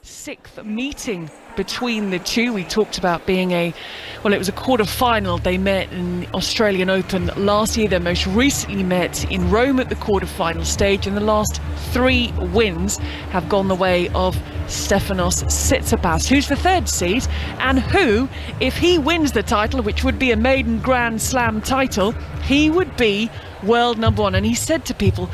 sixth meeting between the two. We talked about being it was a quarter-final. They met in the Australian Open last year. They most recently met in Rome at the quarter-final stage, and the last 3 wins have gone the way of Stefanos Tsitsipas, who's the 3rd seed, and who, if he wins the title, which would be a maiden Grand Slam title, he would be world number 1. And he said to people,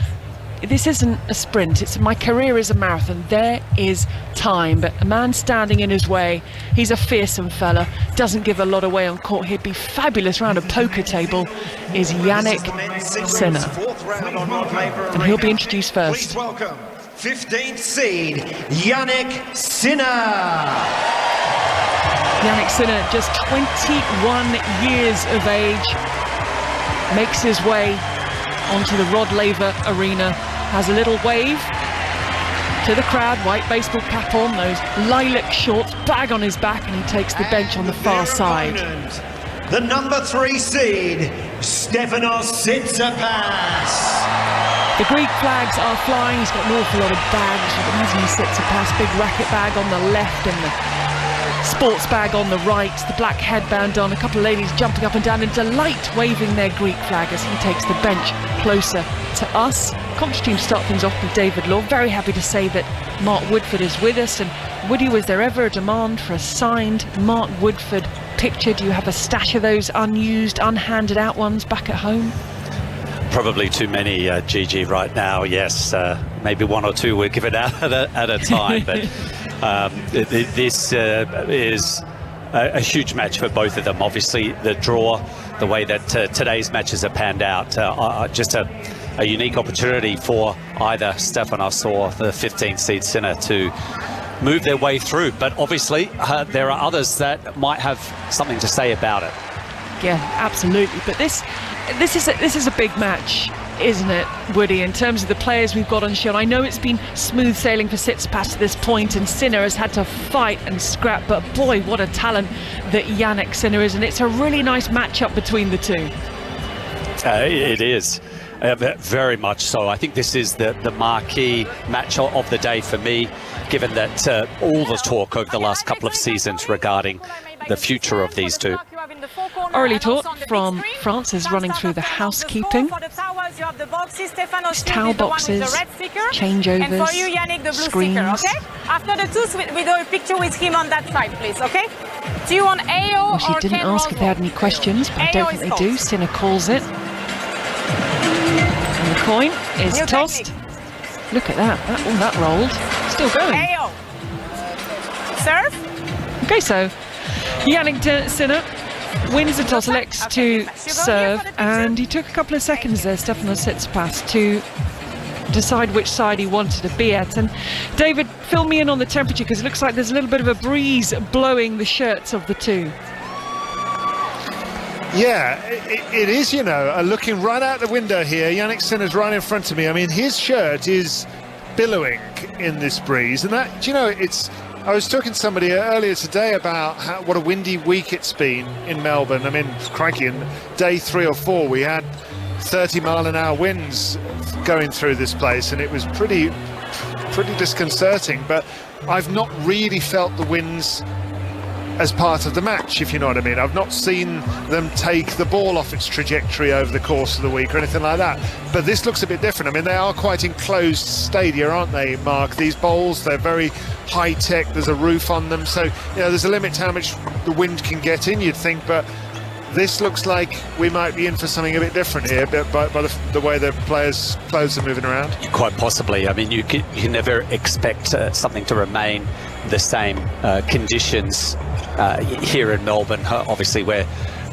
this isn't a sprint, my career is a marathon. There is time, but a man standing in his way, he's a fearsome fella, doesn't give a lot away on court. He'd be fabulous round a poker table, is Jannik Sinner. And he'll be introduced first. Please welcome 15th seed, Jannik Sinner. Jannik Sinner, just 21 years of age, makes his way onto the Rod Laver Arena, has a little wave to the crowd, white baseball cap on, those lilac shorts, bag on his back, and he takes the bench on the far side. The number 3 seed, Stefanos Tsitsipas. The Greek flags are flying. He's got an awful lot of bags. Easily Tsitsipas, big racket bag on the left and the sports bag on the right, the black headband on, a couple of ladies jumping up and down in delight, waving their Greek flag as he takes the bench closer to us. Commentary team start things off with David Law. Very happy to say that Mark Woodford is with us. And Woody, was there ever a demand for a signed Mark Woodford picture? Do you have a stash of those unused, unhanded out ones back at home? Probably too many, Gigi, right now. Yes, maybe 1 or 2 we're given out at a time, but this is a huge match for both of them. Obviously, the draw, the way that today's matches are panned out, just a unique opportunity for either Stefanos or the 15th seed Sinner to move their way through. But obviously, there are others that might have something to say about it. Yeah, absolutely. But this is a big match, isn't it, Woody, in terms of the players we've got on show? I know it's been smooth sailing for Tsitsipas to this point, and Sinner has had to fight and scrap, but boy, what a talent that Jannik Sinner is, and it's a really nice matchup between the two. It is. Very much so. I think this is the marquee match of the day for me, given that all the talk over the last couple of seasons regarding the future of these two. Aurélie Tort from France is running through the housekeeping. There's towel boxes, changeovers, and for you, Jannik, the blue screens. sticker, okay? After the two, we do a picture with him on that side, please, okay? Do you want AO well, she didn't ask if they had any questions, but I don't think they do. Sinner calls it. And the coin is tossed. Look at that. That rolled. Still going. AO. Serve. Okay, so Jannik Sinner wins the toss, elects to serve, and he took a couple of seconds there, Stefanos Tsitsipas, to decide which side he wanted to be at. And David, fill me in on the temperature, because it looks like there's a little bit of a breeze blowing the shirts of the two. Yeah, it is, you know, looking right out the window here. Jannik Sinner's right in front of me. I mean, his shirt is billowing in this breeze, and that, you know, I was talking to somebody earlier today about what a windy week it's been in Melbourne. I mean, crikey, in day 3 or 4 we had 30-mile-an-hour winds going through this place, and it was pretty disconcerting. But I've not really felt the winds as part of the match, if you know what I mean. I've not seen them take the ball off its trajectory over the course of the week or anything like that. But this looks a bit different. I mean, they are quite enclosed stadia, aren't they, Mark? These bowls, they're very high-tech. There's a roof on them. So, you know, there's a limit to how much the wind can get in, you'd think. But this looks like we might be in for something a bit different here, by the way the players' clothes are moving around. Quite possibly. I mean, you can never expect something to remain the same. Conditions here in Melbourne, obviously we're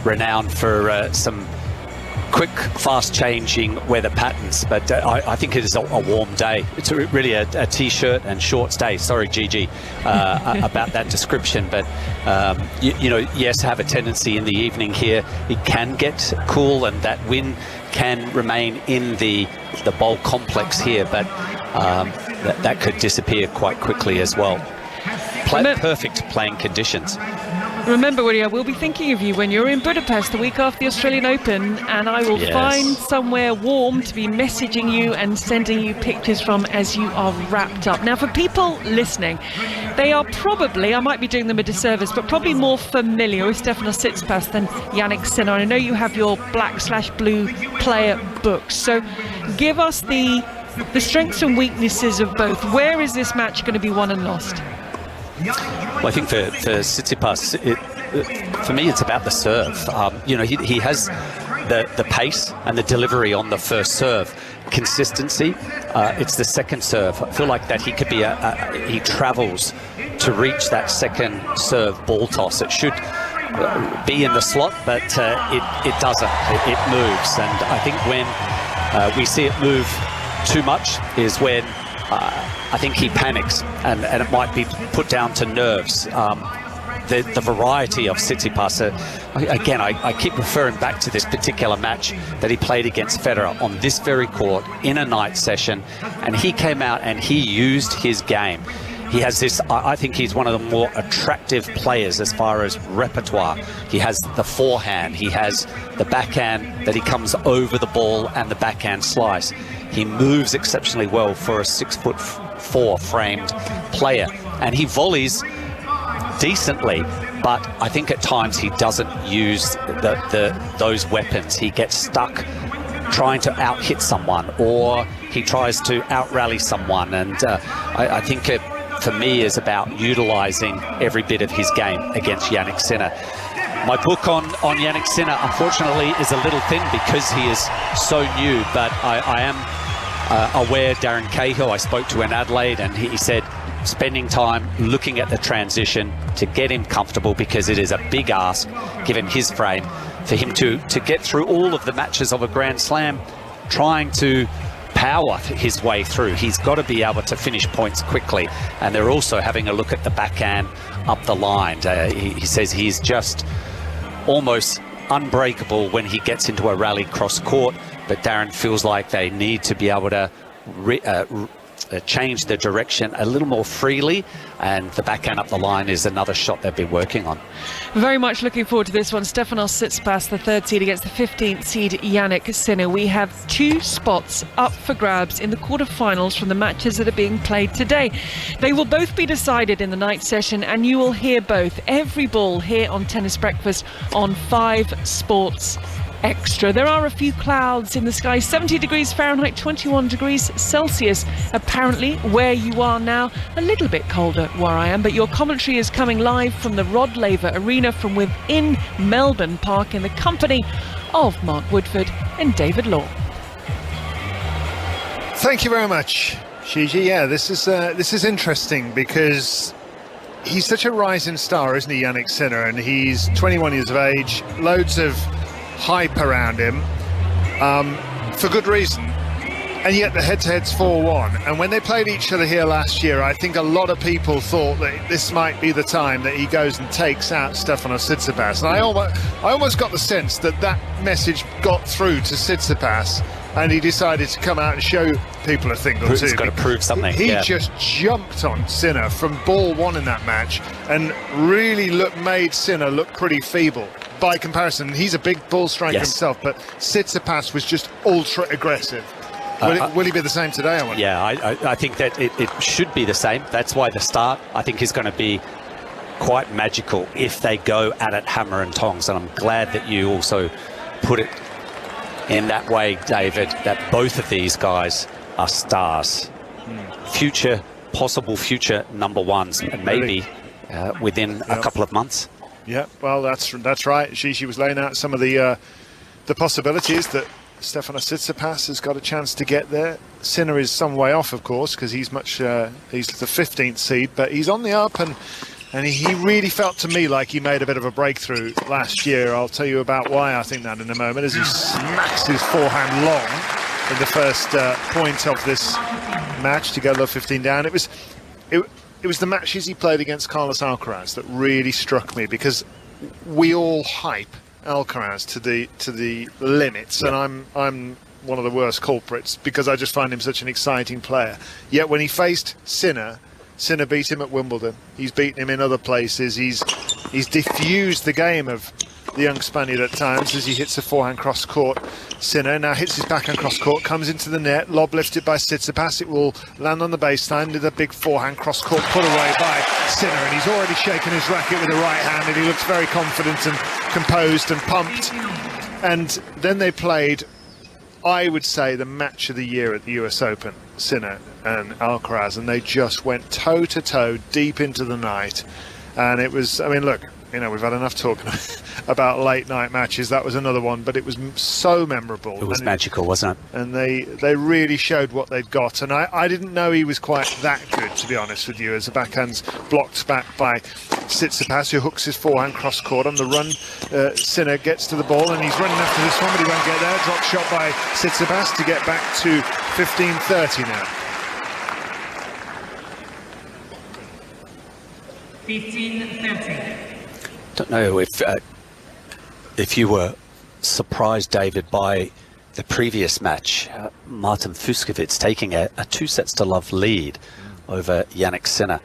renowned for some quick, fast-changing weather patterns, but I think it is a warm day. It's really a t-shirt and shorts day. Sorry, Gigi, about that description, but you know, yes, have a tendency in the evening here. It can get cool, and that wind can remain in the bowl complex here, but that could disappear quite quickly as well. Perfect playing conditions. Remember, Woody, I will be thinking of you when you're in Budapest the week after the Australian Open, and I will find somewhere warm to be messaging you and sending you pictures from as you are wrapped up. Now, for people listening, they are probably, I might be doing them a disservice, but probably more familiar with Stefanos Tsitsipas than Jannik Sinner. I know you have your black/blue player books, so give us the strengths and weaknesses of both. Where is this match going to be won and lost? Well, I think for Tsitsipas, for me, it's about the serve. You know, he has the pace and the delivery on the first serve. Consistency, it's the second serve. I feel like that he could be he travels to reach that second serve ball toss. It should be in the slot, but it doesn't. It moves, and I think when we see it move too much is when I think he panics, and it might be put down to nerves. The variety of Tsitsipas, again, I keep referring back to this particular match that he played against Federer on this very court in a night session, and he came out and he used his game. He has this, I think he's one of the more attractive players as far as repertoire. He has the forehand, he has the backhand that he comes over the ball and the backhand slice. He moves exceptionally well for a 6'4" framed player, and he volleys decently, but I think at times he doesn't use those weapons. He gets stuck trying to out-hit someone, or he tries to out-rally someone, and I think it, for me, is about utilising every bit of his game against Jannik Sinner. My book on Jannik Sinner, unfortunately, is a little thin because he is so new, but I am aware Darren Cahill, I spoke to in Adelaide, and he said spending time looking at the transition to get him comfortable, because it is a big ask, given his frame, for him to get through all of the matches of a Grand Slam, trying to power his way through. He's got to be able to finish points quickly, and they're also having a look at the backhand up the line. He says he's just almost unbreakable when he gets into a rally cross court, but Darren feels like they need to be able to change the direction a little more freely, and the backhand up the line is another shot they've been working on. Very much looking forward to this one. Stefanos Tsitsipas, the 3rd seed against the 15th seed Jannik Sinner. We have 2 spots up for grabs in the quarterfinals from the matches that are being played today. They will both be decided in the night session, and you will hear both every ball here on Tennis Breakfast on 5 Sports Extra. There are a few clouds in the sky, 70 degrees Fahrenheit, 21 degrees Celsius. Apparently, where you are now, a little bit colder where I am, but your commentary is coming live from the Rod Laver Arena from within Melbourne Park in the company of Mark Woodford and David Law. Thank you very much, Gigi. Yeah, this is interesting because he's such a rising star, isn't he, Jannik Sinner? And he's 21 years of age, loads of hype around him, for good reason, and yet the head-to-head's 4-1. And when they played each other here last year, I think a lot of people thought that this might be the time that he goes and takes out Stefanos Tsitsipas. And I almost got the sense that message got through to Tsitsipas, and he decided to come out and show people a thing or two. He's got to prove something. He just jumped on Sinner from ball 1 in that match, and really made Sinner look pretty feeble. By comparison, he's a big ball striker himself, but Tsitsipas was just ultra aggressive. Will he be the same today, I wonder? Yeah, I think that it should be the same. That's why the start, I think, is going to be quite magical if they go at it hammer and tongs. And I'm glad that you also put it in that way, David, that both of these guys are stars. Possible future number ones, and maybe within a couple of months. Yeah, well, that's right. She was laying out some of the possibilities that Stefanos Tsitsipas has got a chance to get there. Sinner is some way off, of course, because he's the 15th seed, but he's on the up, and he really felt to me like he made a bit of a breakthrough last year. I'll tell you about why I think that in a moment, as he smacks his forehand long in the first point of this match to go low 15 down. It was the matches he played against Carlos Alcaraz that really struck me, because we all hype Alcaraz to the limits, and I'm one of the worst culprits because I just find him such an exciting player. Yet when he faced Sinner beat him at Wimbledon. He's beaten him in other places. He's He's diffused the game of the young Spaniard at times as he hits a forehand cross court. Sinner now hits his backhand cross court, comes into the net, lob lifted by Tsitsipas. It will land on the baseline with a big forehand cross court put away by Sinner, and he's already shaken his racket with the right hand, and he looks very confident and composed and pumped. And then they played, I would say, the match of the year at the US Open, Sinner and Alcaraz, and they just went toe to toe deep into the night. And it was, I mean, look, you know, we've had enough talking about late night matches. That was another one, but it was so memorable. It was magical, wasn't it? And they really showed what they'd got. And I didn't know he was quite that good, to be honest with you, as the backhand's blocked back by Tsitsipas, who hooks his forehand cross court on the run. Sinner gets to the ball, and he's running after this one, but he won't get there. Drop shot by Tsitsipas to get back to 15-30 now. 15-30. Don't know if you were surprised, David, by the previous match. Martin Fucsovics taking a 2-sets-to-love lead over Jannik Sinner.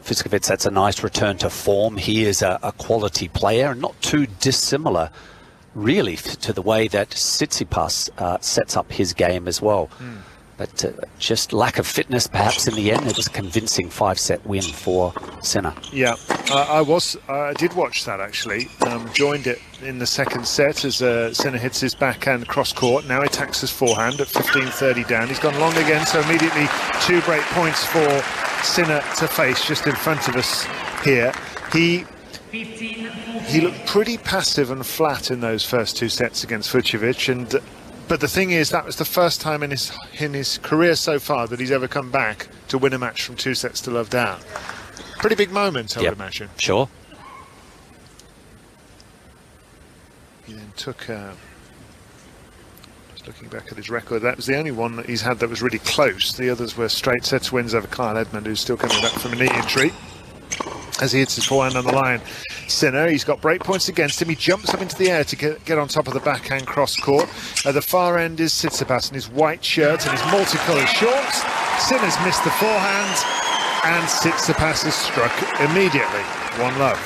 Fucsovics, that's a nice return to form. He is a quality player, and not too dissimilar, really, to the way that Tsitsipas sets up his game as well. But just lack of fitness, perhaps, in the end. It was a convincing 5-set win for Sinner. Yeah, I did watch that, actually. Joined it in the second set as Sinner hits his backhand cross court. Now he attacks his forehand at 15-30 down. He's gone long again, so immediately 2 break points for Sinner to face just in front of us here. He looked pretty passive and flat in those first 2 sets against Fucsovics, but the thing is, that was the first time in his career so far that he's ever come back to win a match from 2-sets-to-love down. Pretty big moment, I would imagine. Sure. He then took, just looking back at his record, that was the only one that he's had that was really close. The others were straight sets wins over Kyle Edmund, who's still coming back from a knee injury. As he hits his forehand on the line, Sinner, he's got break points against him. He jumps up into the air to get on top of the backhand cross court. At the far end is Tsitsipas in his white shirt and his multicoloured shorts. Sinner's missed the forehand, and Tsitsipas has struck immediately. 1-love.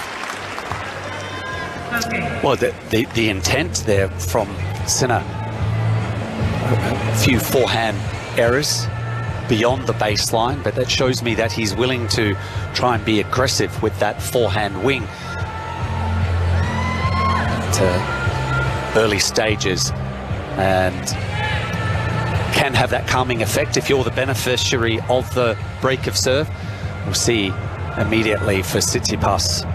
Well, the intent there from Sinner, a few forehand errors beyond the baseline, but that shows me that he's willing to try and be aggressive with that forehand wing to early stages, and can have that calming effect if you're the beneficiary of the break of serve. We'll see immediately for Tsitsipas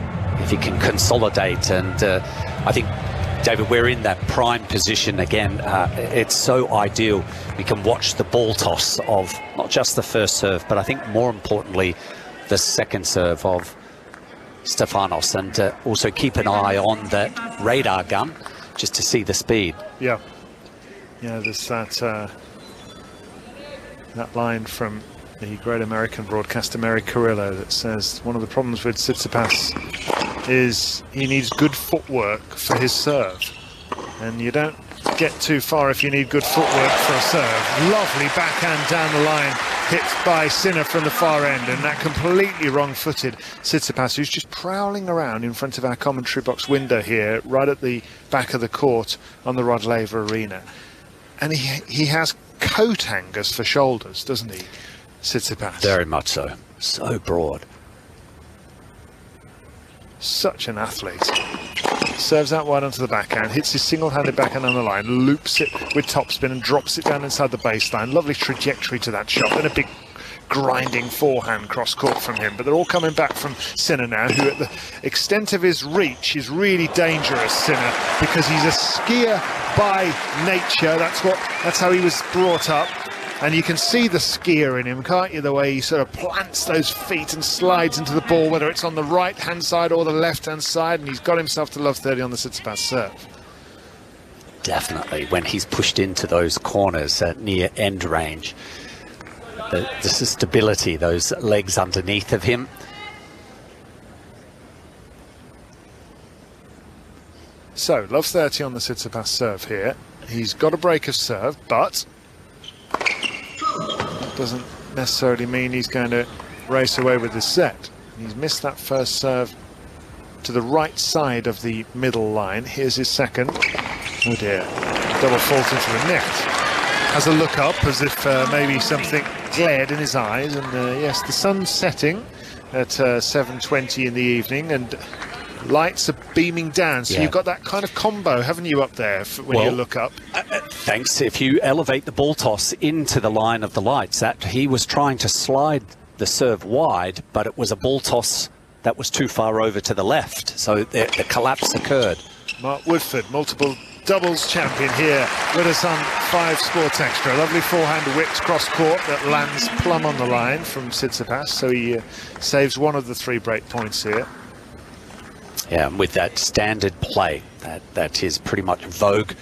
if he can consolidate, and I think, David, we're in that prime position again. It's so ideal. We can watch the ball toss of not just the first serve, but I think more importantly, the second serve of Stefanos, and also keep an eye on that radar gun just to see the speed. Yeah, there's that line from the great American broadcaster Mary Carrillo that says one of the problems with Tsitsipas is he needs good footwork for his serve, and you don't get too far if you need good footwork for a serve. Lovely backhand down the line, hit by Sinner from the far end, and that completely wrong-footed Tsitsipas, who's just prowling around in front of our commentary box window here, right at the back of the court on the Rod Laver Arena. And he has coat hangers for shoulders, doesn't he, Tsitsipas? Very much so. So broad. Such an athlete. Serves out wide onto the backhand, hits his single-handed backhand on the line, loops it with topspin and drops it down inside the baseline. Lovely trajectory to that shot. Then a big grinding forehand cross court from him. But they're all coming back from Sinner now, who at the extent of his reach is really dangerous, Sinner, because he's a skier by nature. That's how he was brought up. And you can see the skier in him, can't you? The way he sort of plants those feet and slides into the ball, whether it's on the right-hand side or the left-hand side. And he's got himself to love 30 on the Tsitsipas serve. Definitely, when he's pushed into those corners at near end range. The stability, those legs underneath of him. So, love 30 on the Tsitsipas serve here. He's got a break of serve, but that doesn't necessarily mean he's going to race away with the set. He's missed that first serve to the right side of the middle line. Here's his second. Oh dear. Double fault into the net. Has a look up as if maybe something glared in his eyes. And yes, the sun's setting at 7:20 in the evening, and lights are beaming down. So you've got that kind of combo, haven't you, up there when you look up? Thanks. If you elevate the ball toss into the line of the lights, that he was trying to slide the serve wide, but it was a ball toss that was too far over to the left. So the collapse occurred. Mark Woodford, multiple doubles champion here with us on 5 Sports Extra. A lovely forehand whipped cross court that lands plumb on the line from Tsitsipas, so he saves one of the 3 break points here. Yeah, and with that standard play that is pretty much vogue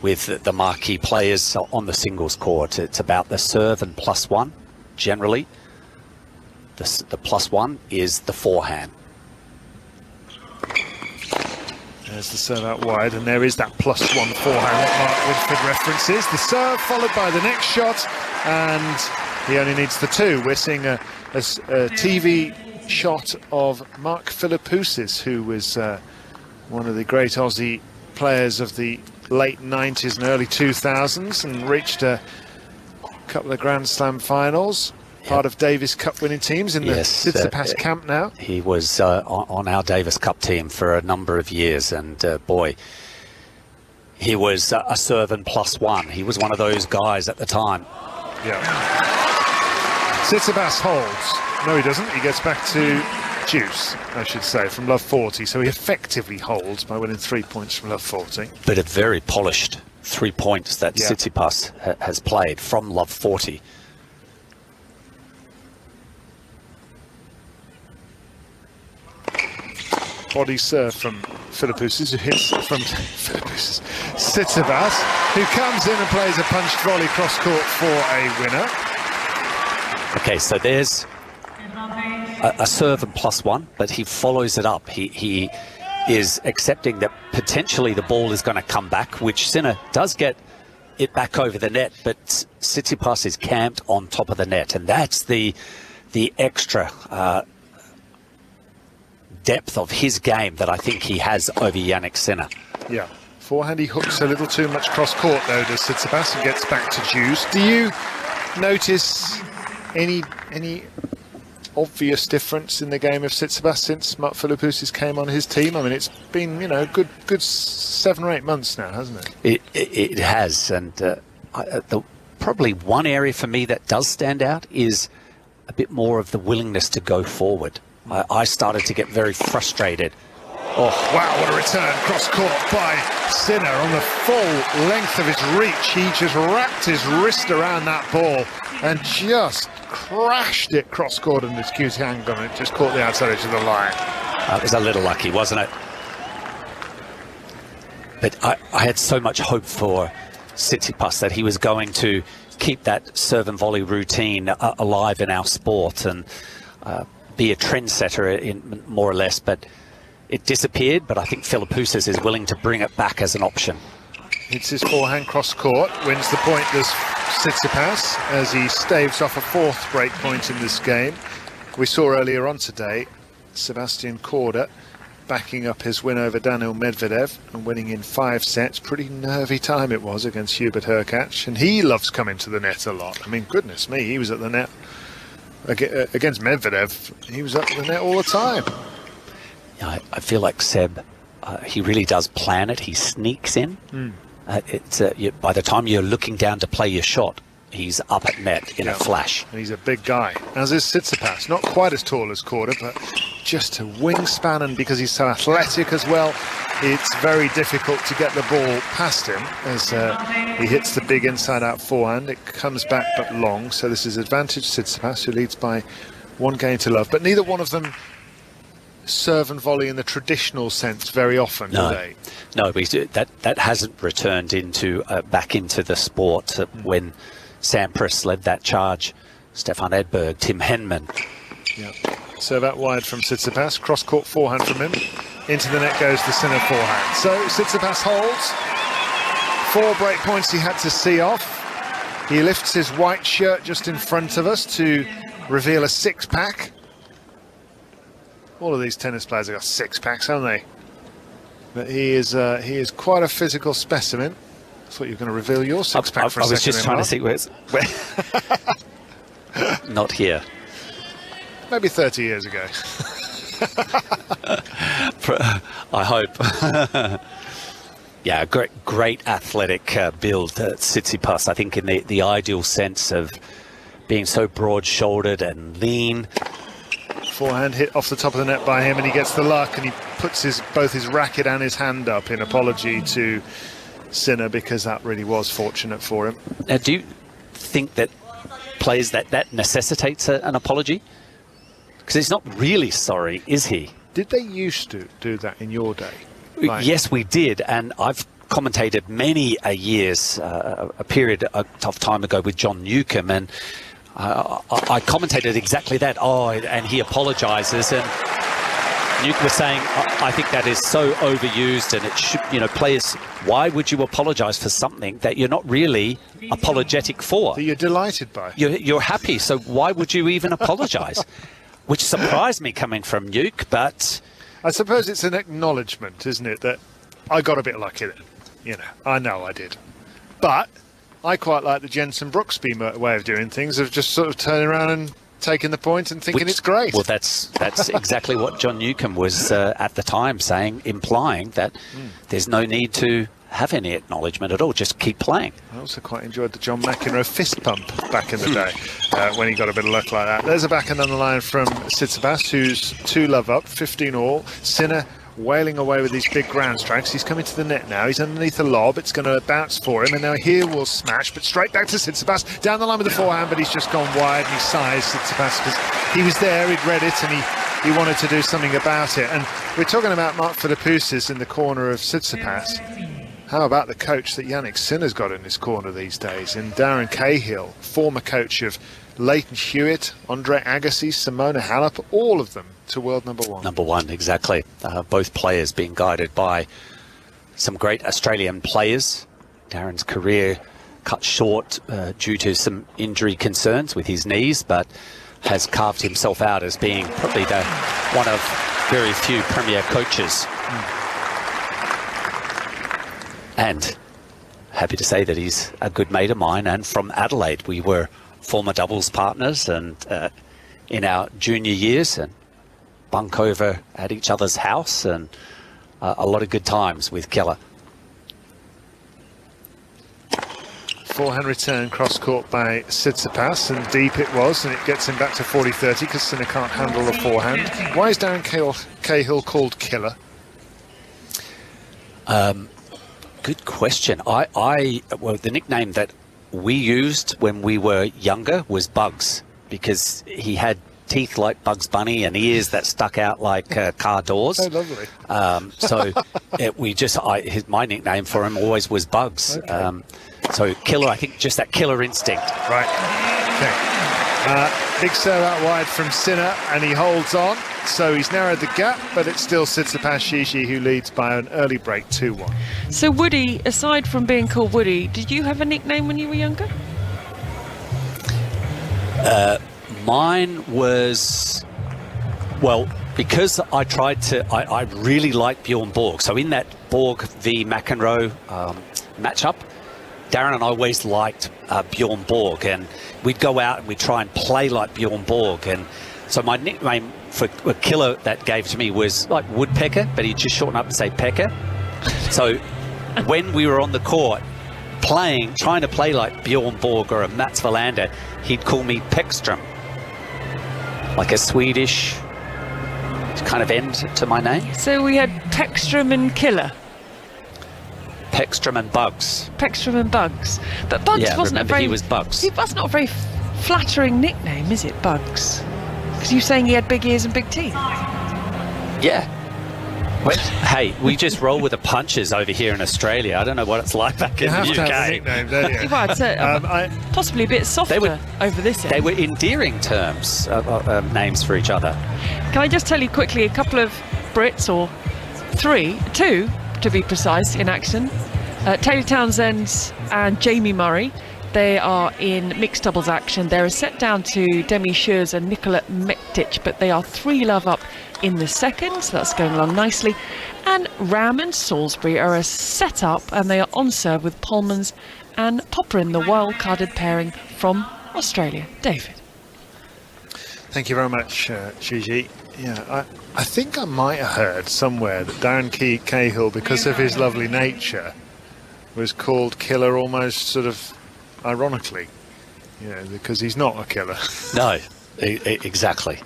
with the marquee players on the singles court. It's about the serve and +1 generally. The +1 is the forehand. There's the serve out wide, and there is that +1 forehand that Mark Woodford references. The serve followed by the next shot, and he only needs the 2. We're seeing a TV shot of Mark Philippoussis, who was one of the great Aussie players of the late 90s and early 2000s, and reached a couple of Grand Slam finals. Part of Davis Cup winning teams in the Tsitsipas camp now. He was on our Davis Cup team for a number of years, and boy, he was a serve and +1. He was one of those guys at the time. Yeah. Tsitsipas holds. No, he doesn't. He gets back to juice, I should say, from love 40. So he effectively holds by winning 3 points from love 40. But a very polished 3 points that Tsitsipas has played from love 40. Body serve from Philippoussis, who hits from Tsitsipas, who comes in and plays a punched volley cross court for a winner. Okay, so there's a serve and +1, but he follows it up. He is accepting that potentially the ball is going to come back, which Sinner does get it back over the net, but Tsitsipas is camped on top of the net, and that's the extra depth of his game that I think he has over Jannik Sinner. Yeah, forehand he hooks a little too much cross court though, does Tsitsipas, and gets back to juice. Do you notice any obvious difference in the game of Tsitsipas since Mark Philippoussis came on his team? I mean, it's been, you know, good 7 or 8 months now, hasn't it? It has, and probably one area for me that does stand out is a bit more of the willingness to go forward. I started to get very frustrated. Oh, wow, what a return. Cross court by Sinner on the full length of his reach. He just wrapped his wrist around that ball and just crashed it cross court, and his cute hand on it. Just caught the outside edge of the line. It was a little lucky, wasn't it? But I had so much hope for Tsitsipas that he was going to keep that serve and volley routine alive in our sport and be a trendsetter in more or less, but it disappeared. But I think Philippoussis is willing to bring it back as an option. Hits his forehand cross court, wins the point, does Tsitsipas, as he staves off a 4th break point in this game. We saw earlier on today Sebastian Korda backing up his win over Daniil Medvedev and winning in 5 sets. Pretty nervy time it was against Hubert Hurkacz, and he loves coming to the net a lot. I mean, goodness me, he was at the net against Medvedev. He was up the net all the time. Yeah, I feel like Seb, he really does plan it. He sneaks in. By the time you're looking down to play your shot, he's up at net in a flash. And he's a big guy, as is Tsitsipas. Not quite as tall as Korda, but just a wingspan, and because he's so athletic as well, it's very difficult to get the ball past him as he hits the big inside-out forehand. It comes back but long, so this is advantage Tsitsipas, who leads by 1 game to love. But neither one of them serve and volley in the traditional sense very often, do they? No, that hasn't returned into back into the sport when Sampras led that charge. Stefan Edberg, Tim Henman. Yeah. Serve out wide from Tsitsipas, cross-court forehand from him. Into the net goes the Sinner forehand. So Tsitsipas holds. 4 break points he had to see off. He lifts his white shirt just in front of us to reveal a 6-pack. All of these tennis players have got six packs, haven't they? But he is quite a physical specimen. I thought you were going to reveal your six pack for a second. I was just trying to see where. Not here. Maybe 30 years ago. I hope. Yeah, great athletic build, Tsitsipas. I think in the ideal sense of being so broad-shouldered and lean. Forehand hit off the top of the net by him, and he gets the luck, and he puts both his racket and his hand up in apology to Sinner, because that really was fortunate for him. Now, do you think that players that necessitates an apology? Because he's not really sorry, is he? Did they used to do that in your day? Yes, we did, and I've commentated many years, a period of time ago with John Newcomb, and I commentated exactly that. Oh, and he apologises, and Newcomb was saying, I think that is so overused, and it should, players, why would you apologise for something that you're not really apologetic for? That you're delighted by. You're happy, so why would you even apologise? Which surprised me coming from Nuke, but I suppose it's an acknowledgement, isn't it, that I got a bit lucky then. I know I did. But I quite like the Jensen Brooksby way of doing things, of just sort of turning around and taking the point and thinking it's great. Well, that's exactly what John Newcomb was at the time saying, implying that there's no need to have any acknowledgement at all, just keep playing. I also quite enjoyed the John McEnroe fist pump back in the day when he got a bit of luck like that. There's a backhand on the line from Tsitsipas, who's 2-love up, 15-all. Sinner wailing away with these big ground strikes. He's coming to the net now. He's underneath the lob. It's going to bounce for him, and now here will smash, but straight back to Tsitsipas. Down the line with the forehand, but he's just gone wide, and he sighs, Tsitsipas, because he was there, he'd read it, and he wanted to do something about it. And we're talking about Mark Philippoussis in the corner of Tsitsipas. How about the coach that Jannik Sinner's got in his corner these days? And Darren Cahill, former coach of Leighton Hewitt, Andre Agassi, Simona Halep, all of them to world number one. Number one, exactly. Both players being guided by some great Australian players. Darren's career cut short due to some injury concerns with his knees, but has carved himself out as being probably one of very few premier coaches. And happy to say that he's a good mate of mine, and from Adelaide. We were former doubles partners, and in our junior years, and bunk over at each other's house, and a lot of good times with Keller. Forehand return cross court by Tsitsipas, and deep it was, and it gets him back to 40-30 because Sinner can't handle the forehand. Why is Darren Cahill called Killer? Good question. Well, the nickname that we used when we were younger was Bugs, because he had teeth like Bugs Bunny and ears that stuck out like car doors. Oh, lovely. So my nickname for him always was Bugs. Okay. So Killer, I think just that killer instinct. Right. Okay. Big serve out wide from Sinner, and he holds on. So he's narrowed the gap, but it still Tsitsipas Shishi who leads by an early break 2-1. So Woody, aside from being called Woody, did you have a nickname when you were younger? Mine was, well, because I really liked Bjorn Borg. So in that Borg v McEnroe matchup, Darren and I always liked Bjorn Borg, and we'd go out and we'd try and play like Bjorn Borg. And so my nickname for a killer that gave to me was like Woodpecker, but he'd just shorten up and say Pecker. So when we were on the court trying to play like Bjorn Borg or a Mats Wilander, he'd call me Peckstrom, like a Swedish kind of end to my name. So we had Peckstrom and Killer. Peckstrom and Bugs. Peckstrom and Bugs. But Bugs wasn't he was Bugs. That's not a very flattering nickname, is it, Bugs? Because you're saying he had big ears and big teeth. Yeah. Well, hey, we just roll with the punches over here in Australia. I don't know what it's like back in the UK. You have to have a nickname, don't you? I'd say possibly a bit softer over this end. They were endearing terms, names for each other. Can I just tell you quickly, a couple of Brits, or two to be precise, in action. Taylor Townsend and Jamie Murray. They are in mixed doubles action. They're a set down to Demi Scherz and Nikola Mektic, but they are 3-love up in the second, so that's going along nicely. And Ram and Salisbury are a set up, and they are on serve with Polmans and Popperin, the wild-carded pairing from Australia. David. Thank you very much, Gigi. Yeah, I think I might have heard somewhere that Darren Cahill, because of his lovely nature, was called killer almost sort of ironically, you know, because he's not a killer. No, exactly.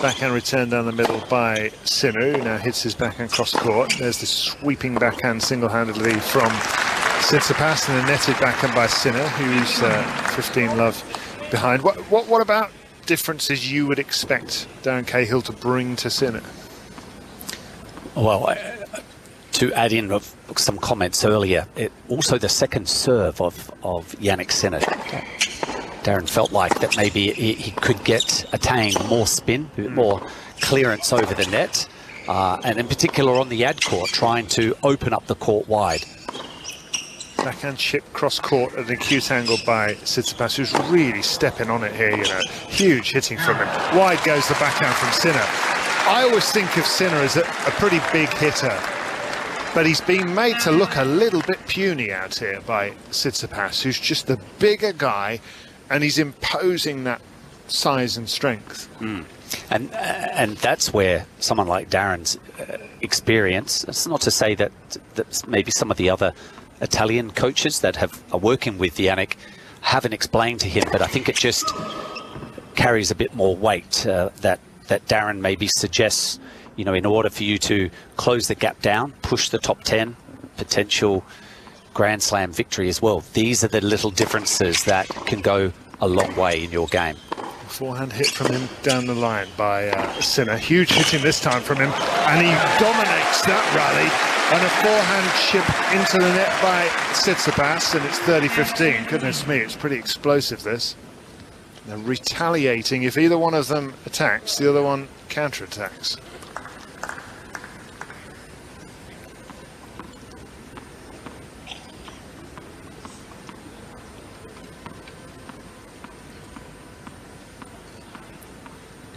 Backhand return down the middle by Sinner, who now hits his backhand cross court. There's the sweeping backhand single-handedly from Tsitsipas, and a netted backhand by Sinner, who's 15 love behind. What about differences you would expect Darren Cahill to bring to Sinner? Well, to add in some comments earlier, also the second serve of Jannik Sinner. Darren felt like that maybe he could attain more spin, more clearance over the net, and in particular on the ad court, trying to open up the court wide. Backhand chip cross court at an acute angle by Tsitsipas, who's really stepping on it here, you know. Huge hitting from him. Wide goes the backhand from Sinner. I always think of Sinner as a pretty big hitter, but he's been made to look a little bit puny out here by Tsitsipas, who's just the bigger guy, and he's imposing that size and strength. And that's where someone like Darren's experience, it's not to say that maybe some of the other Italian coaches that are working with Jannik haven't explained to him, but I think it just carries a bit more weight that Darren maybe suggests, you know, in order for you to close the gap down, push the top 10, potential Grand Slam victory as well. These are the little differences that can go a long way in your game. Forehand hit from him down the line by Sinner. Huge hitting this time from him, and he dominates that rally. And a forehand chip into the net by Tsitsipas, and it's 30-15. Goodness me, it's pretty explosive, this. They're retaliating. If either one of them attacks, the other one counterattacks.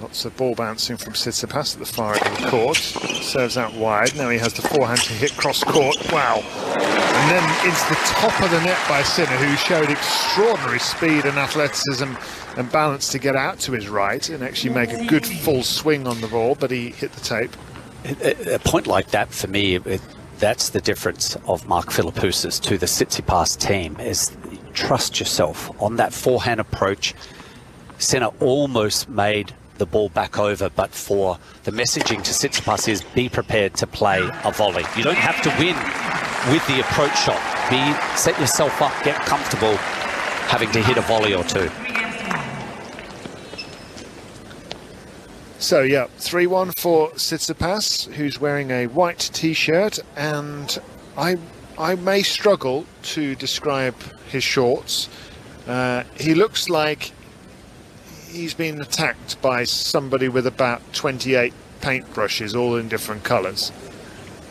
Lots of ball bouncing from Tsitsipas at the far end of the court. Serves out wide. Now he has the forehand to hit cross court. Wow. And then into the top of the net by Sinner, who showed extraordinary speed and athleticism and balance to get out to his right and actually make a good full swing on the ball, but he hit the tape. A point like that, for me, that's the difference of Mark Philippoussis to the Tsitsipas team, is trust yourself. On that forehand approach, Sinner almost made the ball back over, but for the messaging to Tsitsipas is be prepared to play a volley. You don't have to win with the approach shot. Set yourself up, get comfortable having to hit a volley or two. So yeah, 3-1 for Tsitsipas, who's wearing a white t-shirt, and I may struggle to describe his shorts. He looks like he's been attacked by somebody with about 28 paintbrushes, all in different colours,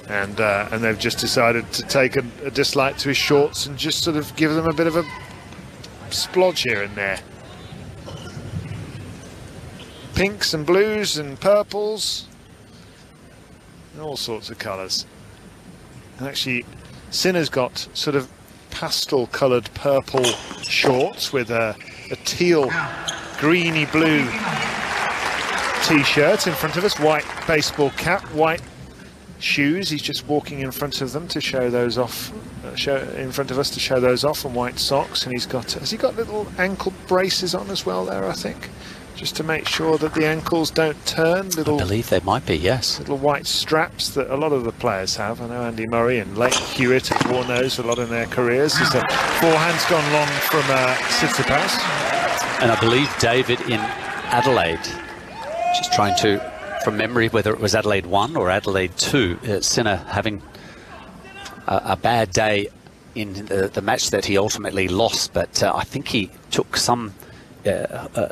and they've just decided to take a dislike to his shorts and just sort of give them a bit of a splodge here and there. Pinks and blues and purples, and all sorts of colours. And actually, Sinner's got sort of pastel coloured purple shorts with a teal greeny blue t-shirt in front of us, white baseball cap, white shoes. He's just walking in front of them to show those off, in front of us to show those off, and white socks. And has he got little ankle braces on as well there, I think, just to make sure that the ankles don't turn? I believe they might be, yes. Little white straps that a lot of the players have. I know Andy Murray and Leighton Hewitt have worn those a lot in their careers. As the forehand's gone long from Tsitsipas. And I believe David in Adelaide, just trying to, from memory, whether it was Adelaide 1 or Adelaide 2, Sinner having a bad day in the match that he ultimately lost, but I think he took some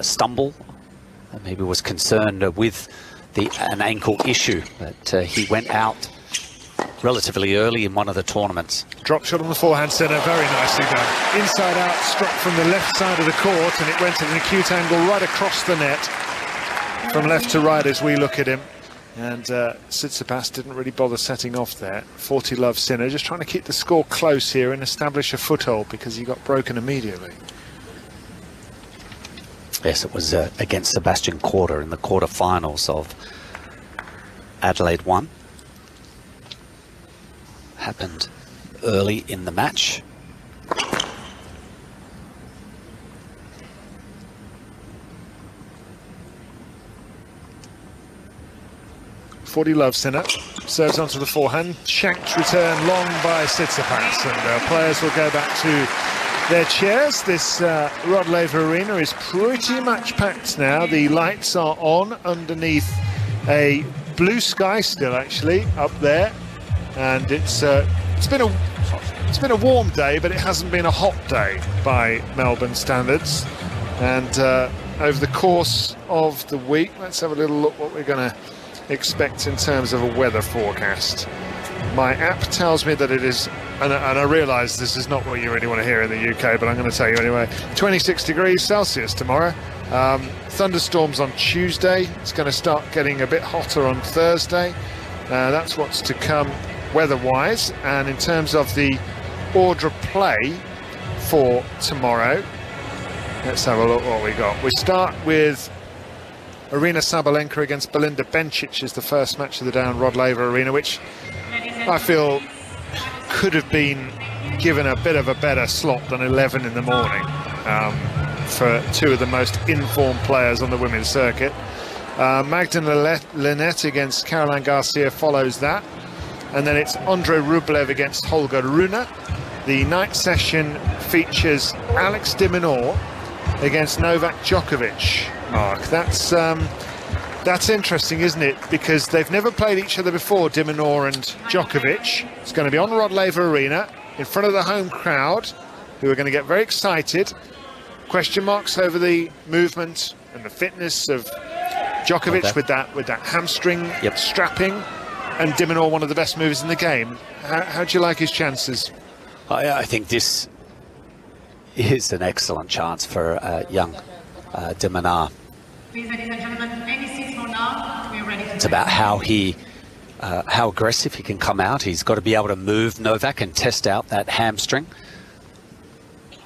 stumble, maybe was concerned with an ankle issue, but he went out relatively early in one of the tournaments. Drop shot on the forehand centre, very nicely done. Inside out, struck from the left side of the court, and it went at an acute angle right across the net. From left to right as we look at him. And Tsitsipas didn't really bother setting off there. 40 love Sinner, just trying to keep the score close here and establish a foothold because he got broken immediately. Yes, it was against Sebastian Korda in the quarterfinals of Adelaide 1. Happened early in the match. Love Sinner serves onto the forehand, shanked return long by Tsitsipas, and players will go back to their chairs. This Rod Laver Arena is pretty much packed now. The lights are on underneath a blue sky still, actually, up there, and it's been a warm day, but it hasn't been a hot day by Melbourne standards. And over the course of the week, let's have a little look what we're going to expect in terms of a weather forecast. My app tells me that it is, and I realise this is not what you really want to hear in the UK, but I'm going to tell you anyway, 26 degrees Celsius tomorrow. Thunderstorms on Tuesday. It's going to start getting a bit hotter on Thursday. That's what's to come weather-wise. And in terms of the order of play for tomorrow, let's have a look what we got. We start with Arina Sabalenka against Belinda Bencic is the first match of the day on Rod Laver Arena, which I feel could have been given a bit of a better slot than 11 in the morning for two of the most informed players on the women's circuit. Magdalena Linette against Caroline Garcia follows that, and then it's Andre Rublev against Holger Rune. The night session features Alex de Minaur against Novak Djokovic. Mark, that's interesting, isn't it? Because they've never played each other before, de Minaur and Djokovic. It's going to be on Rod Laver Arena in front of the home crowd, who are going to get very excited. Question marks over the movement and the fitness of Djokovic with that hamstring strapping, and de Minaur, one of the best movers in the game. How do you like his chances? I think this is an excellent chance for young de Minaur. Please, ladies and gentlemen, any seats for now? We are ready to It's about how aggressive he can come out. He's got to be able to move Novak and test out that hamstring.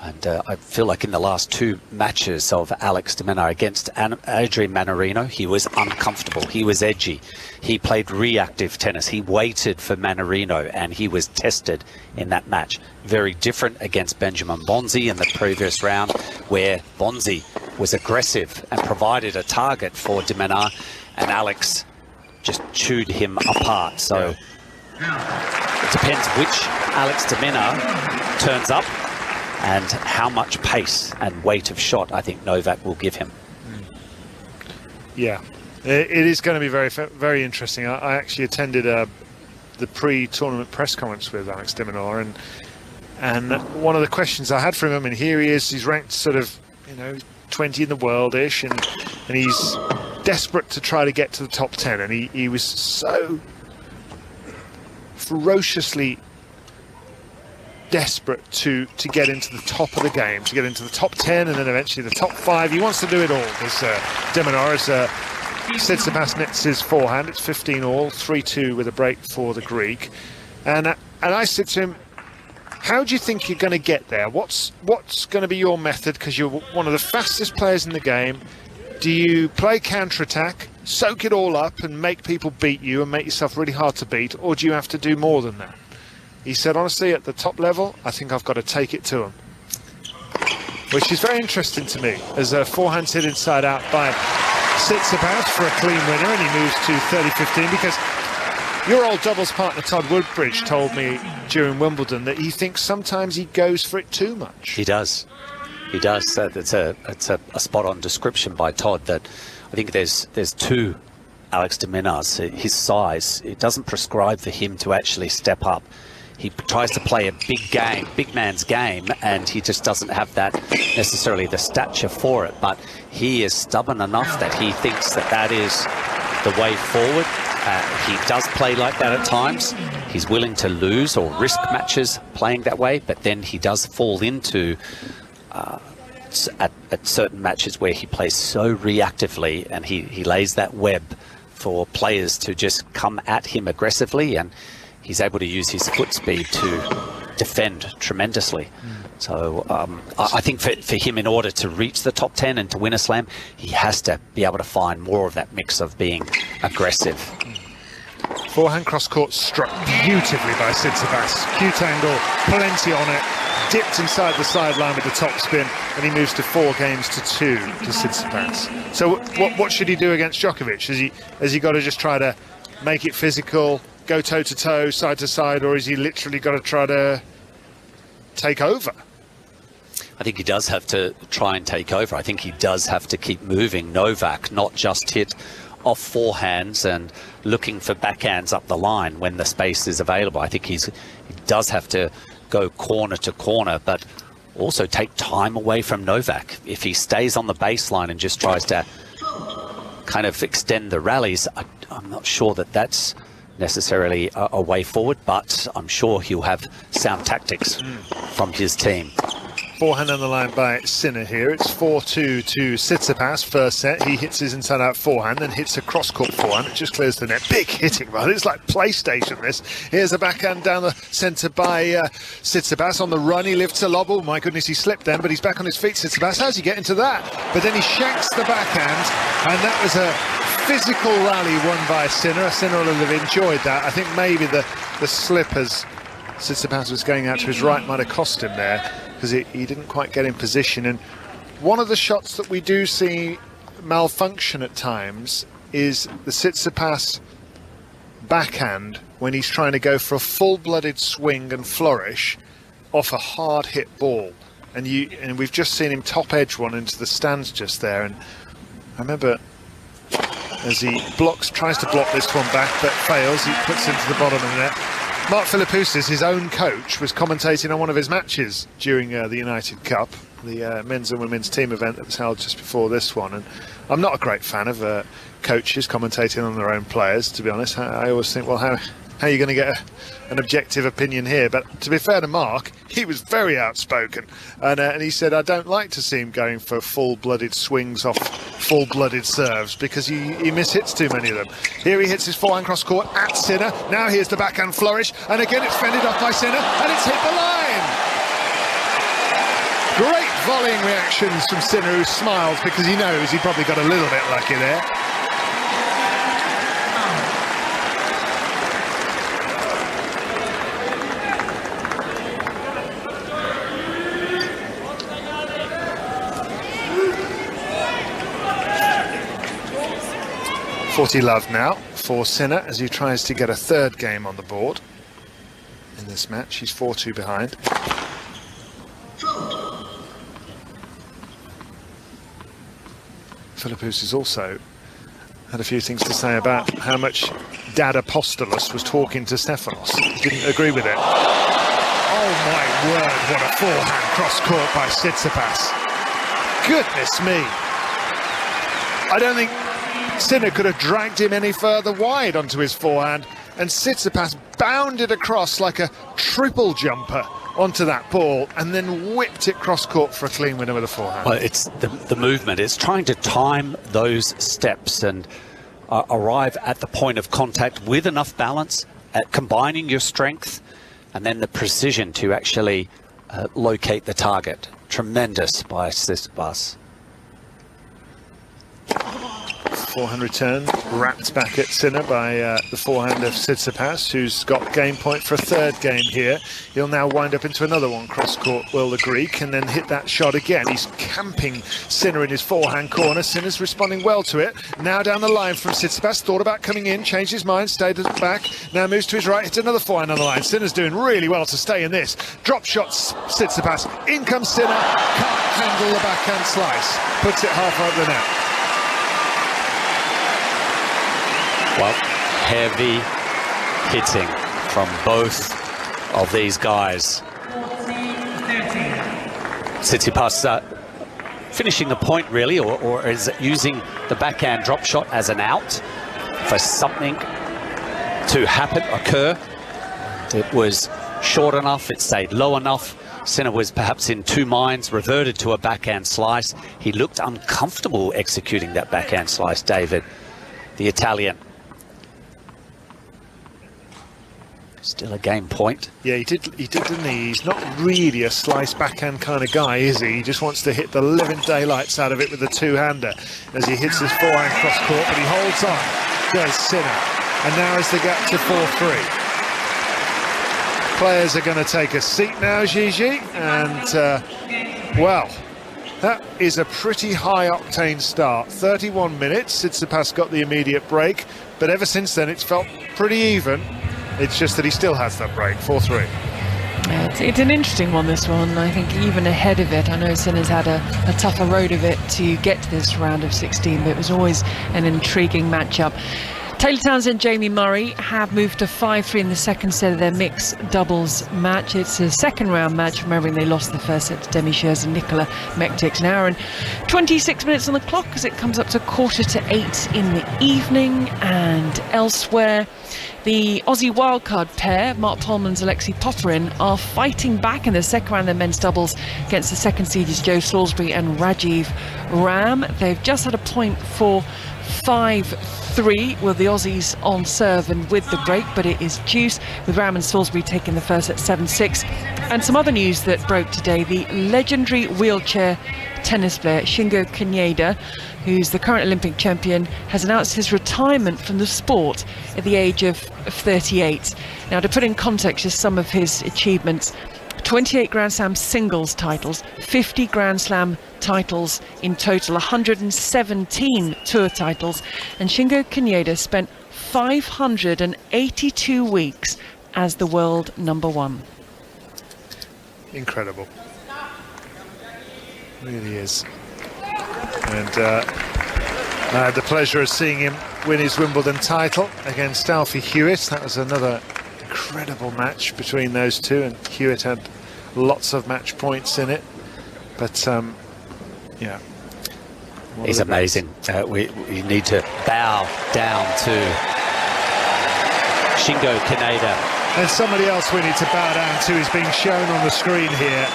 And I feel like in the last two matches of Alex de Minaur against Adrian Mannarino, he was uncomfortable. He was edgy. He played reactive tennis. He waited for Mannarino, and he was tested in that match. Very different against Benjamin Bonzi in the previous round, where Bonzi was aggressive and provided a target for de Minaur, and Alex just chewed him apart. So it depends which Alex de Minaur turns up and how much pace and weight of shot I think Novak will give him. Yeah, it is going to be very, very interesting. I actually attended the pre-tournament press conference with Alex de Minaur, and one of the questions I had from him, and here he is, he's ranked sort of, 20 in the world-ish, and he's desperate to try to get to the top 10, and he was so ferociously desperate to get into the top of the game, to get into the top 10 and then eventually the top 5. He wants to do it all, because de Minaur, as Tsitsipas nets his forehand. It's 15 all, 3-2 with a break for the Greek. And I said to him, how do you think you're going to get there? What's going to be your method? Because you're one of the fastest players in the game. Do you play counter-attack, soak it all up and make people beat you and make yourself really hard to beat, or do you have to do more than that? He said, honestly, at the top level, I think I've got to take it to him. Which is very interesting to me, as a forehand hit inside out by Tsitsipas for a clean winner, and he moves to 30-15, because your old doubles partner Todd Woodbridge told me during Wimbledon that he thinks sometimes he goes for it too much. He does. He does. It's a spot-on description by Todd that I think there's two Alex de Minaurs. His size, it doesn't prescribe for him to actually step up. He tries to play a big man's game, and he just doesn't have that necessarily the stature for it. But he is stubborn enough that he thinks that is the way forward. He does play like that at times. He's willing to lose or risk matches playing that way, but then he does fall into at certain matches where he plays so reactively, and he lays that web for players to just come at him aggressively, and he's able to use his foot speed to defend tremendously. So I think for him, in order to reach the top 10 and to win a slam, he has to be able to find more of that mix of being aggressive. Forehand cross-court struck beautifully by Tsitsipas. Cute angle, plenty on it. Dipped inside the sideline with the top spin, and he moves to 4 games to 2 to Tsitsipas. So what should he do against Djokovic? Has he got to just try to make it physical, go toe-to-toe, side-to-side, or has he literally got to try to take over? I think he does have to try and take over. I think he does have to keep moving Novak, not just hit off forehands and looking for backhands up the line when the space is available. I think he does have to go corner to corner, but also take time away from Novak. If he stays on the baseline and just tries to kind of extend the rallies, I'm not sure that that's necessarily a way forward, but I'm sure he'll have sound tactics from his team. Forehand on the line by Sinner here. It's 4-2 to Tsitsipas. First set, he hits his inside-out forehand, then hits a cross-court forehand. It just clears the net. Big hitting, man. It's like PlayStation, this. Here's a backhand down the centre by Tsitsipas. On the run, he lifts a lob. Oh, my goodness, he slipped then, but he's back on his feet, Tsitsipas. How's he get into that? But then he shanks the backhand, and that was a physical rally won by Sinner. Sinner will have enjoyed that. I think maybe the slip as Tsitsipas was going out to his right might have cost him there, because he didn't quite get in position. And one of the shots that we do see malfunction at times is the Tsitsipas backhand when he's trying to go for a full-blooded swing and flourish off a hard hit ball. And we've just seen him top edge one into the stands just there. And I remember as he tries to block this one back but fails, he puts it into the bottom of the net. Mark Philippoussis, his own coach, was commentating on one of his matches during the United Cup, the men's and women's team event that was held just before this one. And I'm not a great fan of coaches commentating on their own players, to be honest. I always think, well, how are you going to get an objective opinion here? But to be fair to Mark, he was very outspoken, and he said, I don't like to see him going for full-blooded swings off full-blooded serves, because he mishits too many of them. Here he hits his forehand cross-court at Sinner. Now here's the backhand flourish, and again it's fended off by Sinner, and it's hit the line! Great volleying reactions from Sinner, who smiles because he knows he probably got a little bit lucky there. Love now for Sinner as he tries to get a third game on the board in this match. He's 4-2 behind. Philippoussis has also had a few things to say about how much Dad Apostolos was talking to Stefanos. He didn't agree with it. Oh my word, what a forehand cross-court by Tsitsipas. Goodness me. I don't think Sinner could have dragged him any further wide onto his forehand, and Tsitsipas bounded across like a triple jumper onto that ball and then whipped it cross-court for a clean winner with a forehand. Well, it's the movement. It's trying to time those steps and arrive at the point of contact with enough balance, at combining your strength and then the precision to actually locate the target. Tremendous by Tsitsipas. Forehand return, wrapped back at Sinner by the forehand of Tsitsipas, who's got game point for a third game here. He'll now wind up into another one cross-court, will the Greek, and then hit that shot again. He's camping Sinner in his forehand corner. Sinner's responding well to it. Now down the line from Tsitsipas, thought about coming in, changed his mind, stayed at the back, now moves to his right, hits another forehand on the line. Sinner's doing really well to stay in this. Drop shots Tsitsipas, in comes Sinner, can't handle the backhand slice, puts it half over the net. Well, heavy hitting from both of these guys. Tsitsipas finishing the point, really, or is it using the backhand drop shot as an out for something to occur. It was short enough, it stayed low enough. Sinner was perhaps in two minds, reverted to a backhand slice. He looked uncomfortable executing that backhand slice, David, the Italian. Still a game point. Yeah, he did, didn't he? He's not really a slice backhand kind of guy, is he? He just wants to hit the living daylights out of it with the two-hander as he hits his forehand cross court, but he holds on. Goes Sinner. And now is the gap to 4-3. Players are going to take a seat now, Gigi, and well, that is a pretty high-octane start. 31 minutes, Tsitsipas got the immediate break, but ever since then it's felt pretty even. It's just that he still has that break, 4-3. It's an interesting one, this one. I think even ahead of it, I know Sinner's had a tougher road of it to get to this round of 16, but it was always an intriguing matchup. Taylor Townsend, Jamie Murray have moved to 5-3 in the second set of their mixed doubles match. It's a second round match, remembering they lost the first set to Demi Scherz and Nicola Mektić. An hour and 26 minutes on the clock as it comes up to 7:45 in the evening. And elsewhere, the Aussie wildcard pair, Mark Polman's Alexei Popyrin, are fighting back in the second round of men's doubles against the second seeders Joe Salisbury and Rajiv Ram. They've just had a point for 5-3 with the Aussies on serve and with the break, but it is juice with Ram and Salisbury taking the first at 7-6. And some other news that broke today: the legendary wheelchair tennis player Shingo Kaneda, who's the current Olympic champion, has announced his retirement from the sport at the age of 38. Now, to put in context just some of his achievements: 28 Grand Slam singles titles, 50 Grand Slam titles in total, 117 tour titles, and Shingo Kaneda spent 582 weeks as the world #1. Incredible. Really is. And I had the pleasure of seeing him win his Wimbledon title against Alfie Hewitt. That was another incredible match between those two, and Hewitt had lots of match points in it. But yeah, he's amazing. We need to bow down to Shingo Kaneda. And somebody else we need to bow down to is being shown on the screen here,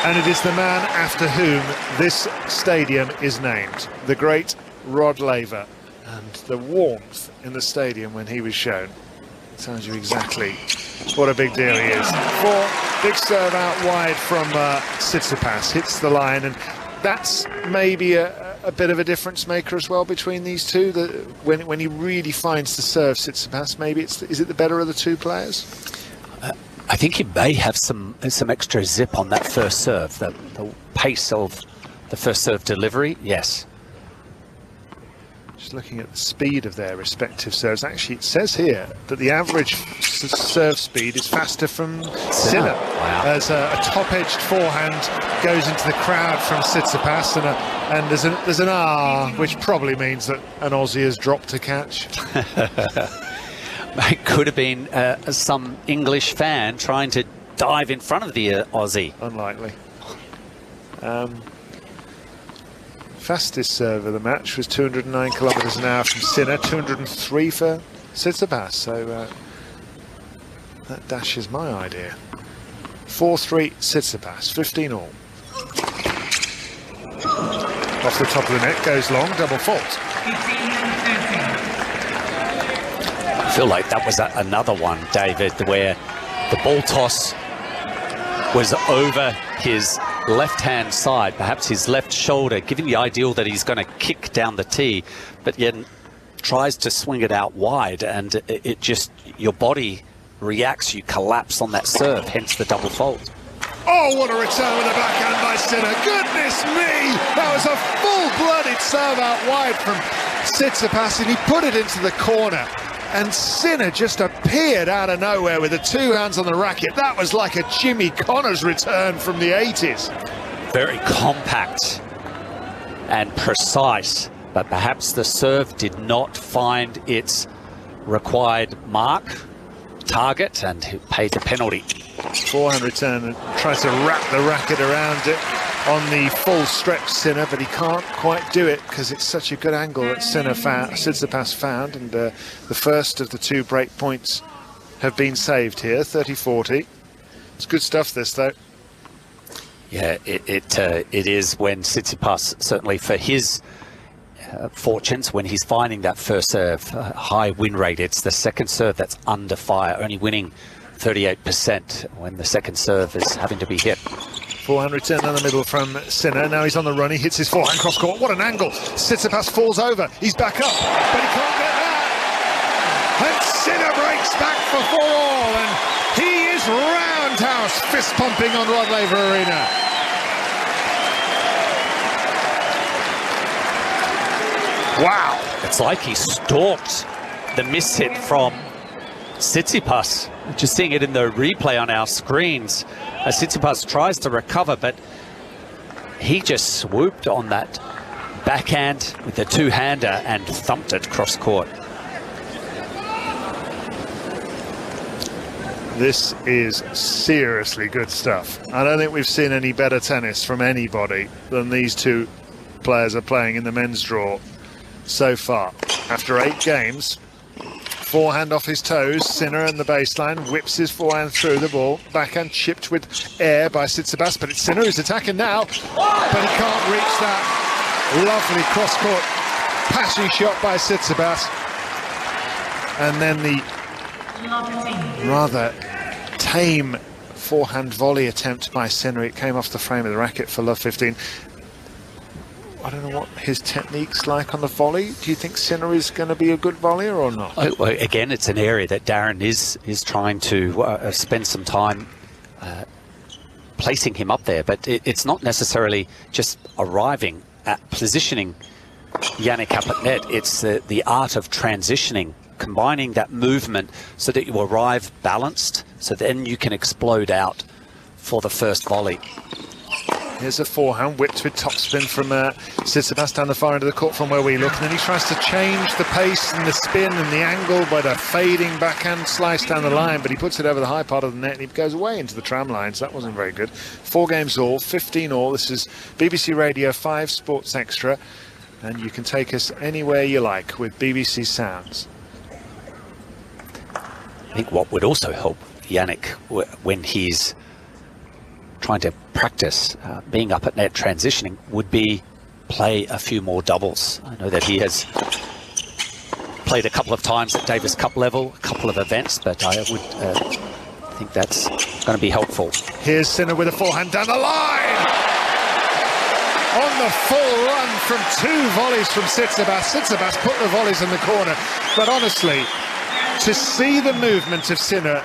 and it is the man after whom this stadium is named, the great Rod Laver. And the warmth in the stadium when he was shown tells you exactly what a big deal he is. Big serve out wide from Tsitsipas, hits the line, and that's maybe a bit of a difference maker as well between these two. When he really finds the serve, Tsitsipas, maybe is it the better of the two players? I think he may have some extra zip on that first serve, the pace of the first serve delivery. Yes. Just looking at the speed of their respective serves, actually it says here that the average serve speed is faster from Sinner. Wow. As a top-edged forehand goes into the crowd from Tsitsipas, and there's an R, which probably means that an Aussie has dropped a catch. It could have been some English fan trying to dive in front of the Aussie. Unlikely. Fastest serve of the match was 209 kilometres an hour from Sinner, 203 for Tsitsipas. So that dashes my idea. 4-3 Tsitsipas, 15 all. Off the top of the net, goes long, double fault. I feel like that was another one, David, where the ball toss was over his left-hand side, perhaps his left shoulder, giving the ideal that he's going to kick down the tee, but yet tries to swing it out wide, and it just, your body reacts, you collapse on that serve, hence the double fault. Oh, what a return with a backhand by Sinner. Goodness me! That was a full-blooded serve out wide from Tsitsipas, and he put it into the corner. And Sinner just appeared out of nowhere with the two hands on the racket. That was like a Jimmy Connors return from the 80s. Very compact and precise, but perhaps the serve did not find its required target, and he paid the penalty. Forehand return and tries to wrap the racket around it. on the full stretch Sinner, but he can't quite do it because it's such a good angle that Tsitsipas found, and the first of the 2 break points have been saved here, 30-40. It's good stuff, this, though. Yeah, it is when Tsitsipas, certainly for his fortunes, when he's finding that first serve, high win rate, it's the second serve that's under fire, only winning 38% when the second serve is having to be hit. Forehand return down the middle from Sinner. Now he's on the run. He hits his forehand cross court. What an angle. Tsitsipas falls over. He's back up, but he can't get that. And Sinner breaks back for 4-all. And he is roundhouse fist pumping on Rod Laver Arena. Wow. It's like he stalked the miss hit from Tsitsipas. Just seeing it in the replay on our screens. Tsitsipas tries to recover, but he just swooped on that backhand with the two-hander and thumped it cross court. This is seriously good stuff. I don't think we've seen any better tennis from anybody than these 2 players are playing in the men's draw so far. After 8 games, forehand off his toes, Sinner in the baseline, whips his forehand through the ball, backhand chipped with air by Tsitsipas, but it's Sinner who's attacking now, but he can't reach that lovely cross-court passing shot by Tsitsipas. And then the rather tame forehand volley attempt by Sinner. It came off the frame of the racket for love 15. I don't know what his technique's like on the volley. Do you think Sinner is going to be a good volleyer or not? Well, again, it's an area that Darren is trying to spend some time placing him up there, but it's not necessarily just arriving at positioning Jannik up at net. It's the art of transitioning, combining that movement so that you arrive balanced, so then you can explode out for the first volley. Here's a forehand whipped with topspin from Tsitsipas down the far end of the court from where we look, and then he tries to change the pace and the spin and the angle by the fading backhand slice down the line, but he puts it over the high part of the net and he goes away into the tram lines. That wasn't very good. 4 games all, 15 all. This is BBC Radio 5 Sports Extra, and you can take us anywhere you like with BBC Sounds. I think what would also help Jannik when he's trying to practice being up at net transitioning would be play a few more doubles. I know that he has played a couple of times at Davis Cup level, a couple of events, but I would think that's going to be helpful. Here's Sinner with a forehand down the line! On the full run from 2 volleys from Tsitsipas. Tsitsipas put the volleys in the corner, but honestly, to see the movement of Sinner,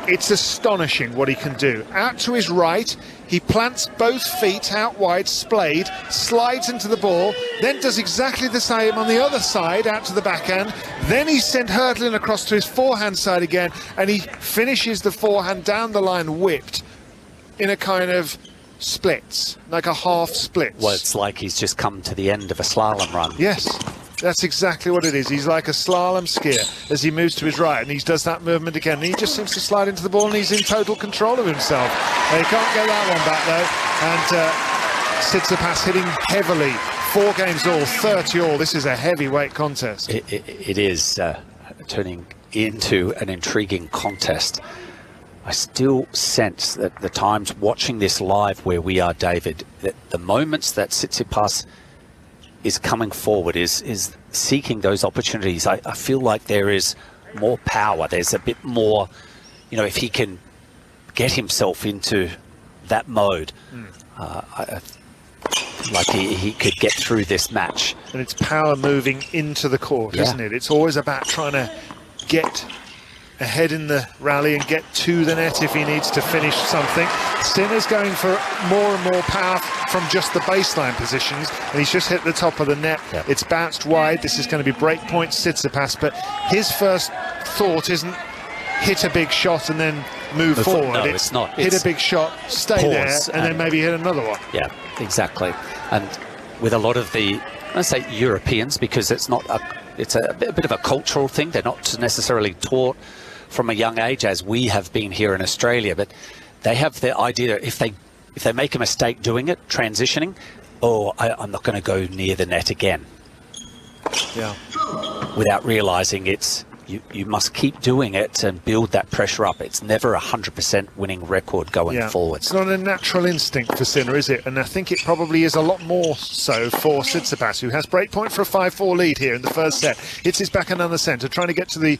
it's astonishing what he can do. Out to his right, he plants both feet out wide, splayed, slides into the ball, then does exactly the same on the other side, out to the backhand. Then he's sent hurtling across to his forehand side again, and he finishes the forehand down the line whipped in a kind of splits, like a half splits. Well, it's like he's just come to the end of a slalom run. Yes. That's exactly what it is. He's like a slalom skier as he moves to his right, and he does that movement again. And he just seems to slide into the ball, and he's in total control of himself. He can't get that one back, though. And Tsitsipas hitting heavily. 4 games all, 30 all. This is a heavyweight contest. It is turning into an intriguing contest. I still sense that the times watching this live where we are, David, that the moments that Tsitsipas is coming forward, is seeking those opportunities. I feel like there is more power. There's a bit more, you know, if he can get himself into that mode, I feel like he could get through this match. And it's power moving into the court, isn't it? It's always about trying to get ahead in the rally and get to the net if he needs to finish something. Sinner's going for more and more power from just the baseline positions, and he's just hit the top of the net. Yep. It's bounced wide. This is going to be break point Tsitsipas, but his first thought isn't hit a big shot and then move forward. No, it's not. Hit a big shot, stay there, and then maybe hit another one. Yeah, exactly. And with a lot of the, I say Europeans, because it's not it's a bit of a cultural thing. They're not necessarily taught from a young age as we have been here in Australia, but they have the idea if they if they make a mistake doing it, transitioning, I'm not going to go near the net again. Yeah. Without realising you must keep doing it and build that pressure up. It's never a 100% winning record going forward. It's not a natural instinct for Sinner, is it? And I think it probably is a lot more so for Tsitsipas, who has breakpoint for a 5-4 lead here in the first set. Hits his backhand on the centre, trying to get to the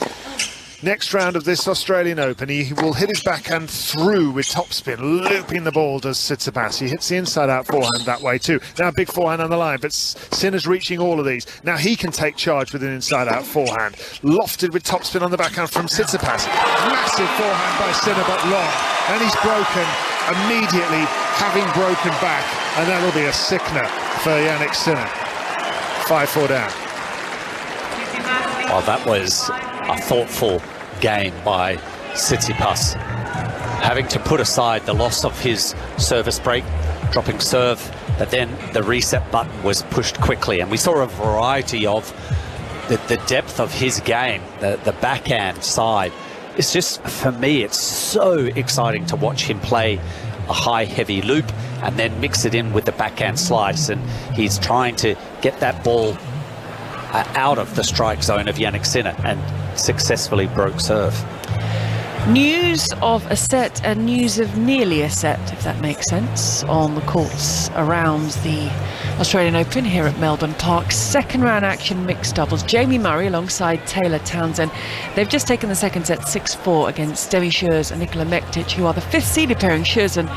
next round of this Australian Open. He will hit his backhand through with topspin, looping the ball, does Tsitsipas. He hits the inside-out forehand that way too. Now big forehand on the line, but Sinner's reaching all of these. Now he can take charge with an inside-out forehand. Lofted with topspin on the backhand from Tsitsipas. Massive forehand by Sinner, but long. And he's broken immediately, having broken back. And that'll be a sickener for Jannik Sinner. 5-4 down. Well, that was a thoughtful game by Tsitsipas, having to put aside the loss of his service break, dropping serve, but then the reset button was pushed quickly, and we saw a variety of the depth of his game. The backhand side, it's just, for me, it's so exciting to watch him play a high heavy loop and then mix it in with the backhand slice, and he's trying to get that ball out of the strike zone of Jannik Sinner and successfully broke serve. News of a set and news of nearly a set, if that makes sense, on the courts around the Australian Open here at Melbourne Park. Second round action, mixed doubles. Jamie Murray alongside Taylor Townsend. They've just taken the second set 6-4 against Demi Scherz and Nikola Mektic, who are the fifth seeded pairing, Scherz and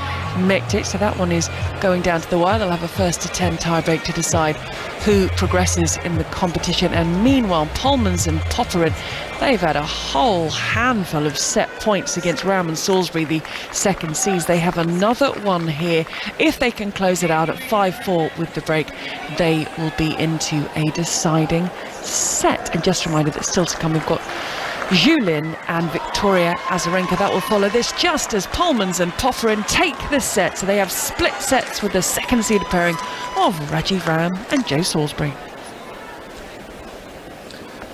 Mektic. So that one is going down to the wire. They'll have a first to 10 tiebreak to decide who progresses in the competition. And meanwhile, Polmans and Popperin, they've had a whole handful of set points against Rahm and Salisbury, the second seeds. They have another one here. If they can close it out at 5-4 with the break, they will be into a deciding set. And just a reminder that still to come, we've got Julin and Victoria Azarenka. That will follow this just as Polmans and Popperin take the set. So they have split sets with the second seeded pairing of Rajiv Ram and Joe Salisbury.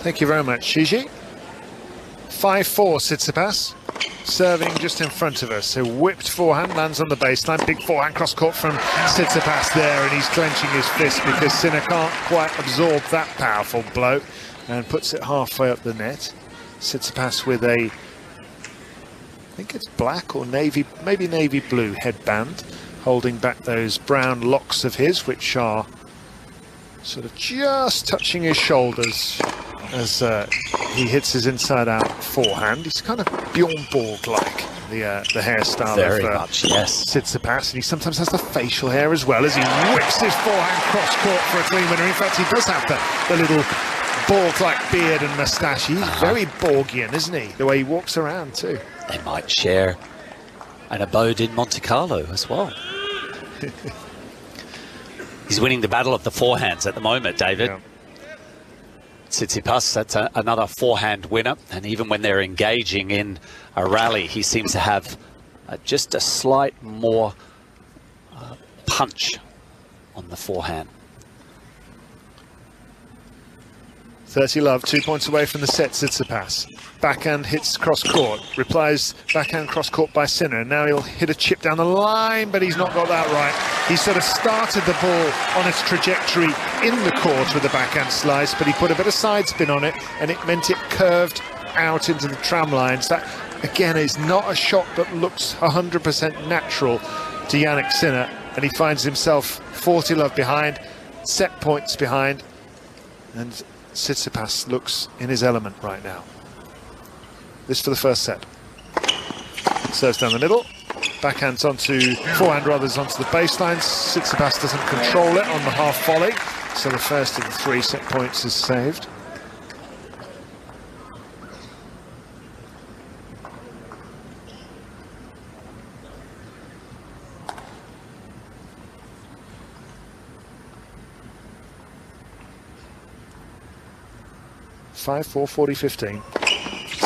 Thank you very much, Gigi. 5-4 Tsitsipas, serving just in front of us. A whipped forehand lands on the baseline. Big forehand cross court from Tsitsipas there, and he's clenching his fist because Sinner can't quite absorb that powerful blow and puts it halfway up the net. Tsitsipas with a, I think it's black or navy, maybe navy blue headband, holding back those brown locks of his, which are sort of just touching his shoulders as he hits his inside-out forehand. He's kind of Bjorn Borg-like, the hairstyle Very of much, yes. Tsitsipas, and he sometimes has the facial hair as well as he whips his forehand cross-court for a clean winner. In fact, he does have the little Borg-like beard and moustache. He's very Borgian, isn't he? The way he walks around too. They might share an abode in Monte Carlo as well. He's winning the battle of the forehands at the moment, David. Yeah. Tsitsipas, that's another forehand winner, and even when they're engaging in a rally, he seems to have just a slight more punch on the forehand. 30 love, 2 points away from the set, Tsitsipas. Backhand hits cross-court, replies backhand cross-court by Sinner. Now he'll hit a chip down the line, but he's not got that right. He sort of started the ball on its trajectory in the court with the backhand slice, but he put a bit of side spin on it, and it meant it curved out into the tram lines. That, again, is not a shot that looks 100% natural to Jannik Sinner, and he finds himself 40 love behind, set points behind, and Tsitsipas looks in his element right now. This for the first set. Serves down the middle, backhands onto, forehand rather, onto the baseline. Tsitsipas doesn't control it on the half volley, so the first of the 3 set points is saved. Five, 4, 40, 15.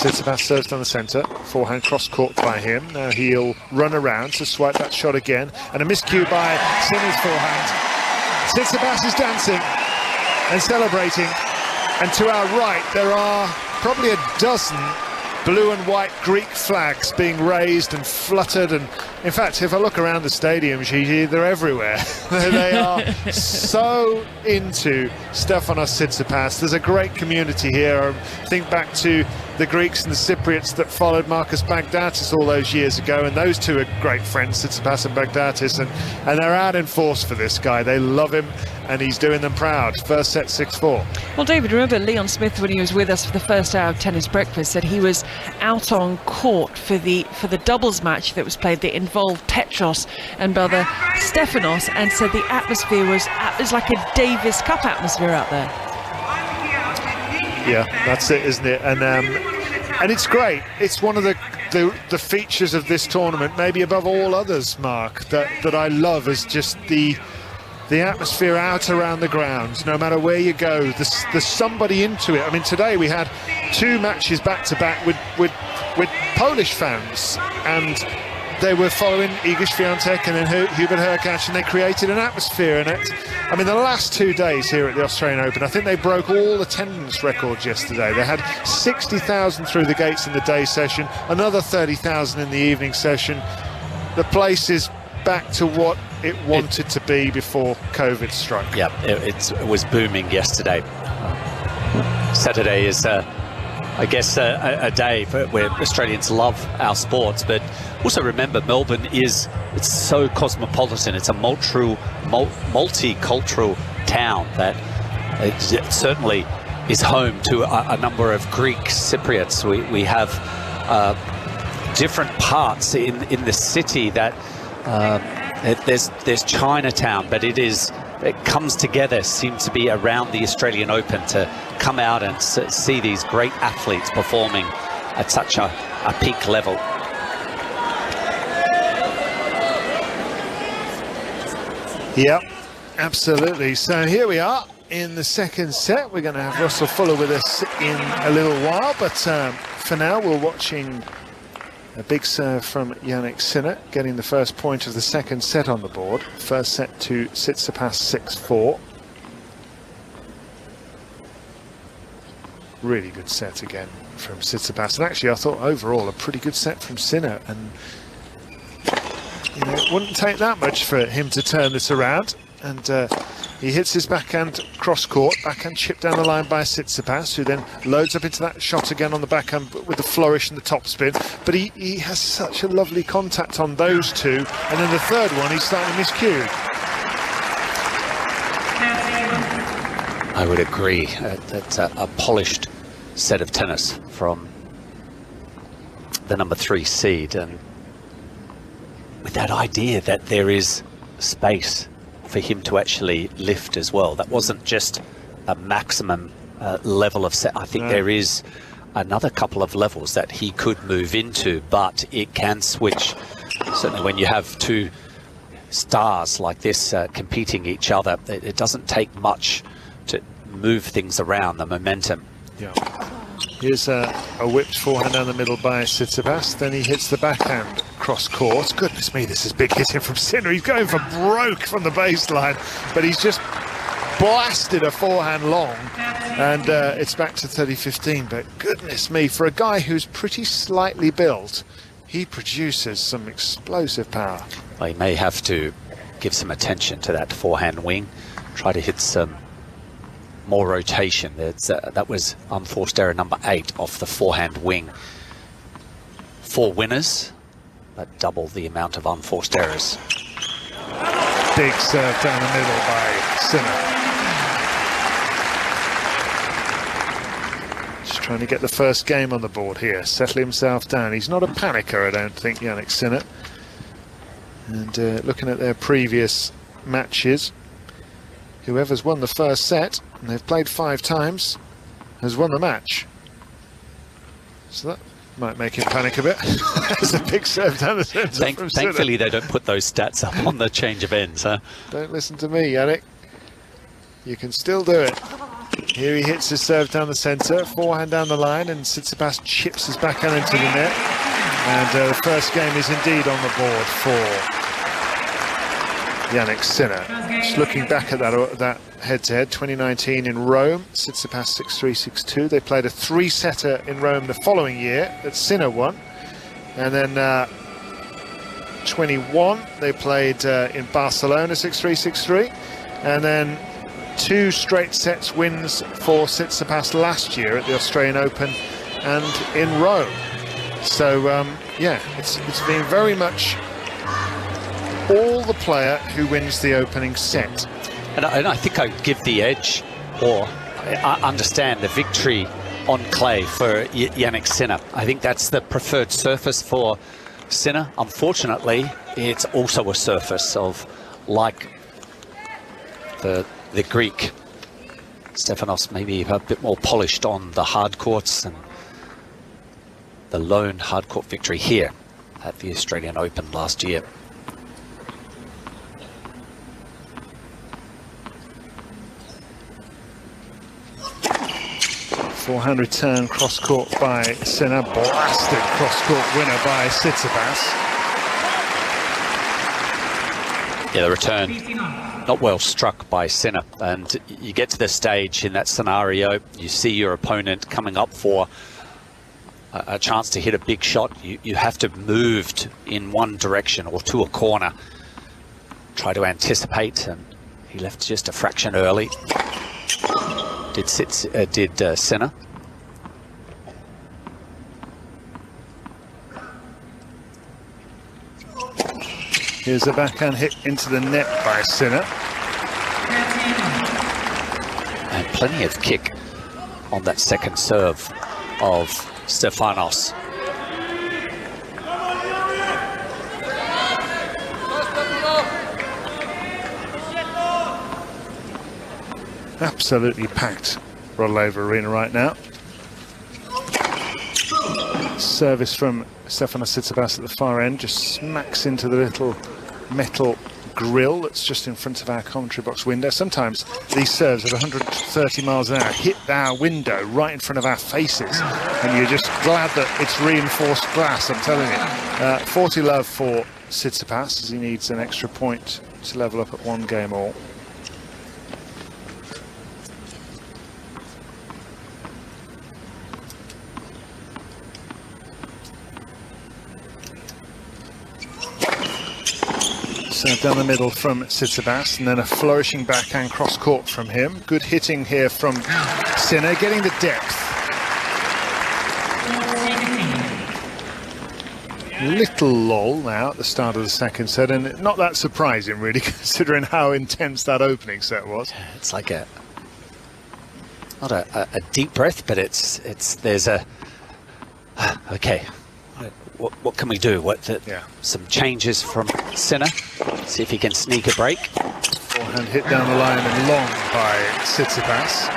Tsitsipas serves down the centre, forehand cross-court by him. Now he'll run around to swipe that shot again, and a miscue by Sinner's forehand. Tsitsipas is dancing and celebrating, and to our right there are probably a dozen blue and white Greek flags being raised and fluttered, and in fact, if I look around the stadium, Gigi, they're everywhere. They are so into Stefanos Tsitsipas. There's a great community here. Think back to the Greeks and the Cypriots that followed Marcus Baghdatis all those years ago, and those two are great friends, Tsitsipas and Baghdatis, and they're out in force for this guy. They love him, and he's doing them proud. First set 6-4. Well, David, remember Leon Smith, when he was with us for the first hour of Tennis Breakfast, said he was out on court for the doubles match that was played that involved Petros and brother Stefanos, and said the atmosphere was like a Davis Cup atmosphere out there. Yeah, that's it, isn't it? And it's great. It's one of the features of this tournament, maybe above all others, Mark, that I love, is just the atmosphere out around the grounds. No matter where you go, there's somebody into it. I mean, today we had 2 matches back to back with Polish fans, and they were following Iga Świątek and then Hubert Hurkacz, and they created an atmosphere. And I mean, the last 2 days here at the Australian Open, I think they broke all attendance records yesterday. They had 60,000 through the gates in the day session, another 30,000 in the evening session. The place is back to what it wanted to be before COVID struck. Yeah, it was booming yesterday. Saturday is, I guess, a day where Australians love our sports, but also remember, Melbourne it's so cosmopolitan. It's a multicultural town that it certainly is home to a number of Greek Cypriots. We have different parts in the city that there's Chinatown, but it comes together, seems to be around the Australian Open, to come out and see these great athletes performing at such a peak level. Yep, absolutely. So here we are in the second set. We're going to have Russell Fuller with us in a little while, but for now we're watching a big serve from Jannik Sinner, getting the first point of the second set on the board. First set to Tsitsipas 6-4. Really good set again from Tsitsipas, and actually I thought overall a pretty good set from Sinner, and you know, it wouldn't take that much for him to turn this around. And he hits his backhand cross court, backhand chip down the line by Tsitsipas, who then loads up into that shot again on the backhand with the flourish and the topspin. But he has such a lovely contact on those two, and then the third one he's slightly miscued. I would agree. That's a polished set of tennis from the number 3 seed, and with that idea that there is space for him to actually lift as well. That wasn't just a maximum level of set. I think there is another couple of levels that he could move into, but it can switch. Certainly when you have 2 stars like this competing each other, it doesn't take much to move things around, the momentum. Yeah. Here's a whipped forehand down the middle by Tsitsipas. Then he hits the backhand cross court. Goodness me, this is big hitting from Sinner. He's going for broke from the baseline, but he's just blasted a forehand long, and it's back to 30-15. But goodness me, for a guy who's pretty slightly built, he produces some explosive power. Well, he may have to give some attention to that forehand wing, try to hit some more rotation. That was unforced error number 8 off the forehand wing. 4 winners, but double the amount of unforced errors. Big serve down the middle by Sinner. Just trying to get the first game on the board here, settle himself down. He's not a panicker, I don't think, Jannik Sinner. And looking at their previous matches, whoever's won the first set, and they've played 5 times, has won the match. So that might make him panic a bit. There's a big serve down the centre from Sinner. Thankfully they don't put those stats up on the change of ends, huh? Don't listen to me, Jannik. You can still do it. Here he hits his serve down the centre, forehand down the line, and Tsitsipas chips his backhand into the net. And the first game is indeed on the board for Jannik Sinner. Just looking back at that head-to-head, 2019 in Rome, Tsitsipas 6-3, 6-2. They played a three-setter in Rome the following year that Sinner won. And then 21, they played in Barcelona 6-3, 6-3. And then 2 straight sets wins for Tsitsipas last year at the Australian Open and in Rome. So, yeah, it's been very much all the player who wins the opening set. And I think I give the edge, or I understand the victory on clay for Jannik Sinner. I think that's the preferred surface for Sinner. Unfortunately, it's also a surface of, like the Greek Stefanos, maybe a bit more polished on the hard courts, and the lone hard court victory here at the Australian Open last year. Forehand return cross-court by Sinner, blasted cross-court winner by Tsitsipas. Yeah, the return not well struck by Sinner, and you get to the stage in that scenario, you see your opponent coming up for a chance to hit a big shot. You have to move in one direction or to a corner, try to anticipate, and he left just a fraction early. Did Sinner. Here's a backhand hit into the net by Sinner. And plenty of kick on that second serve of Stefanos. Absolutely packed Rod Arena right now. Service from Stefanos Tsitsipas at the far end just smacks into the little metal grill that's just in front of our commentary box window. Sometimes these serves at 130 miles an hour hit our window right in front of our faces, and you're just glad that it's reinforced glass, I'm telling you. 40 love for Tsitsipas as he needs an extra point to level up at 1 game all. Serve down the middle from Tsitsipas, and then a flourishing backhand cross-court from him. Good hitting here from Sinner, getting the depth. Little lull now at the start of the second set, and not that surprising really, considering how intense that opening set was. It's like not a deep breath, but there's a okay. What can we do? Some changes from Sinner. See if he can sneak a break. Forehand hit down the line and long by Tsitsipas.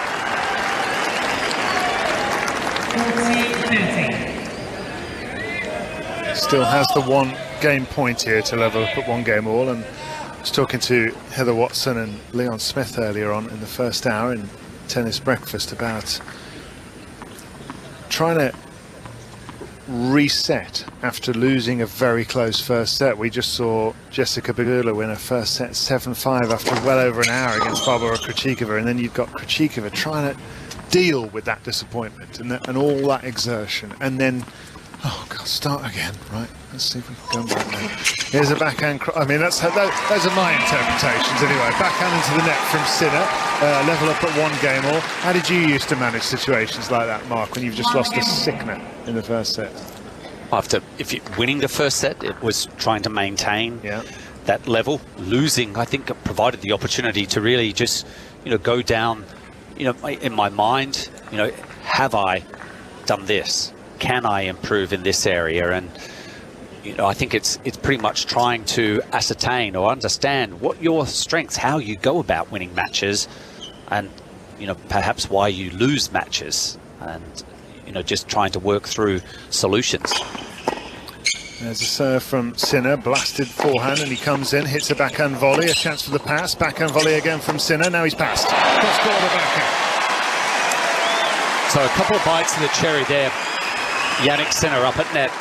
Still has the 1 game point here to level up at 1 game all. And I was talking to Heather Watson and Leon Smith earlier on in the first hour in Tennis Breakfast about trying to reset after losing a very close first set. We just saw Jessica Pegula win her first set 7-5 after well over an hour against Barbara Krejcikova, and then you've got Krejcikova trying to deal with that disappointment and all that exertion, and then start again. Right, let's see if we can go back now. Here's a backhand. I mean, those are my interpretations anyway. Backhand into the net from Sinner, level up at 1 game all. How did you used to manage situations like that, Mark, when you've just lost a sickener in the first set? If you're winning the first set, it was trying to maintain that level. Losing, I think, provided the opportunity to really just, go down, in my mind, have I done this? Can I improve in this area? And I think it's pretty much trying to ascertain or understand what your strengths, how you go about winning matches, and perhaps why you lose matches, and just trying to work through solutions. There's a serve from Sinner, blasted forehand, and he comes in, hits a backhand volley, a chance for the pass, backhand volley again from Sinner. Now he's passed. Cross-court backhand. So a couple of bites of the cherry there. Jannik Sinner up at net.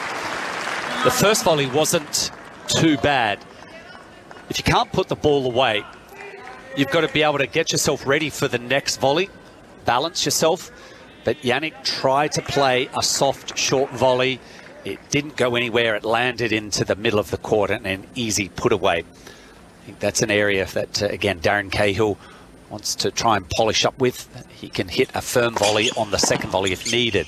The first volley wasn't too bad. if you can't put the ball away, you've got to be able to get yourself ready for the next volley, balance yourself. But Jannik tried to play a soft, short volley. It didn't go anywhere. It landed into the middle of the court and an easy put away. I think that's an area that, again, Darren Cahill wants to try and polish up with. He can hit a firm volley on the second volley if needed.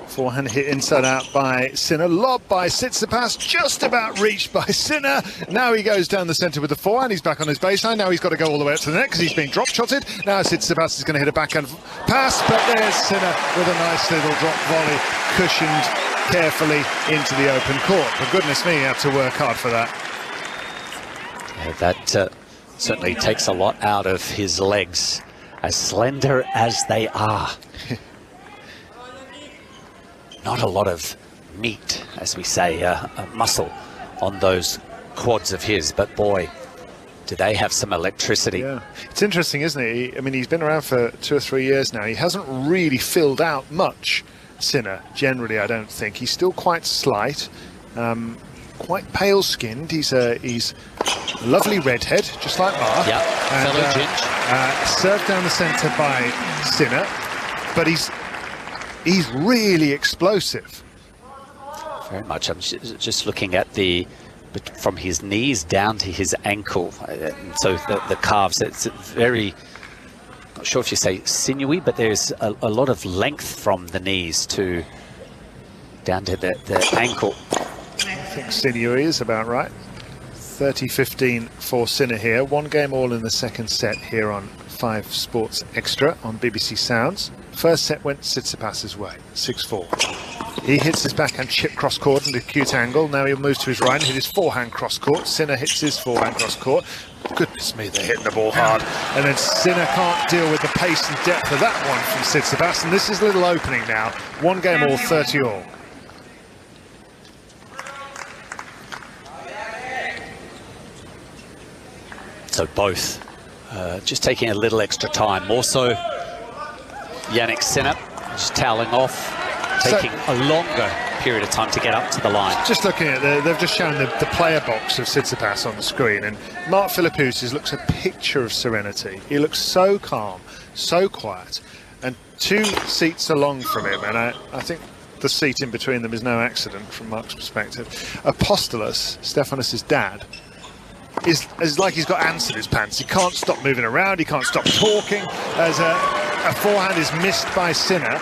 Forehand hit inside out by Sinner, lob by Tsitsipas, just about reached by Sinner. Now he goes down the centre with the forehand. He's back on his baseline. Now he's got to go all the way up to the net because he's being drop-shotted. Now Tsitsipas is going to hit a backhand pass, but there's Sinner with a nice little drop volley, cushioned carefully into the open court. For goodness me, he had to work hard for that. Yeah, that certainly takes a lot out of his legs, as slender as they are. Not a lot of meat, as we say, muscle on those quads of his, but boy, do they have some electricity. Yeah, it's interesting, isn't it? I mean, he's been around for 2 or 3 years now. He hasn't really filled out much, Sinner, generally, I don't think. He's still quite slight, quite pale-skinned. He's a lovely redhead, just like Mark. Yeah, fellow Ginge. Served down the centre by Sinner, but he's really explosive. Very much. I'm just looking at from his knees down to his ankle. So the calves, it's very, not sure if you say sinewy, but there's a lot of length from the knees to down to the ankle. I think sinewy is about right. 30-15 for Sinner here. 1 game all in the second set here on 5 Sports Extra on BBC Sounds. First set went Tsitsipas's way, 6-4. He hits his backhand chip cross court into a cute angle. Now he'll move to his right and hit his forehand cross court. Sinner hits his forehand cross court. Goodness me, they're hitting the ball hard. And then Sinner can't deal with the pace and depth of that one from Tsitsipas. And this is a little opening now. 1 game all, 30 all. So both just taking a little extra time. More so Jannik Sinner just toweling off, taking a longer period of time to get up to the line. Just looking at they've just shown the player box of Tsitsipas on the screen, and Mark Philippoussis looks a picture of serenity. He looks so calm, so quiet, and 2 seats along from him, and I think the seat in between them is no accident from Mark's perspective. Apostolos, Stefanos' dad, is like he's got ants in his pants. He can't stop moving around, he can't stop talking, as a forehand is missed by Sinner,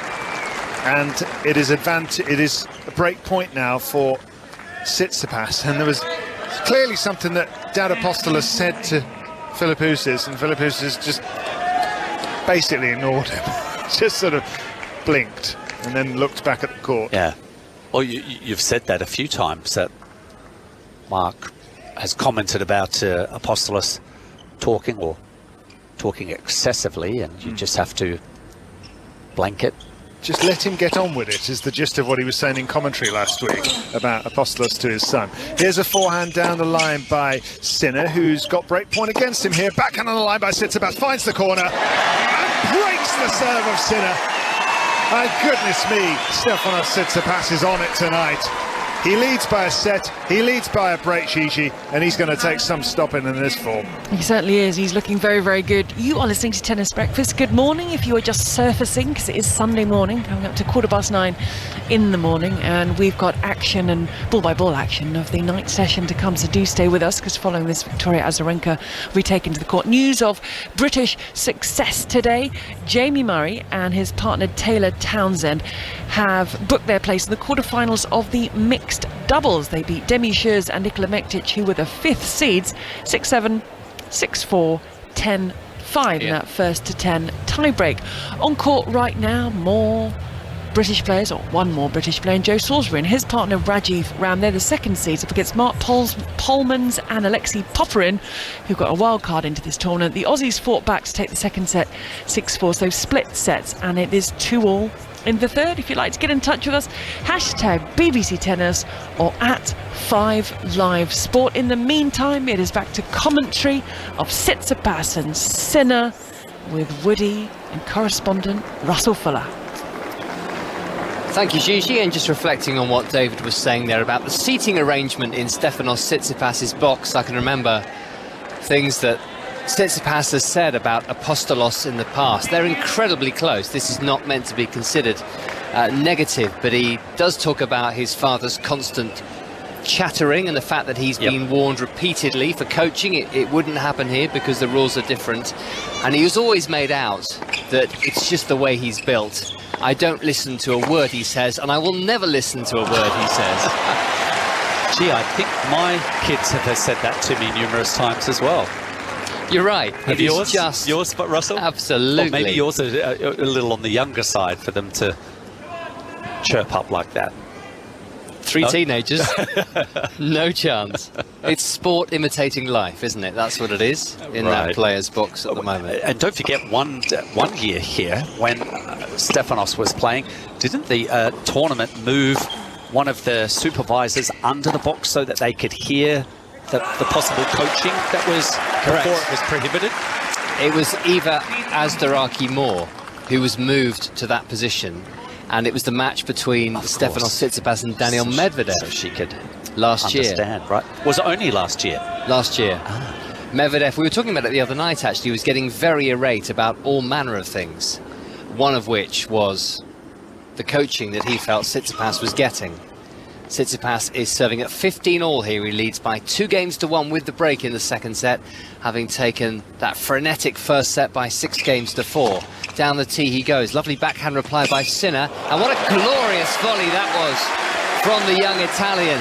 and it is a break point now for Tsitsipas. And there was clearly something that Dad Apostolos said to Philippoussis, and Philippoussis just basically ignored him. Just sort of blinked and then looked back at the court. Yeah, well, you've said that a few times, that Mark has commented about Apostolos talking excessively, and you just have to blank it. Just let him get on with it, is the gist of what he was saying in commentary last week about Apostolos to his son. Here's a forehand down the line by Sinner, who's got break point against him here. Backhand on the line by Tsitsipas, finds the corner and breaks the serve of Sinner. My goodness me, Stefanos Tsitsipas is on it tonight. He leads by a set, he leads by a break, Gigi, and he's going to take some stopping in this form. He certainly is. He's looking very, very good. You are listening to Tennis Breakfast. Good morning if you are just surfacing, because it is Sunday morning, coming up to 9:15 in the morning, and we've got action and ball-by-ball action of the night session to come, so do stay with us, because following this, Victoria Azarenka will be taken to the court. News of British success today. Jamie Murray and his partner Taylor Townsend have booked their place in the quarterfinals of the mixed doubles. They beat Demi Schuurs and Nikola Mektic, who were the 5th seeds, 6-7, 6-4, 10-5 in that 1-10 tiebreak. On court right now, more British players, or one more British player, and Joe Salisbury and his partner Rajiv Ram. They're the 2nd seeds up against Mark Polmans and Alexei Popyrin, who got a wild card into this tournament. The Aussies fought back to take the 2nd set 6-4, so split sets, and it is 2-all in the 3rd. If you'd like to get in touch with us, hashtag BBC Tennis or at 5Live Sport. In the meantime, it is back to commentary of Tsitsipas and Sinner with Woody and correspondent Russell Fuller. Thank you, Gigi. And just reflecting on what David was saying there about the seating arrangement in Stefanos Tsitsipas's box, I can remember things that Tsitsipas has said about Apostolos in the past. They're incredibly close. This is not meant to be considered negative, but he does talk about his father's constant chattering and the fact that he's been warned repeatedly for coaching. It wouldn't happen here because the rules are different. And he was always made out that it's just the way he's built. I don't listen to a word he says, and I will never listen to a word he says. Gee, I think my kids have said that to me numerous times as well. You're right. Have yours, but Russell? Absolutely. Or maybe yours are a little on the younger side for them to chirp up like that. Three teenagers, no chance. It's sport imitating life, isn't it? That's what it is in that player's box at the moment. And don't forget, one year here, when Stefanos was playing, didn't the tournament move one of the supervisors under the box so that they could hear the possible coaching that was before it was prohibited? It was Eva Azdaraki Moore who was moved to that position. And it was the match between Stefanos Tsitsipas and Daniel Medvedev. So she could last year. Right? Was it only last year? Last year. Medvedev, we were talking about it the other night actually, he was getting very irate about all manner of things. One of which was the coaching that he felt Tsitsipas was getting. Tsitsipas is serving at 15-all here. He leads by 2-1 with the break in the second set, having taken that frenetic first set by 6-4. Down the tee he goes. Lovely backhand reply by Sinner. And what a glorious volley that was from the young Italian.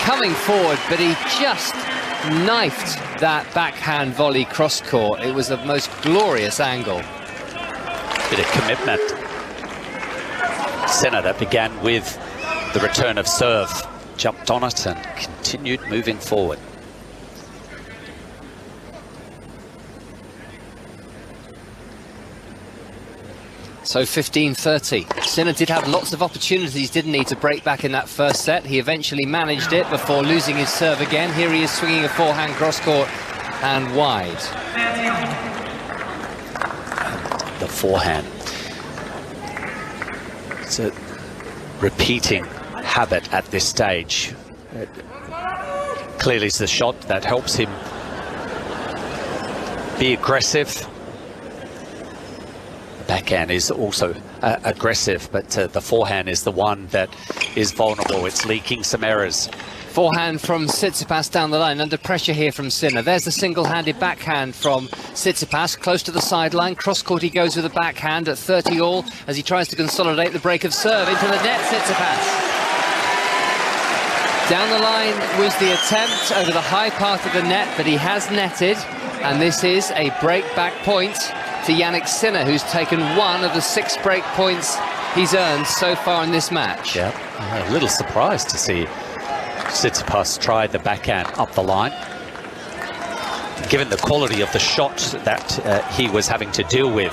Coming forward, but he just knifed that backhand volley cross-court. It was the most glorious angle. Bit of commitment. Sinner, that began with the return of serve, jumped on it and continued moving forward. So 15-30. Sinner did have lots of opportunities, didn't he, to break back in that first set. He eventually managed it before losing his serve again. Here he is swinging a forehand cross-court and wide. The forehand. It's a repeating habit at this stage. It clearly is the shot that helps him be aggressive. The backhand is also aggressive, but the forehand is the one that is vulnerable. It's leaking some errors. Forehand from Tsitsipas down the line, under pressure here from Sinner. There's the single-handed backhand from Tsitsipas, close to the sideline. Cross-court he goes with a backhand at 30-all as he tries to consolidate the break of serve into the net. Tsitsipas. Down the line was the attempt over the high part of the net, but he has netted, and this is a break-back point to Jannik Sinner, who's taken one of the 6 break points he's earned so far in this match. Yeah, a little surprised to see Tsitsipas tried the backhand up the line. Given the quality of the shot that he was having to deal with.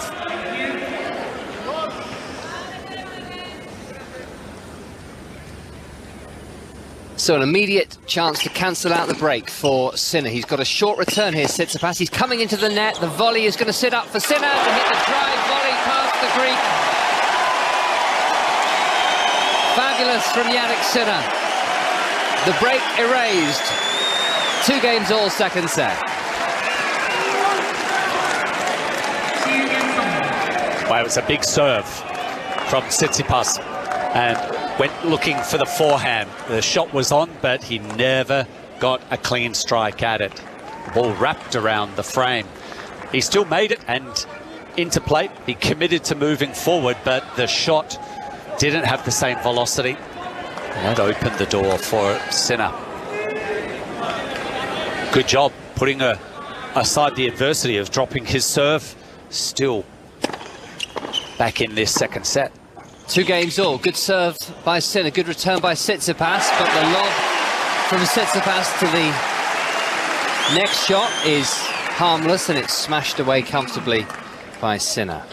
So an immediate chance to cancel out the break for Sinner. He's got a short return here, Tsitsipas. He's coming into the net. The volley is going to sit up for Sinner to hit the drive volley past the Greek. Fabulous from Jannik Sinner. The break erased. 2-all second set. Well, it was a big serve from Tsitsipas and went looking for the forehand. The shot was on, but he never got a clean strike at it. The ball wrapped around the frame. He still made it and into play. He committed to moving forward, but the shot didn't have the same velocity. That opened the door for Sinner. Good job putting aside the adversity of dropping his serve. Still back in this second set. 2-all. Good serve by Sinner. Good return by Tsitsipas, but the lob from Tsitsipas to the next shot is harmless, and it's smashed away comfortably by Sinner.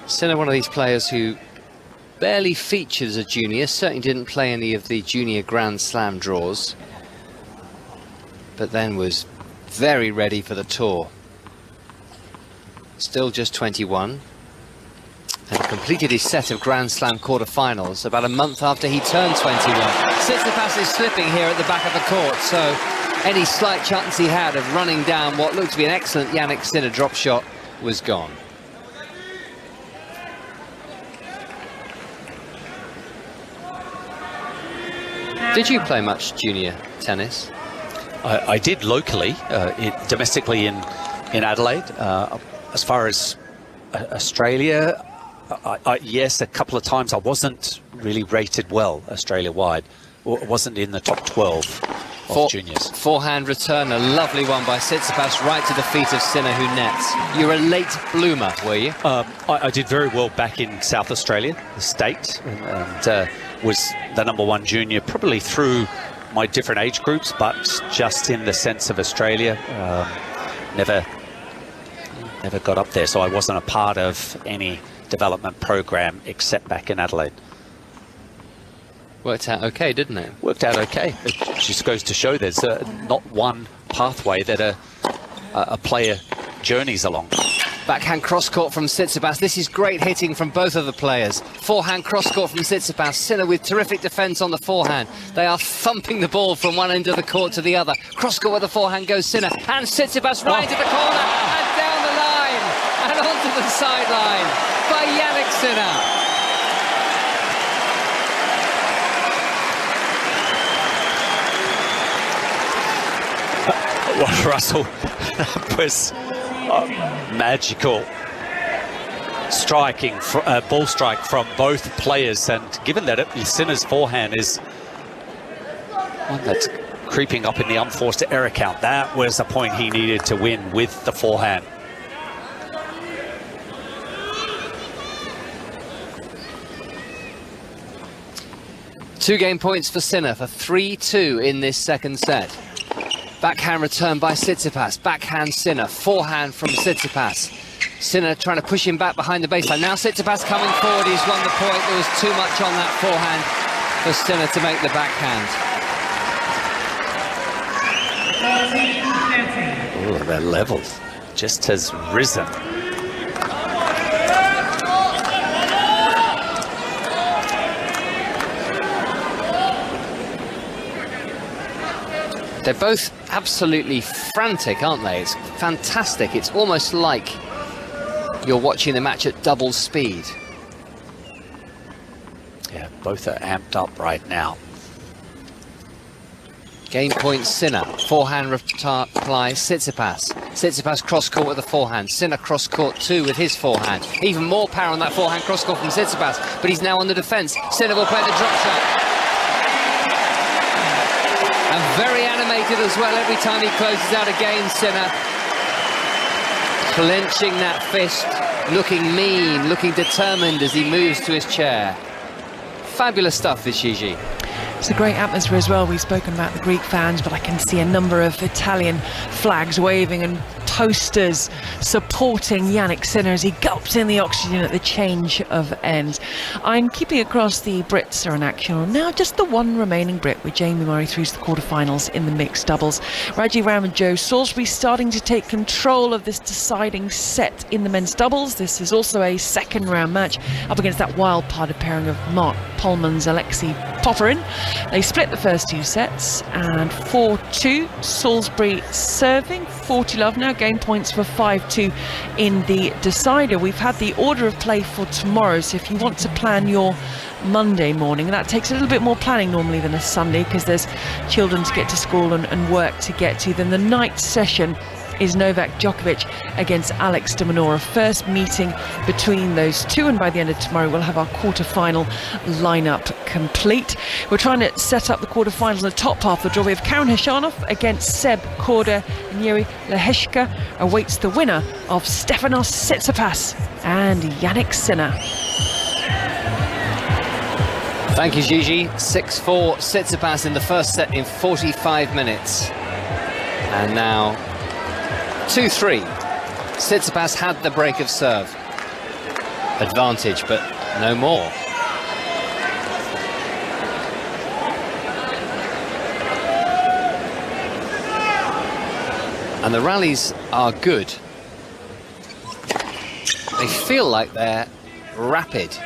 Sinner, one of these players who barely featured as a junior, certainly didn't play any of the junior Grand Slam draws, but then was very ready for the tour. Still just 21, and completed his set of Grand Slam quarterfinals about a month after he turned 21. Tsitsipas is slipping here at the back of the court, so Any slight chance he had of running down what looked to be an excellent Jannik Sinner drop shot was gone. Did you play much junior tennis? I did locally, domestically in Adelaide. As far as Australia, yes, a couple of times I wasn't really rated well Australia-wide. Wasn't in the top 12 of juniors. Forehand return, a lovely one by Tsitsipas right to the feet of Sinner, who nets. You were a late bloomer, were you? I did very well back in South Australia, the state, and was the #1 junior probably through my different age groups, but just in the sense of Australia, never got up there, so I wasn't a part of any development program except back in Adelaide. Worked out okay, didn't it? Worked out okay. It just goes to show there's not one pathway that a player journeys along. Backhand cross-court from Tsitsipas. This is great hitting from both of the players. Forehand cross-court from Tsitsipas. Sinner with terrific defence on the forehand. They are thumping the ball from one end of the court to the other. Cross-court with the forehand goes Sinner. And Tsitsipas right into the corner and down the line and onto the sideline by Jannik Sinner. Well, Russell, was magical striking, ball strike from both players, and given that Sinner's forehand is one that's creeping up in the unforced error count, that was the point he needed to win with the forehand. Two-game points for Sinner for 3-2 in this second set. Backhand return by Tsitsipas, backhand Sinner, forehand from Tsitsipas. Sinner trying to push him back behind the baseline. Now Tsitsipas coming forward, he's won the point. There was too much on that forehand for Sinner to make the backhand. Oh, their level just has risen. They're both absolutely frantic, aren't they? It's fantastic. It's almost like you're watching the match at double speed. Yeah, both are amped up right now. Game point Sinner. Forehand reply Tsitsipas. Tsitsipas cross-court with the forehand. Sinner cross-court too with his forehand. Even more power on that forehand cross-court from Tsitsipas, but he's now on the defence. Sinner will play the drop shot. And very animated as well every time he closes out a game, Sinner. Clenching that fist, looking mean, looking determined as he moves to his chair. Fabulous stuff, this Gigi. It's a great atmosphere as well. We've spoken about the Greek fans, but I can see a number of Italian flags waving and posters supporting Jannik Sinner as he gulps in the oxygen at the change of ends. I'm keeping across the Brits are in action. Now just the one remaining Brit, with Jamie Murray through to the quarterfinals in the mixed doubles. Raji Ram and Joe Salisbury starting to take control of this deciding set in the men's doubles. This is also a second round match up against that wild-parted pairing of Mark Polman's Alexei Popyrin. They split the first two sets and 4-2. Salisbury serving 40-love now. Game points for 5-2 in the decider. We've had the order of play for tomorrow, so if you want to plan your Monday morning, that takes a little bit more planning normally than a Sunday because there's children to get to school and work to get to. Then the night session is Novak Djokovic against Alex de Minaur. First meeting between those two, and by the end of tomorrow we'll have our quarter-final lineup complete. We're trying to set up the quarter-finals in the top half. The draw, we have Karen Khachanov against Seb Korda, and Yuri Leheshka awaits the winner of Stefanos Tsitsipas and Jannik Sinner. Thank you, Gigi. 6-4 Tsitsipas in the first set in 45 minutes. And now 2-3. Tsitsipas had the break of serve advantage, but no more. And the rallies are good. They feel like they're rapid.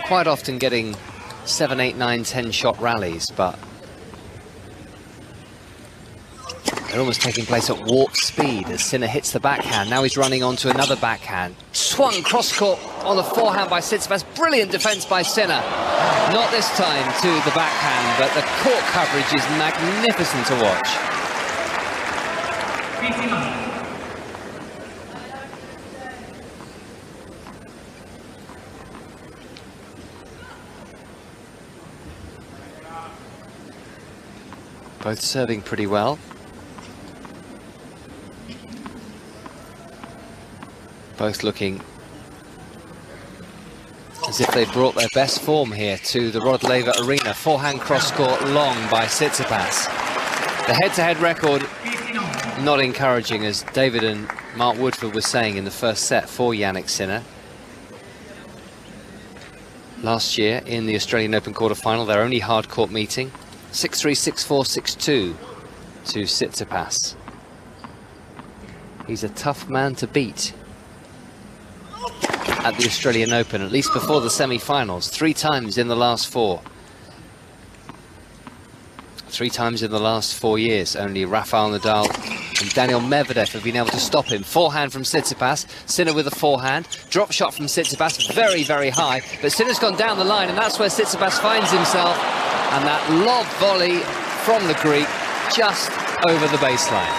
Quite often getting 7, 8, 9, 10 shot rallies, but They're almost taking place at warp speed as Sinner hits the backhand. Now he's running onto another backhand. Swung cross-court on the forehand by Tsitsipas. Brilliant defence by Sinner. Not this time to the backhand, but the court coverage is magnificent to watch. Both serving pretty well. Both looking as if they brought their best form here to the Rod Laver Arena. Forehand cross-court long by Tsitsipas. The head-to-head record not encouraging, as David and Mark Woodford were saying in the first set for Jannik Sinner. Last year in the Australian Open quarter-final, their only hard-court meeting. 6-3, 6-4, 6-2 to Tsitsipas. He's a tough man to beat at the Australian Open, at least before the semi-finals. 3 times in the last 4. 3 times in the last 4 years. Only Rafael Nadal and Daniel Medvedev have been able to stop him. Forehand from Tsitsipas. Sinner with a forehand. Drop shot from Tsitsipas, very, very high. But Sinner's gone down the line, and that's where Tsitsipas finds himself. And that lob volley from the Greek just over the baseline.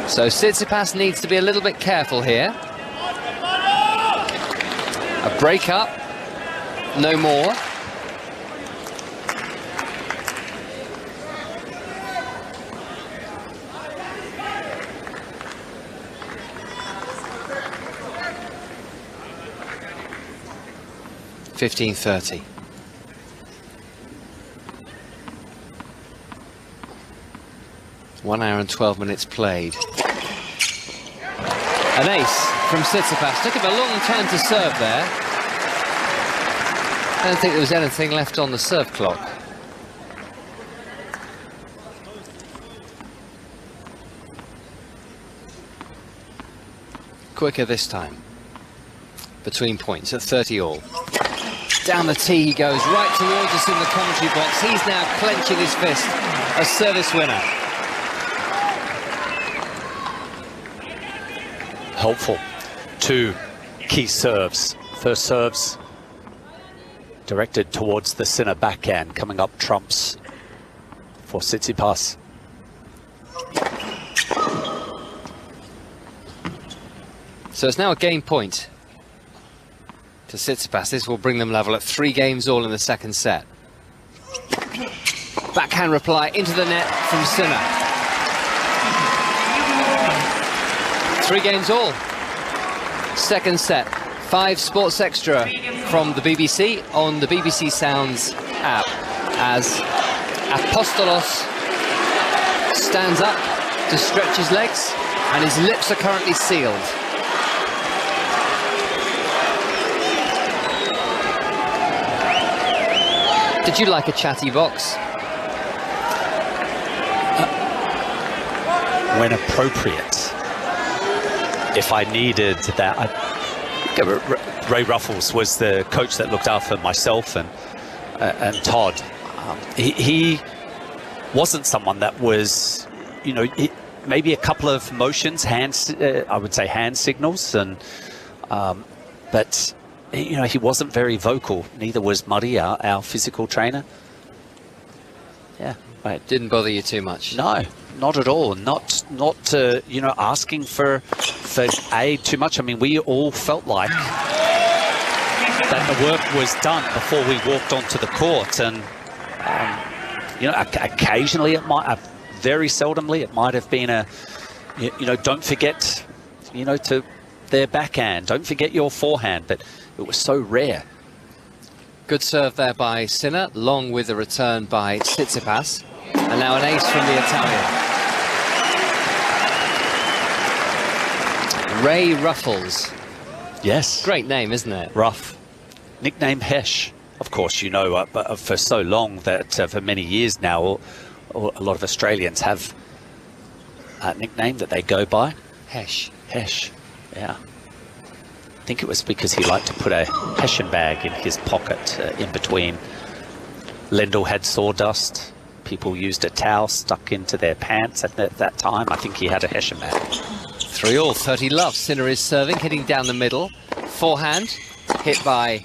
So Tsitsipas needs to be a little bit careful here. A break up, no more. $15.30. One hour and 12 minutes played. An ace from Tsitsipas. Took him a long time to serve there. I don't think there was anything left on the serve clock. Quicker this time. Between points at 30 all. Down the tee he goes, right towards us in the commentary box. He's now clenching his fist. A service winner. Helpful. 2 key serves. First serves directed towards the Sinner backhand, coming up trumps for Tsitsipas. So it's now a game point to Tsitsipas. This will bring them level at 3 games all in the second set. Backhand reply into the net from Sinner. 3 games all. Second set. 5 Sports Extra from the BBC on the BBC Sounds app as Apostolos stands up to stretch his legs and his lips are currently sealed. Did you like a chatty box? When appropriate. If I needed that, Ray Ruffles was the coach that looked after myself and Todd. He wasn't someone that was, you know, maybe a couple of motions, hands, I would say hand signals, and but you know, he wasn't very vocal. Neither was Muddy, our physical trainer. Yeah, right. Didn't bother you too much? No, not at all. Not you know, asking for aid too much. I mean, we all felt like that the work was done before we walked onto the court, and you know, occasionally it might, very seldomly, it might have been a, you know, don't forget, you know, to their backhand, don't forget your forehand, but it was so rare. Good serve there by Sinner, long with a return by Tsitsipas, and now an ace from the Italian. Ray Ruffles. Yes. Great name, isn't it? Ruff. Nickname Hesh. Of course, you know, for so long that for many years now, a lot of Australians have a nickname that they go by. Hesh. Hesh, yeah. think it was because he liked to put a Hessian bag in his pocket in between. Lendl had sawdust. People used a towel stuck into their pants at that time. I think he had a Hessian bag. 3-all, 30 love. Sinner is serving, hitting down the middle. Forehand, hit by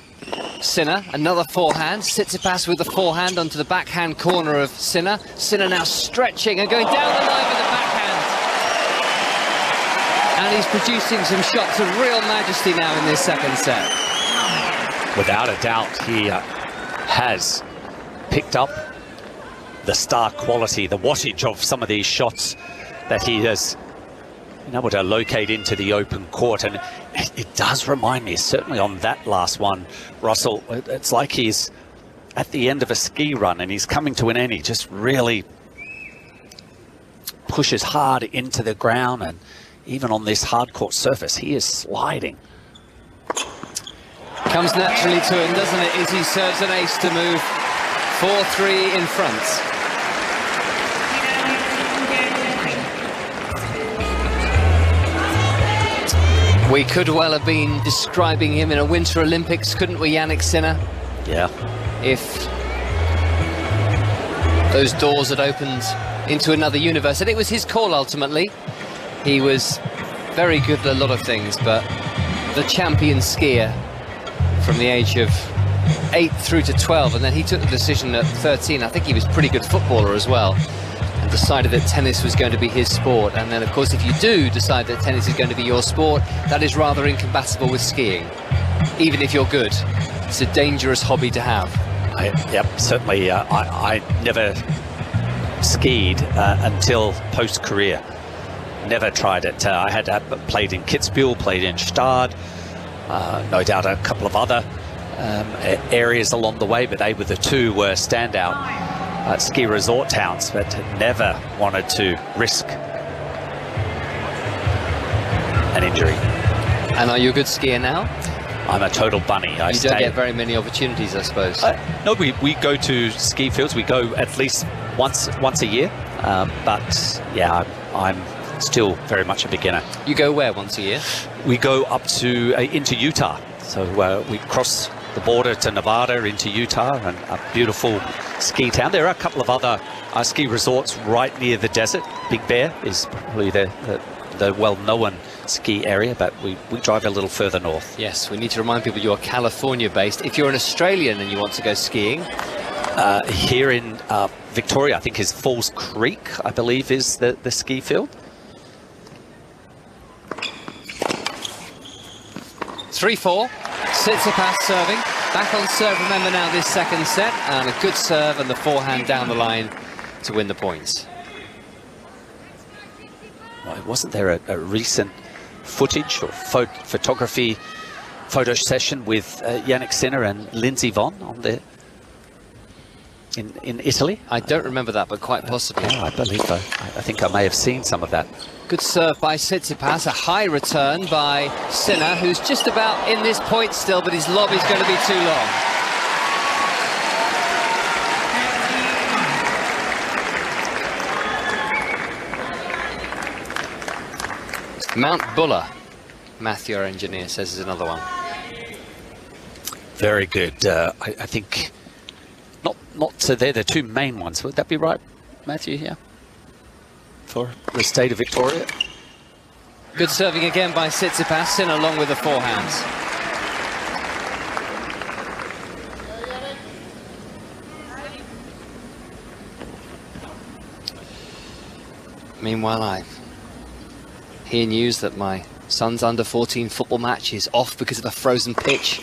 Sinner. Another forehand. Tsitsipas with the forehand onto the backhand corner of Sinner. Sinner now stretching and going down the line with the backhand. And he's producing some shots of real majesty now in this second set. Without a doubt, he has picked up the star quality, the wattage of some of these shots that he has been able to locate into the open court. And it does remind me, certainly on that last one, Russell, it's like he's at the end of a ski run and he's coming to an end. He just really pushes hard into the ground, and even on this hard court surface, he is sliding. Comes naturally to him, doesn't it? Izzy serves an ace to move 4-3 in front. We could well have been describing him in a Winter Olympics, couldn't we, Jannik Sinner? Yeah. If those doors had opened into another universe. And it was his call, ultimately. He was very good at a lot of things, but the champion skier from the age of 8 through to 12, and then he took the decision at 13. I think he was a pretty good footballer as well, and decided that tennis was going to be his sport. And then, of course, if you do decide that tennis is going to be your sport, that is rather incompatible with skiing. Even if you're good, it's a dangerous hobby to have. Yep, certainly. I never skied until post-career. Never tried it. I had played in Kitzbühel, played in Stade, no doubt a couple of other areas along the way, but they were the two standout ski resort towns, but never wanted to risk an injury. And are you a good skier now? I'm a total bunny. You don't get very many opportunities, I suppose. No, we go to ski fields. We go at least once a year, but yeah, I'm still very much a beginner. You go where once a year? We go up to into Utah. So we cross the border to Nevada into Utah, and a beautiful ski town. There are a couple of other ski resorts right near the desert. Big Bear is probably the well-known ski area, but we drive a little further north. Yes, we need to remind people you're California-based. If you're an Australian and you want to go skiing, here in Victoria, I think is Falls Creek, I believe, is the ski field. 3-4. Tsitsipas serving. Back on serve, remember now, this second set. And a good serve and the forehand down the line to win the points. Well, wasn't there a recent footage or photo session with Jannik Sinner and Lindsey Vonn on there in Italy? I don't remember that, but quite possibly. Yeah, I believe so. I think I may have seen some of that. Good serve by Tsitsipas, a high return by Sinner, who's just about in this point still, but his lob is going to be too long. Mount Buller, Matthew, our engineer, says is another one. Very good. I think they're the two main ones. Would that be right, Matthew? Yeah. For the state of Victoria. Good serving again by Tsitsipas, Sinner along with the forehands. Meanwhile, I hear news that my son's under-14 football match is off because of a frozen pitch.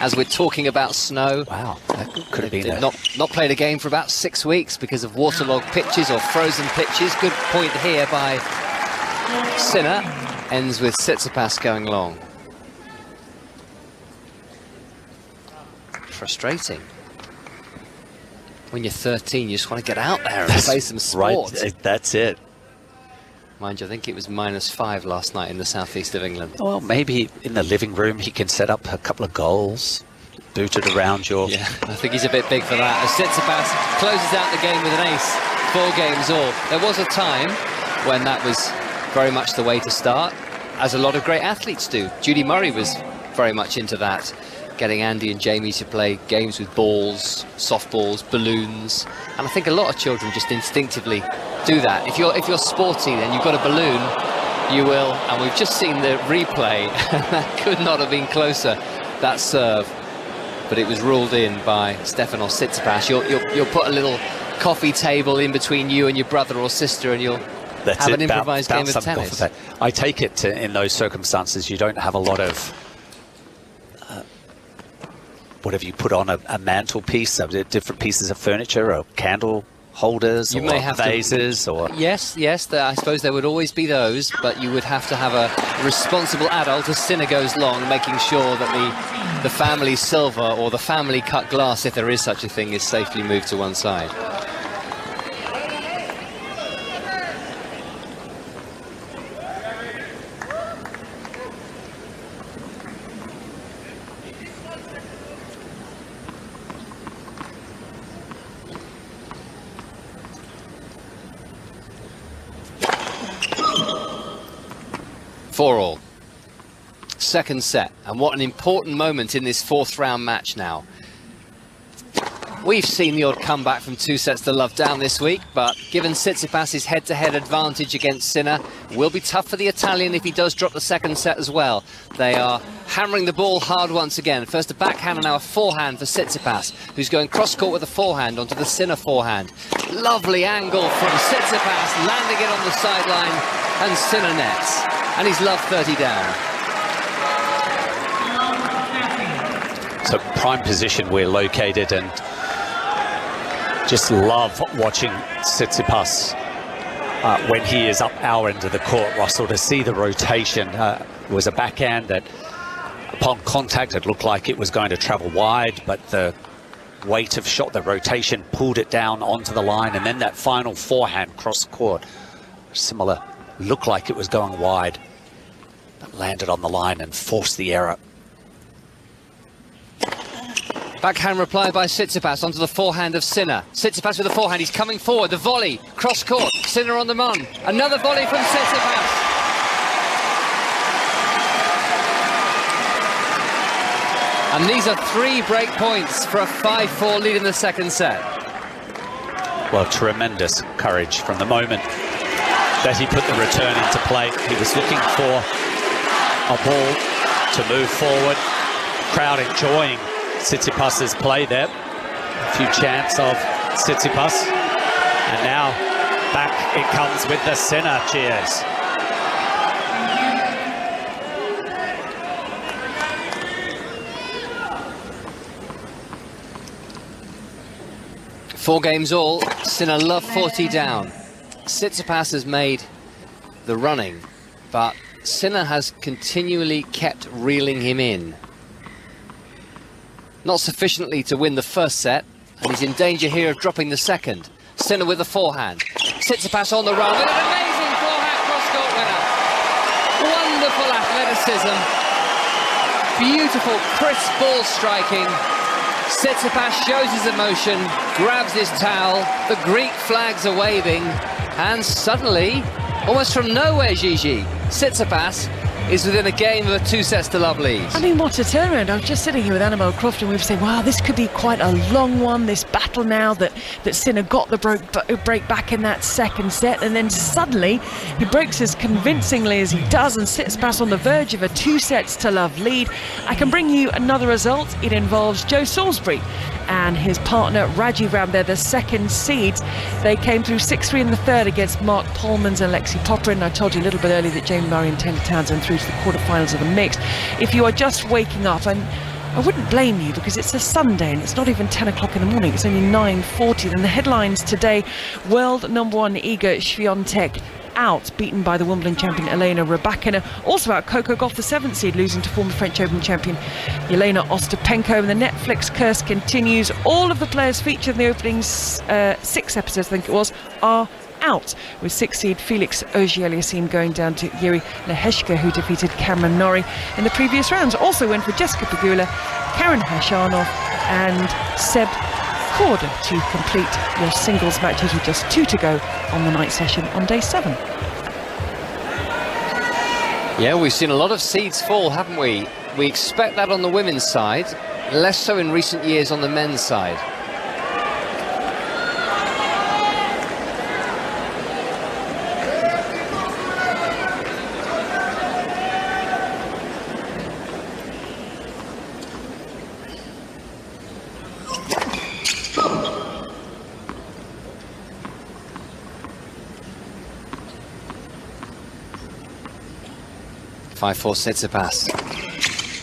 As we're talking about snow. Wow, that could have been not played a game for about 6 weeks because of waterlogged pitches or frozen pitches. Good point here by Sinner. Ends with Tsitsipas going long. Frustrating. When you're 13, you just want to get out there and play some sport. Right, that's it. Mind you, I think it was -5 last night in the southeast of England. Well, maybe in the living room he can set up a couple of goals, boot it around your... Yeah, I think he's a bit big for that. As Tsitsipas closes out the game with an ace, 4 games all. There was a time when that was very much the way to start, as a lot of great athletes do. Judy Murray was very much into that, getting Andy and Jamie to play games with balls, softballs, balloons, and I think a lot of children just instinctively do that. If you're sporty, then you've got a balloon, you will, and we've just seen the replay, that could not have been closer, that serve, but it was ruled in by Stefanos Tsitsipas. You'll put a little coffee table in between you and your brother or sister, and you'll have an improvised game of tennis. I take it in those circumstances you don't have a lot of whatever you put on a mantelpiece, different pieces of furniture or candle holders, you may have vases, or yes, I suppose there would always be those, but you would have to have a responsible adult as Sinner goes long, making sure that the family silver or the family cut glass, if there is such a thing, is safely moved to one side. Four all. Second set, and what an important moment in this fourth round match now. We've seen the odd comeback from 2-0 down this week, but given Tsitsipas's head-to-head advantage against Sinner, will be tough for the Italian if he does drop the second set as well. They are hammering the ball hard once again. First a backhand and now a forehand for Tsitsipas, who's going cross-court with a forehand onto the Sinner forehand. Lovely angle from Tsitsipas, landing it on the sideline, and Sinner nets. And he's loved 30 down. So prime position we're located, and just love watching Tsitsipas when he is up our end of the court, Russell, to see the rotation. It was a backhand that upon contact it looked like it was going to travel wide, but the weight of shot, the rotation pulled it down onto the line, and then that final forehand cross court, similar, looked like it was going wide, but landed on the line and forced the error. Backhand reply by Tsitsipas onto the forehand of Sinner. Tsitsipas with the forehand, he's coming forward, the volley, cross court, Sinner on the run. Another volley from Tsitsipas. And these are 3 break points for a 5-4 lead in the second set. Well, tremendous courage from the moment that he put the return into play. He was looking for a ball to move forward. Crowd enjoying Tsitsipas's play there. A few chants of Tsitsipas. And now back it comes with the Sinner cheers. Four games all, Sinner love 40 down. Tsitsipas has made the running, but Sinner has continually kept reeling him in. Not sufficiently to win the first set, and he's in danger here of dropping the second. Sinner with the forehand. Tsitsipas on the run with an amazing forehand cross-court winner. Wonderful athleticism. Beautiful, crisp ball striking. Tsitsipas shows his emotion, grabs his towel, the Greek flags are waving, and suddenly, almost from nowhere, Gigi, Tsitsipas is within a game of a 2-0 lead. I mean, what a turnaround. I was just sitting here with Annabelle Croft and we were saying, wow, this could be quite a long one, this battle now that Sinner got the break back in that second set, and then suddenly he breaks as convincingly as he does and Tsitsipas on the verge of a 2-0 lead. I can bring you another result. It involves Joe Salisbury and his partner Rajiv Ram. They're the second seeds. They came through 6-3 in the third against Mark Polmans and Lexi Popperin. I told you a little bit earlier that Jamie Murray and Taylor Townsend through to the quarterfinals of the mixed. If you are just waking up, and I wouldn't blame you because it's a Sunday and it's not even 10 o'clock in the morning, it's only 9:40. And the headlines today: world #1 Iga Swiatek out, beaten by the Wimbledon champion Elena Rybakina. Also out, Coco Gauff, the 7th seed, losing to former French Open champion Yelena Ostapenko. And the Netflix curse continues. All of the players featured in the opening 6 episodes, I think it was, are out, with 6th seed Felix Auger-Aliassime going down to Yuri Leheshka, who defeated Cameron Norrie in the previous rounds. Also win for Jessica Pegula, Karen Hashanov and Seb Korda to complete your singles matches, with just 2 to go on the night session on day 7. Yeah, we've seen a lot of seeds fall, haven't we? We expect that on the women's side, less so in recent years on the men's side. Five-four Tsitsipas.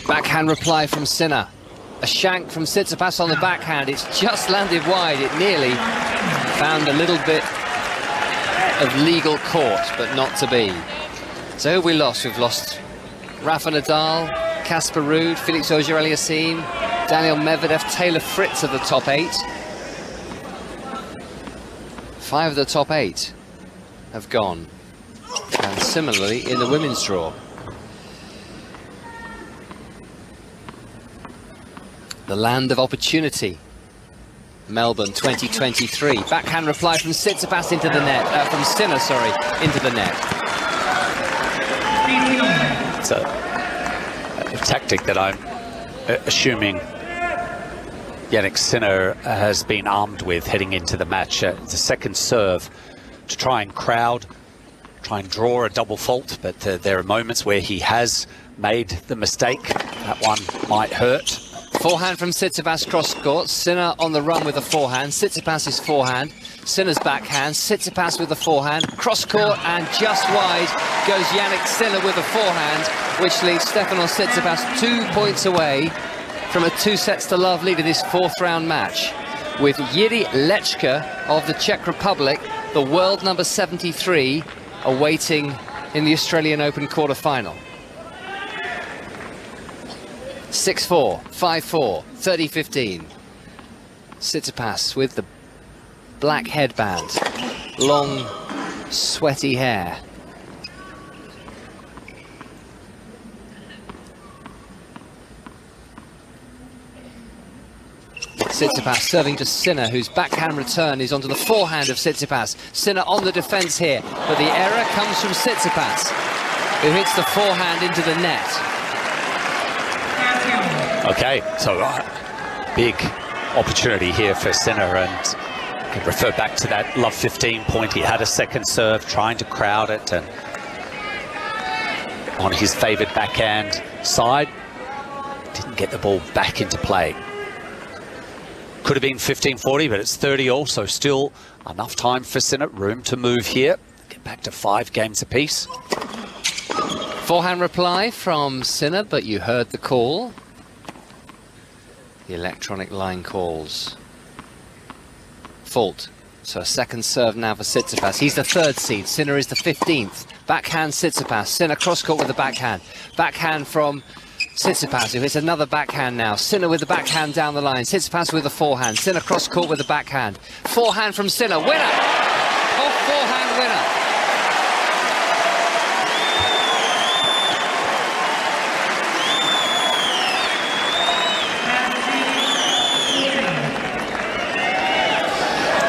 Backhand reply from Sinner. A shank from Tsitsipas on the backhand. It's just landed wide. It nearly found a little bit of legal court, but not to be. So who have we lost? We've lost Rafa Nadal, Casper Ruud, Felix Auger-Aliassime, Daniel Medvedev, Taylor Fritz of the top 8. 5 of the top 8 have gone. And similarly in the women's draw. The land of opportunity. Melbourne 2023. Backhand reply from Tsitsipas into the net. From Sinner, sorry, into the net. It's a tactic that I'm assuming Jannik Sinner has been armed with heading into the match. It's a second serve to try and crowd, try and draw a double fault, but there are moments where he has made the mistake. That one might hurt. Forehand from Tsitsipas cross court. Sinner on the run with a forehand. Tsitsipas's forehand. Sinner's backhand. Tsitsipas with the forehand. Cross court and just wide goes Jannik Sinner with a forehand, which leaves Stefanos Tsitsipas 2 points away from a 2-sets-to-love lead in this 4th round match, with Jiří Lečka of the Czech Republic, the world number 73, awaiting in the Australian Open quarter-final. 6-4, 5-4, 30-15. Tsitsipas with the black headband, long, sweaty hair. Tsitsipas serving to Sinner, whose backhand return is onto the forehand of Tsitsipas. Sinner on the defence here, but the error comes from Tsitsipas, who hits the forehand into the net. Okay, so big opportunity here for Sinner, and can refer back to that love 15 point. He had a second serve, trying to crowd it, and on his favoured backhand side, didn't get the ball back into play. Could have been 15-40, but it's 30 all, so still enough time for Sinner, room to move here, get back to 5 games apiece. Forehand reply from Sinner, but you heard the call. The electronic line calls fault. So a second serve now for Tsitsipas. He's the 3rd seed. Sinner is the 15th. Backhand Tsitsipas. Sinner cross court with the backhand. Backhand from Tsitsipas, who hits another backhand now. Sinner with the backhand down the line. Tsitsipas with the forehand. Sinner cross court with the backhand. Forehand from Sinner. Winner! Off forehand winner.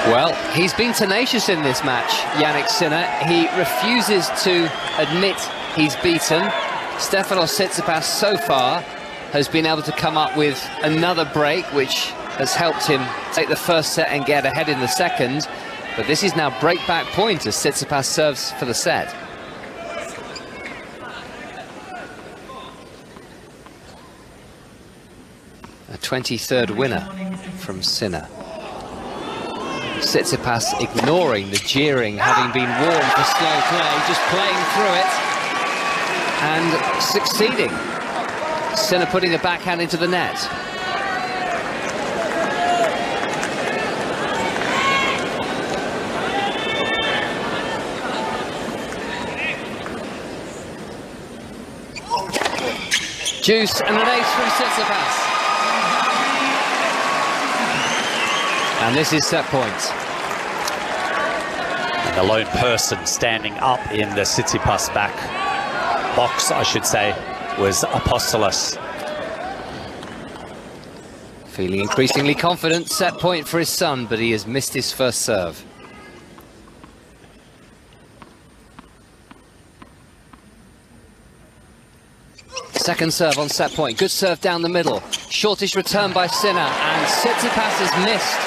Well, he's been tenacious in this match, Jannik Sinner. He refuses to admit he's beaten. Stefanos Tsitsipas so far has been able to come up with another break, which has helped him take the first set and get ahead in the second. But this is now break-back point as Tsitsipas serves for the set. A 23rd winner from Sinner. Tsitsipas ignoring the jeering, having been warned for slow play, just playing through it and succeeding. Sinner putting a backhand into the net. Juice and an ace from Tsitsipas. And this is set point. And the lone person standing up in the Tsitsipas back box, I should say, was Apostolos. Feeling increasingly confident, set point for his son, but he has missed his first serve. Second serve on set point. Good serve down the middle. Shortish return by Sinner, and Tsitsipas has missed.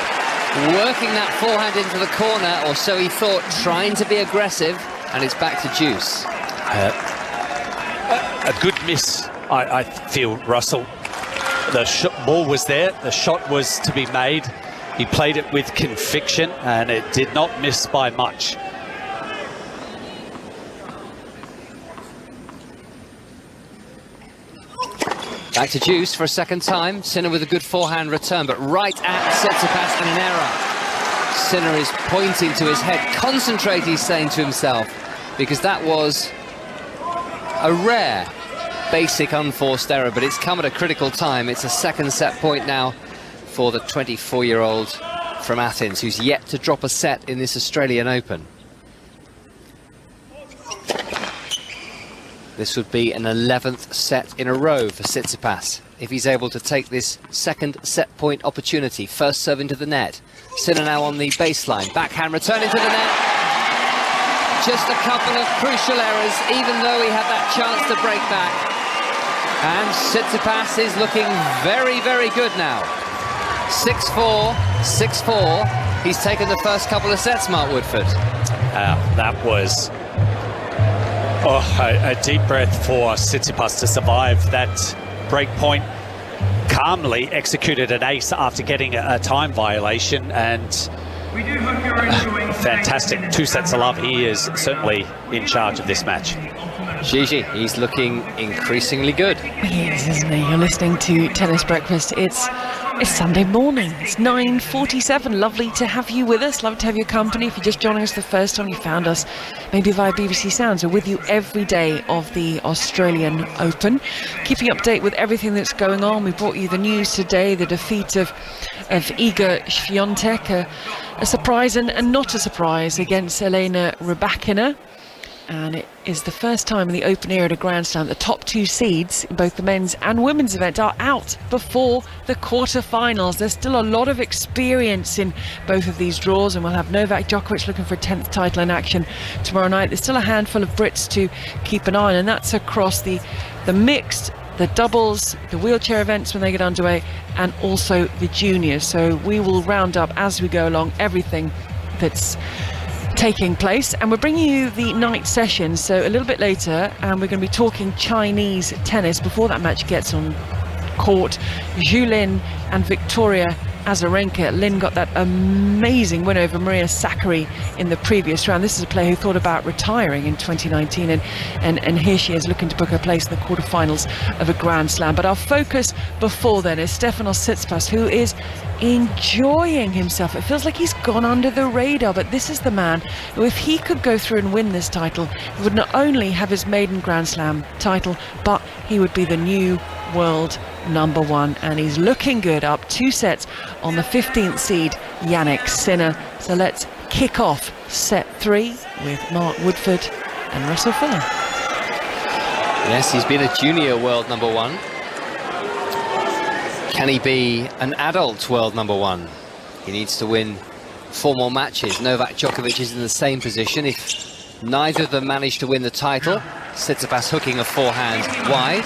Working that forehand into the corner, or so he thought, trying to be aggressive, and it's back to Juice. A good miss, I feel, Russell. The ball was there, the shot was to be made. He played it with conviction, and it did not miss by much. Back to Juice for a second time. Sinner with a good forehand return, but right at Tsitsipas and an error. Sinner is pointing to his head. Concentrate, he's saying to himself, because that was a rare, basic, unforced error, but it's come at a critical time. It's a second set point now for the 24-year-old from Athens, who's yet to drop a set in this Australian Open. This would be an 11th set in a row for Tsitsipas if he's able to take this second set point opportunity. First serve into the net. Sinner now on the baseline. Backhand return into the net. Just a couple of crucial errors, even though he had that chance to break back. And Tsitsipas is looking very, very good now. 6-4, 6-4. He's taken the first couple of sets, Mark Woodford. That was a deep breath for Tsitsipas to survive that break point. Calmly executed an ace after getting a time violation, and We do hope you're enjoying fantastic. 2 sets of love. He is certainly in charge of this match. Gigi, he's looking increasingly good. He is, isn't he? You're listening to Tennis Breakfast. It's Sunday morning. It's 9:47. Lovely to have you with us. Love to have your company. If you're just joining us the first time, you found us maybe via BBC Sounds. We're with you every day of the Australian Open, keeping up to date with everything that's going on. We brought you the news today, the defeat of Iga Świątek, a surprise and not a surprise against Elena Rybakina. And it is the first time in the Open era at a Grand Slam the top 2 seeds in both the men's and women's event are out before the quarter-finals. There's still a lot of experience in both of these draws, and we'll have Novak Djokovic looking for a 10th title in action tomorrow night. There's still a handful of Brits to keep an eye on, and that's across the mixed, the doubles, the wheelchair events when they get underway, and also the juniors. So we will round up as we go along everything that's taking place, and we're bringing you the night session, so a little bit later, and we're going to be talking Chinese tennis before that match gets on court. Zhu Lin and Victoria Azarenka. Lin got that amazing win over Maria Sakkari in the previous round. This is a player who thought about retiring in 2019, and here she is looking to book her place in the quarterfinals of a Grand Slam. But our focus before then is Stefanos Tsitsipas, who is enjoying himself. It feels like he's gone under the radar, but this is the man who, if he could go through and win this title, he would not only have his maiden Grand Slam title, but he would be the new world #1, and he's looking good, up 2 sets on the 15th seed Jannik Sinner. So let's kick off set 3 with Mark Woodford and Russell Fuller. Yes, he's been a junior world #1. Can he be an adult world #1? He needs to win 4 more matches. Novak Djokovic is in the same position. If neither of them manage to win the title, Tsitsipas hooking a forehand wide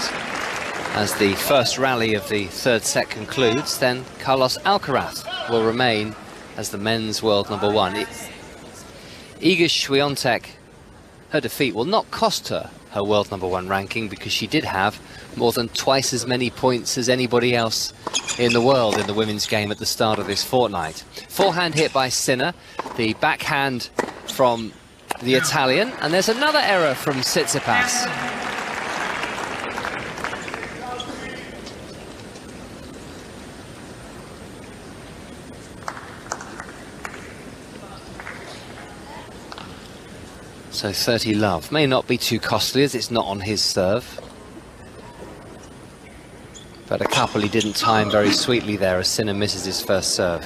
as the first rally of the 3rd set concludes, then Carlos Alcaraz will remain as the men's world #1. Iga Świątek, her defeat will not cost her world #1 ranking, because she did have more than twice as many points as anybody else in the world in the women's game at the start of this fortnight. Forehand hit by Sinner, the backhand from the Italian, and there's another error from Tsitsipas. So 30 love may not be too costly, as it's not on his serve. But a couple he didn't time very sweetly there as Sinner misses his first serve.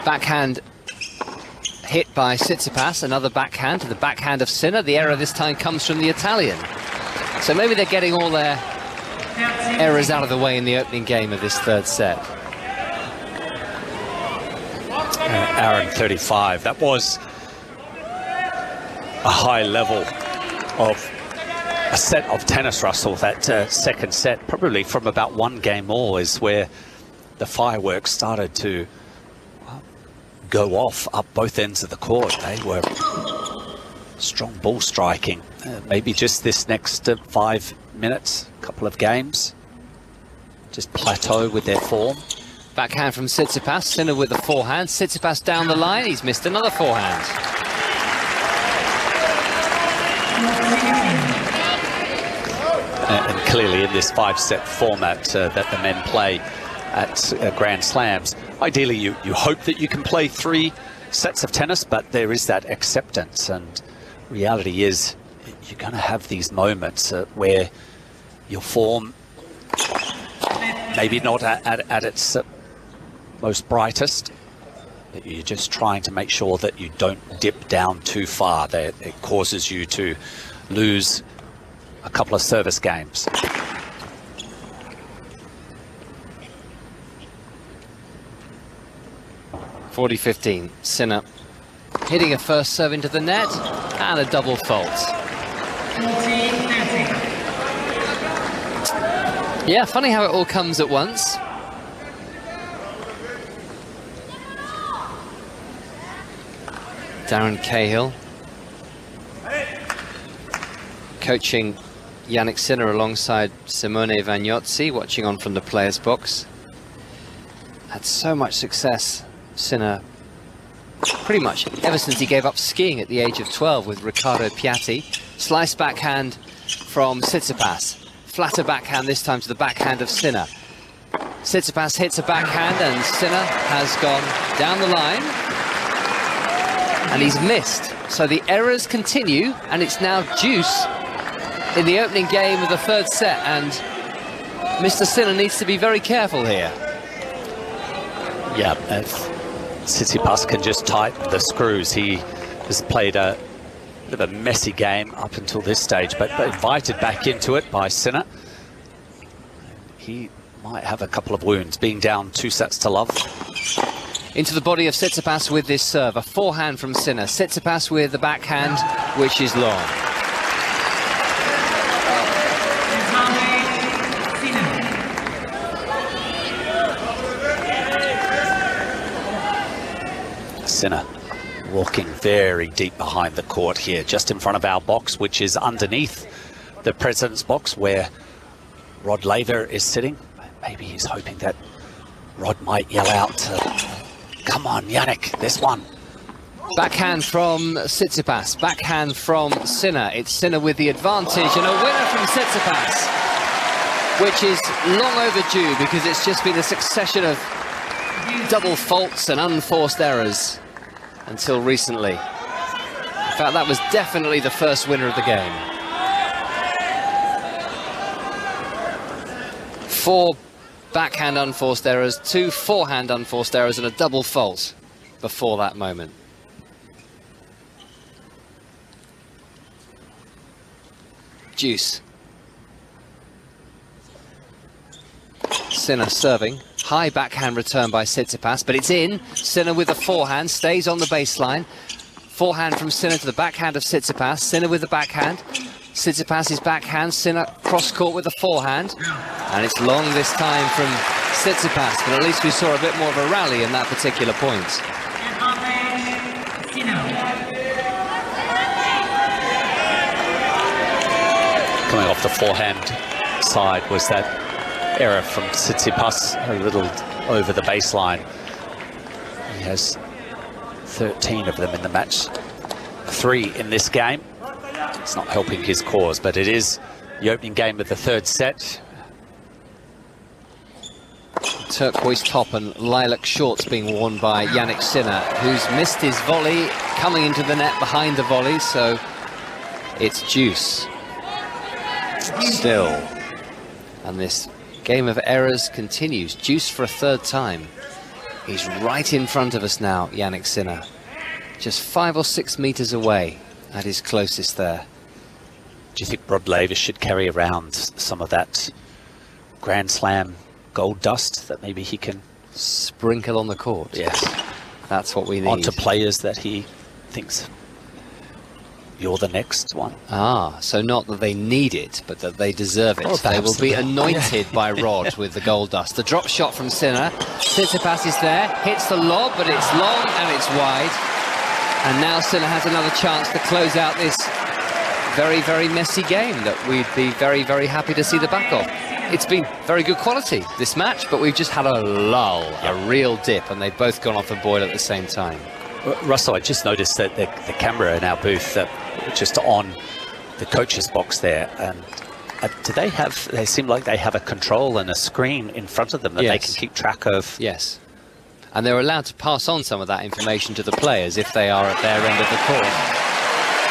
Backhand hit by Tsitsipas, another backhand to the backhand of Sinner. The error this time comes from the Italian. So maybe they're getting all their errors out of the way in the opening game of this 3rd set. Hour and 35. That was a high level of a set of tennis, Russell. That second set, probably from about one game more, is where the fireworks started to go off up both ends of the court. They were strong ball striking. Maybe just this next 5 minutes, couple of games, just plateau with their form. Backhand from Tsitsipas, Sinner with the forehand. Tsitsipas down the line, he's missed another forehand. And clearly in this 5-set format that the men play at Grand Slams, ideally you hope that you can play 3 sets of tennis, but there is that acceptance, and reality is you're going to have these moments where your form maybe not at its most brightest. You're just trying to make sure that you don't dip down too far, that it causes you to lose a couple of service games. (40-15), Sinner hitting a first serve into the net and a double fault. Yeah, funny how it all comes at once. Darren Cahill coaching Jannik Sinner alongside Simone Vagnozzi, watching on from the players' box. Had so much success, Sinner, pretty much ever since he gave up skiing at the age of 12 with Riccardo Piatti. Slice backhand from Tsitsipas. Flatter backhand this time to the backhand of Sinner. Tsitsipas hits a backhand and Sinner has gone down the line. And he's missed. So the errors continue, and it's now deuce in the opening game of the third set, and Mr. Sinner needs to be very careful here. Yeah, if Tsitsipas can just tighten the screws. He has played a bit of a messy game up until this stage, but invited back into it by Sinner. He might have a couple of wounds, being down 2-0. Into the body of Tsitsipas with this serve. A forehand from Sinner. Tsitsipas with the backhand, which is long. Sinner walking very deep behind the court here, just in front of our box, which is underneath the president's box where Rod Laver is sitting. Maybe he's hoping that Rod might yell out, come on, Jannik, this one. Backhand from Tsitsipas, backhand from Sinner. It's Sinner with the advantage, and a winner from Tsitsipas, which is long overdue because it's just been a succession of double faults and unforced errors until recently. In fact, that was definitely the first winner of the game. 4 backhand unforced errors, 2 forehand unforced errors, and a double fault before that moment. Deuce. Sinner serving. High backhand return by Tsitsipas, but it's in. Sinner with the forehand, stays on the baseline. Forehand from Sinner to the backhand of Tsitsipas. Sinner with the backhand. Tsitsipas' backhand, Sinner cross-court with the forehand. And it's long this time from Tsitsipas, but at least we saw a bit more of a rally in that particular point. Coming off the forehand side was that error from Tsitsipas, a little over the baseline. He has 13 of them in the match, 3 in this game. It's not helping his cause, but it is the opening game of the third set. Turquoise top and lilac shorts being worn by Jannik Sinner, who's missed his volley, coming into the net behind the volley, so it's deuce. Still. And this game of errors continues. Deuce for a third time. He's right in front of us now, Jannik Sinner. Just 5 or 6 meters away at his closest there. Do you think Rod Laver should carry around some of that Grand Slam gold dust that maybe he can sprinkle on the court? Yes. That's what we need. Onto players that he thinks you're the next one. Ah, so not that they need it, but that they deserve it. Oh, They will be perhaps. anointed by Rod with the gold dust. The drop shot from Sinner. Tsitsipas is there, hits the lob, but it's long and it's wide. And now Sinner has another chance to close out this very, very messy game that we'd be very, very happy to see the back of. It's been very good quality, this match, but we've just had a lull, a real dip, and they've both gone off the boil at the same time. Russell, I just noticed that the camera in our booth, just on the coach's box there, and they seem like they have a control and a screen in front of them that they can keep track of. Yes. And they're allowed to pass on some of that information to the players if they are at their end of the court.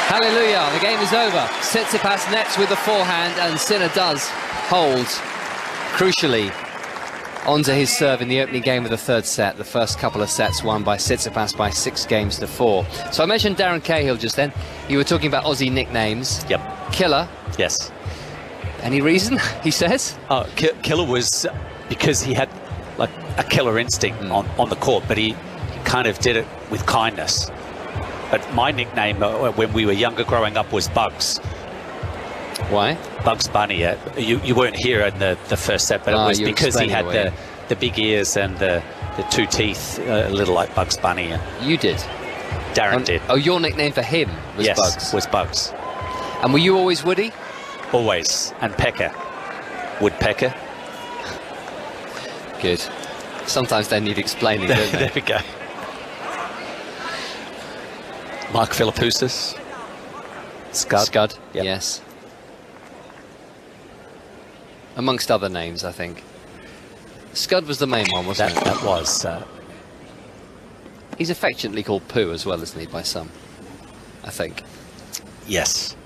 Hallelujah, the game is over. Tsitsipas nets with the forehand, and Sinner does hold, crucially, onto his serve in the opening game of the third set. The first couple of sets won by Tsitsipas by 6-4. So I mentioned Darren Cahill just then. You were talking about Aussie nicknames. Yep. Killer. Yes. Any reason, he says? Oh, Killer was because he had like a killer instinct on the court, but he kind of did it with kindness. But my nickname when we were younger growing up was Bugs. Why? Bugs Bunny. You weren't here in the first set, but it was because he had the big ears and the two teeth, a little like Bugs Bunny. You did? Darren did. Oh, your nickname for him was Bugs? Yes, was Bugs. And were you always Woody? Always. And Pecker. Woodpecker. Good. Sometimes they need explaining, don't they? There we go. Mark Philippoussis. Scud. Yep. Yes. Amongst other names, I think. Scud was the main one, wasn't it? That was. He's affectionately called Pooh as well, isn't he, by some? I think. Yes.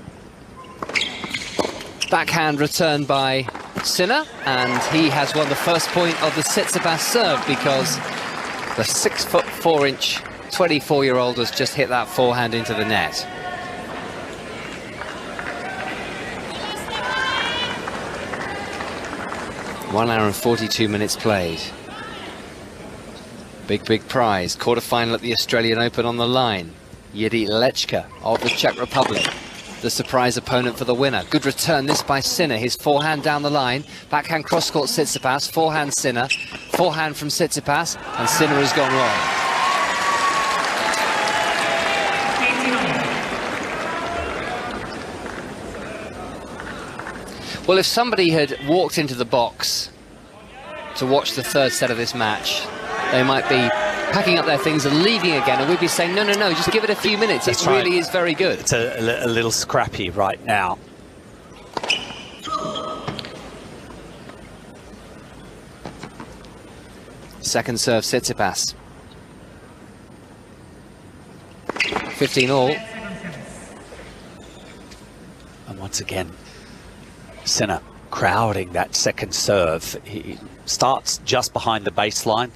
Backhand return by Sinner, and he has won the first point of the Tsitsipas serve because the 6'4" 24-year-old has just hit that forehand into the net. One hour and 42 minutes played. Big prize. Quarter-final at the Australian Open on the line. Jiří Lečka of the Czech Republic, the surprise opponent for the winner. Good return this by Sinner. His forehand down the line. Backhand cross-court Tsitsipas. Forehand Sinner. Forehand from Tsitsipas. And Sinner has gone wrong. Well, if somebody had walked into the box to watch the third set of this match, they might be packing up their things and leaving again, and we'd be saying, no, just give it a few minutes. It really is very good. It's a little scrappy right now. Second serve, Tsitsipas. 15 all. And once again, Sinner crowding that second serve. He starts just behind the baseline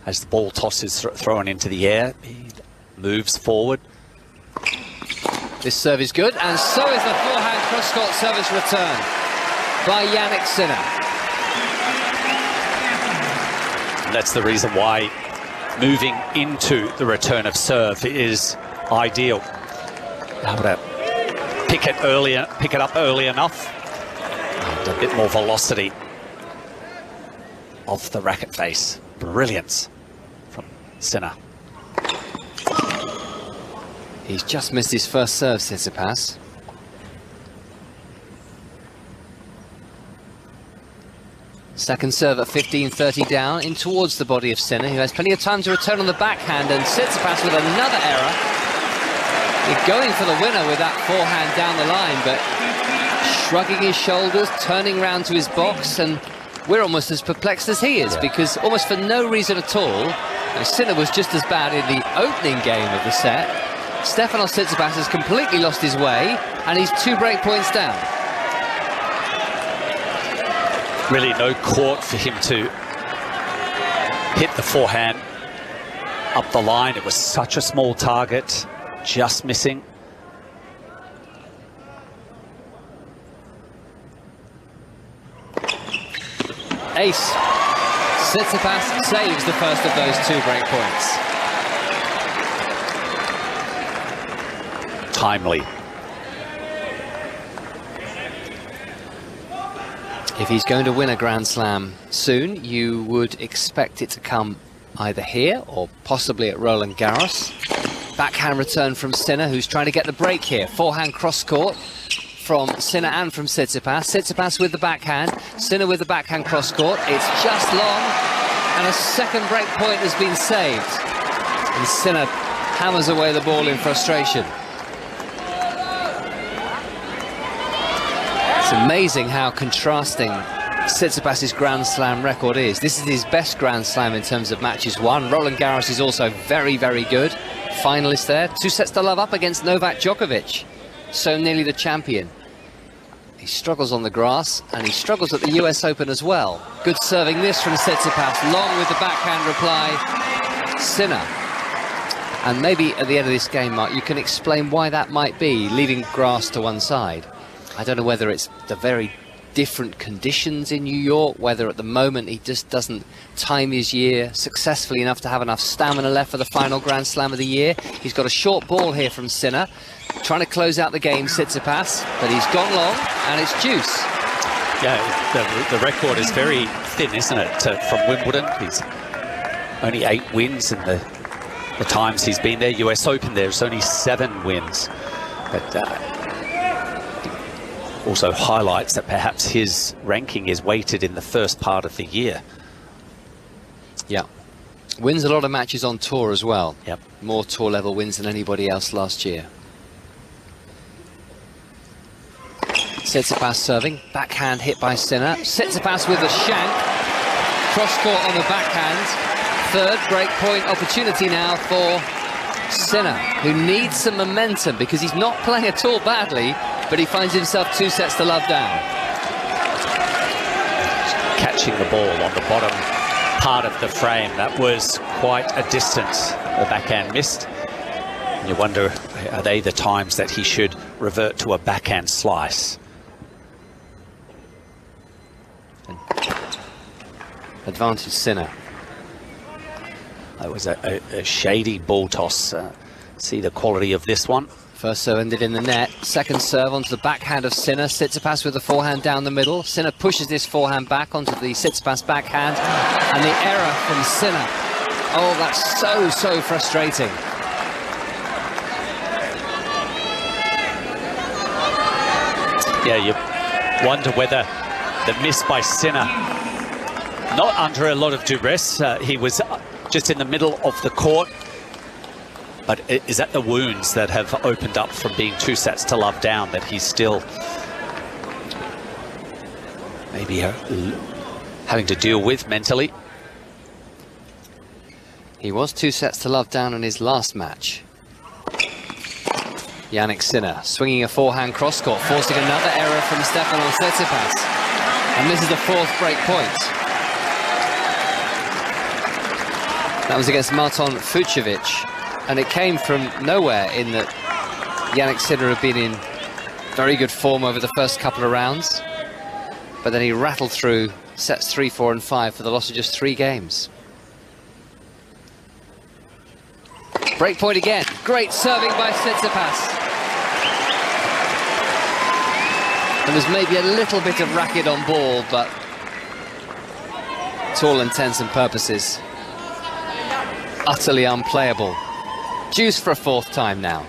as the ball tosses thrown into the air. He moves forward. This serve is good, and so is the forehand cross-court service return by Jannik Sinner. And that's the reason why moving into the return of serve is ideal. Able to pick it up early enough. And a bit more velocity off the racket face. Brilliance from Sinner. He's just missed his first serve, Tsitsipas. Second serve at 15-30 down, in towards the body of Sinner, who has plenty of time to return on the backhand, and Tsitsipas with another error. He's going for the winner with that forehand down the line, but shrugging his shoulders, turning round to his box, and we're almost as perplexed as he is, because almost for no reason at all, Sinner was just as bad in the opening game of the set. Stefanos Tsitsipas has completely lost his way, and he's 2 break points down. Really no court for him to hit the forehand up the line. It was such a small target, just missing. Ace. Tsitsipas saves the first of those 2 break points. Timely If he's going to win a Grand Slam soon, you would expect it to come either here or possibly at Roland Garros. Backhand return from Sinner, who's trying to get the break here. Forehand cross-court from Sinner and from Tsitsipas. Tsitsipas with the backhand, Sinner with the backhand cross-court. It's just long, and a second break point has been saved. And Sinner hammers away the ball in frustration. It's amazing how contrasting Tsitsipas's Grand Slam record is. This is his best Grand Slam in terms of matches won. Roland Garros is also very, very good. Finalist there. 2-0 up against Novak Djokovic. So nearly the champion. He struggles on the grass, and he struggles at the US Open as well. Good serving this from Tsitsipas. Long with the backhand reply. Sinner. And maybe at the end of this game, Mark, you can explain why that might be, leaving grass to one side. I don't know whether it's the very different conditions in New York, whether at the moment he just doesn't time his year successfully enough to have enough stamina left for the final Grand Slam of the year. He's got a short ball here from Sinner, trying to close out the game, Tsitsipas, but he's gone long, and it's juice. Yeah, the record is very thin, isn't it, from Wimbledon? He's only 8 wins in the times he's been there. US Open, there's only 7 wins. But also highlights that perhaps his ranking is weighted in the first part of the year. Yeah. Wins a lot of matches on tour as well. Yep. More tour level wins than anybody else last year. Tsitsipas serving. Backhand hit by Sinner. Tsitsipas with a shank. Cross court on the backhand. Third break point opportunity now for Sinner, who needs some momentum because he's not playing at all badly, but he finds himself 2-0 down. Catching the ball on the bottom part of the frame, that was quite a distance. The backhand missed. And you wonder, are they the times that he should revert to a backhand slice? Advantage Sinner. That was a shady ball toss. See the quality of this one. First serve ended in the net. Second serve onto the backhand of Sinner. Tsitsipas with the forehand down the middle. Sinner pushes this forehand back onto the Tsitsipas backhand. And the error from Sinner. Oh, that's so frustrating. Yeah, you wonder whether the miss by Sinner, not under a lot of duress, he was just in the middle of the court. But is that the wounds that have opened up from being 2-0 down that he's still maybe having to deal with mentally? He was 2-0 down in his last match. Jannik Sinner swinging a forehand cross-court, forcing another error from Stefanos Tsitsipas. And this is the 4th break point. That was against Marton Fucsovics. And it came from nowhere, in that Jannik Sinner had been in very good form over the first couple of rounds. But then he rattled through sets 3, 4 and 5 for the loss of just 3 games. Break point again. Great serving by Tsitsipas. And there's maybe a little bit of racket on ball, but to all intents and purposes, utterly unplayable. Juice for a 4th time now.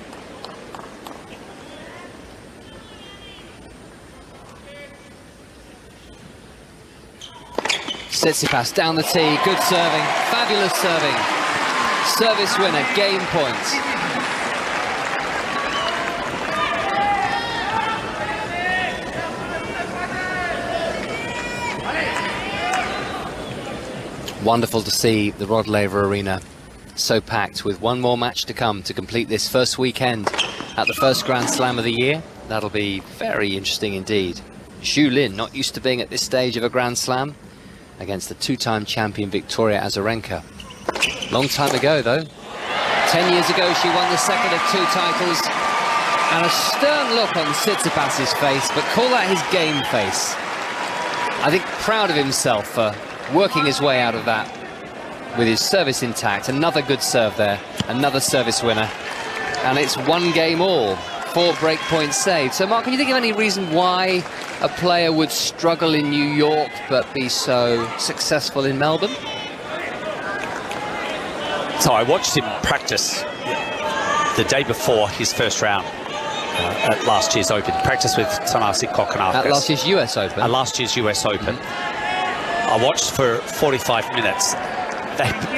Tsitsipas down the tee, good serving, fabulous serving. Service winner, game point. Wonderful to see the Rod Laver Arena so packed, with one more match to come to complete this first weekend at the first Grand Slam of the year. That'll be very interesting indeed. Zhu Lin, not used to being at this stage of a Grand Slam, against the 2-time champion Victoria Azarenka. Long time ago though. 10 years ago she won the second of 2 titles, and a stern look on Tsitsipas's face, but call that his game face. I think proud of himself for working his way out of that with his service intact. Another good serve there, another service winner, and it's 1 game all, 4 break points saved. So Mark, can you think of any reason why a player would struggle in New York but be so successful in Melbourne? So I watched him practice the day before his first round at last year's Open. Practice with Thanasi Kokkinakis. At last year's US Open? At last year's US Open. I watched for 45 minutes.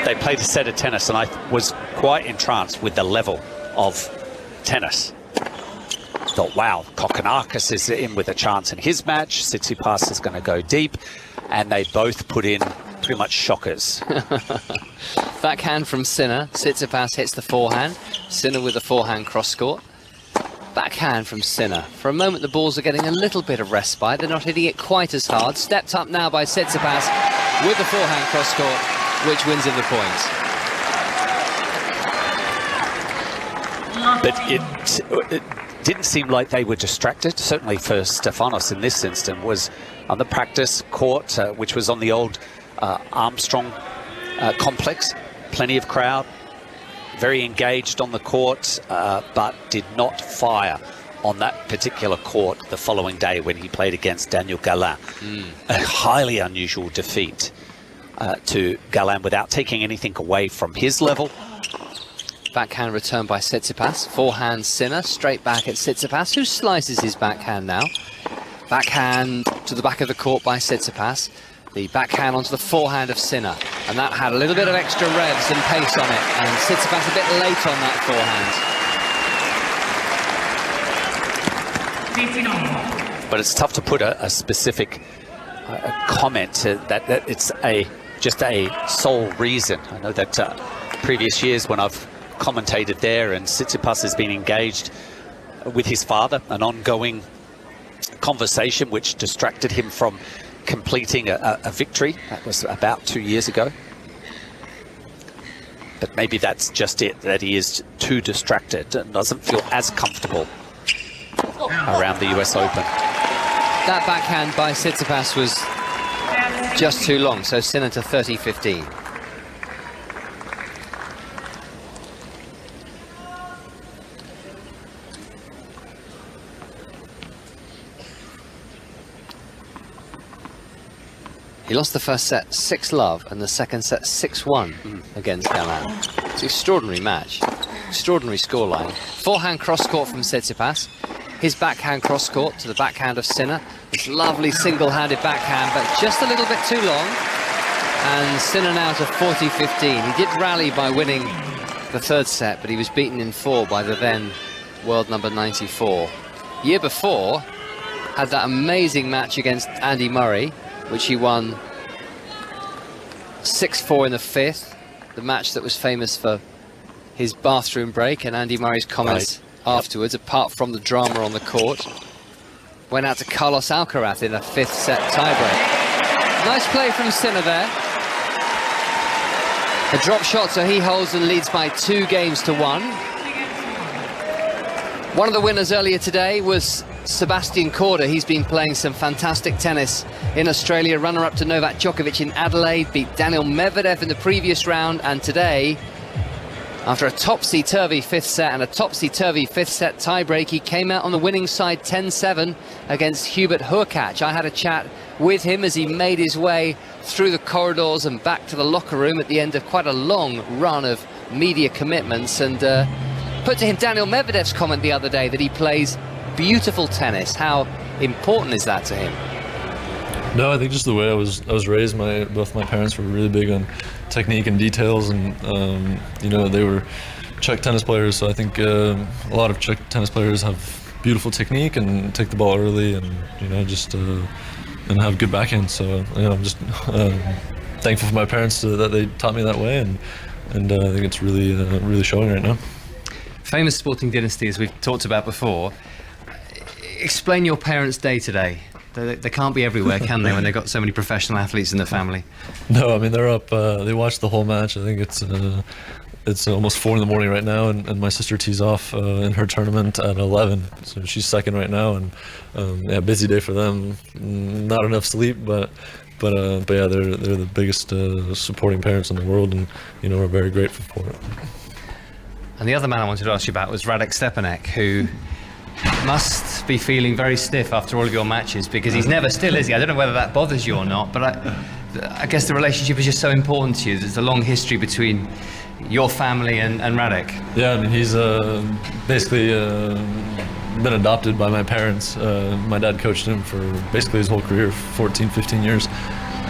They played a set of tennis, and I was quite entranced with the level of tennis. Thought, wow, Kokkinakis is in with a chance in his match. Tsitsipas is going to go deep, and they both put in pretty much shockers. Backhand from Sinner. Tsitsipas hits the forehand. Sinner with a forehand cross-court. Backhand from Sinner. For a moment, the balls are getting a little bit of respite. They're not hitting it quite as hard. Stepped up now by Tsitsipas with the forehand cross-court, which wins him the points. But it didn't seem like they were distracted. Certainly for Stefanos in this instance was on the practice court, which was on the old Armstrong complex. Plenty of crowd, very engaged on the court, but did not fire on that particular court the following day when he played against Daniel Galán. A highly unusual defeat to Galán without taking anything away from his level. Backhand return by Tsitsipas. Forehand Sinner, straight back at Tsitsipas, who slices his backhand now. Backhand to the back of the court by Tsitsipas. The backhand onto the forehand of Sinner. And that had a little bit of extra revs and pace on it. And Tsitsipas a bit late on that forehand. But it's tough to put a specific comment that it's just a sole reason. I know that previous years when I've commentated there and Tsitsipas has been engaged with his father, an ongoing conversation which distracted him from completing a victory. That was about 2 years ago. But maybe that's just it, that he is too distracted and doesn't feel as comfortable around the US Open. That backhand by Tsitsipas was just too long, so Sinner to 30-15. He lost the first set 6-love and the second set 6-1 against Galán. It's an extraordinary match, extraordinary scoreline. Forehand cross-court from Tsitsipas. His backhand cross-court to the backhand of Sinner. This lovely single-handed backhand, but just a little bit too long. And Sinner now to 40-15. He did rally by winning the third set, but he was beaten in 4 by the then world number 94. Year before, had that amazing match against Andy Murray, which he won 6-4 in the 5th, the match that was famous for his bathroom break and Andy Murray's comments afterwards, apart from the drama on the court. Went out to Carlos Alcaraz in a 5th set tiebreak. Nice play from Sinner there. A drop shot, so he holds and leads by 2 games to 1. One of the winners earlier today was Sebastian Korda. He's been playing some fantastic tennis in Australia. Runner-up to Novak Djokovic in Adelaide, beat Daniel Medvedev in the previous round, and today, after a topsy-turvy 5th set and a topsy-turvy 5th set tiebreak, he came out on the winning side 10-7 against Hubert Hurkacz. I had a chat with him as he made his way through the corridors and back to the locker room at the end of quite a long run of media commitments, and put to him Daniel Medvedev's comment the other day that he plays beautiful tennis. How important is that to him? No, I think just the way I was raised. Both my parents were really big on technique and details, and you know, they were Czech tennis players, so I think a lot of Czech tennis players have beautiful technique and take the ball early, and you know, just and have good backhand. So you know, I'm just thankful for my parents that they taught me that way, and I think it's really showing right now. Famous sporting dynasty, as we've talked about before. Explain your parents' day today. They can't be everywhere, can they, when they've got so many professional athletes in the family? No, I mean, they're up. They watched the whole match. I think it's almost 4 in the morning right now, and my sister tees off in her tournament at 11. So she's second right now, and yeah, busy day for them. Not enough sleep, but yeah, they're the biggest supporting parents in the world, and you know, we're very grateful for it. And the other man I wanted to ask you about was Radek Stepanek, who must be feeling very stiff after all of your matches, because he's never still, is he? I don't know whether that bothers you or not, but I guess the relationship is just so important to you. There's a long history between your family and Radek. Yeah, I mean, he's basically been adopted by my parents. My dad coached him for basically his whole career, 14, 15 years,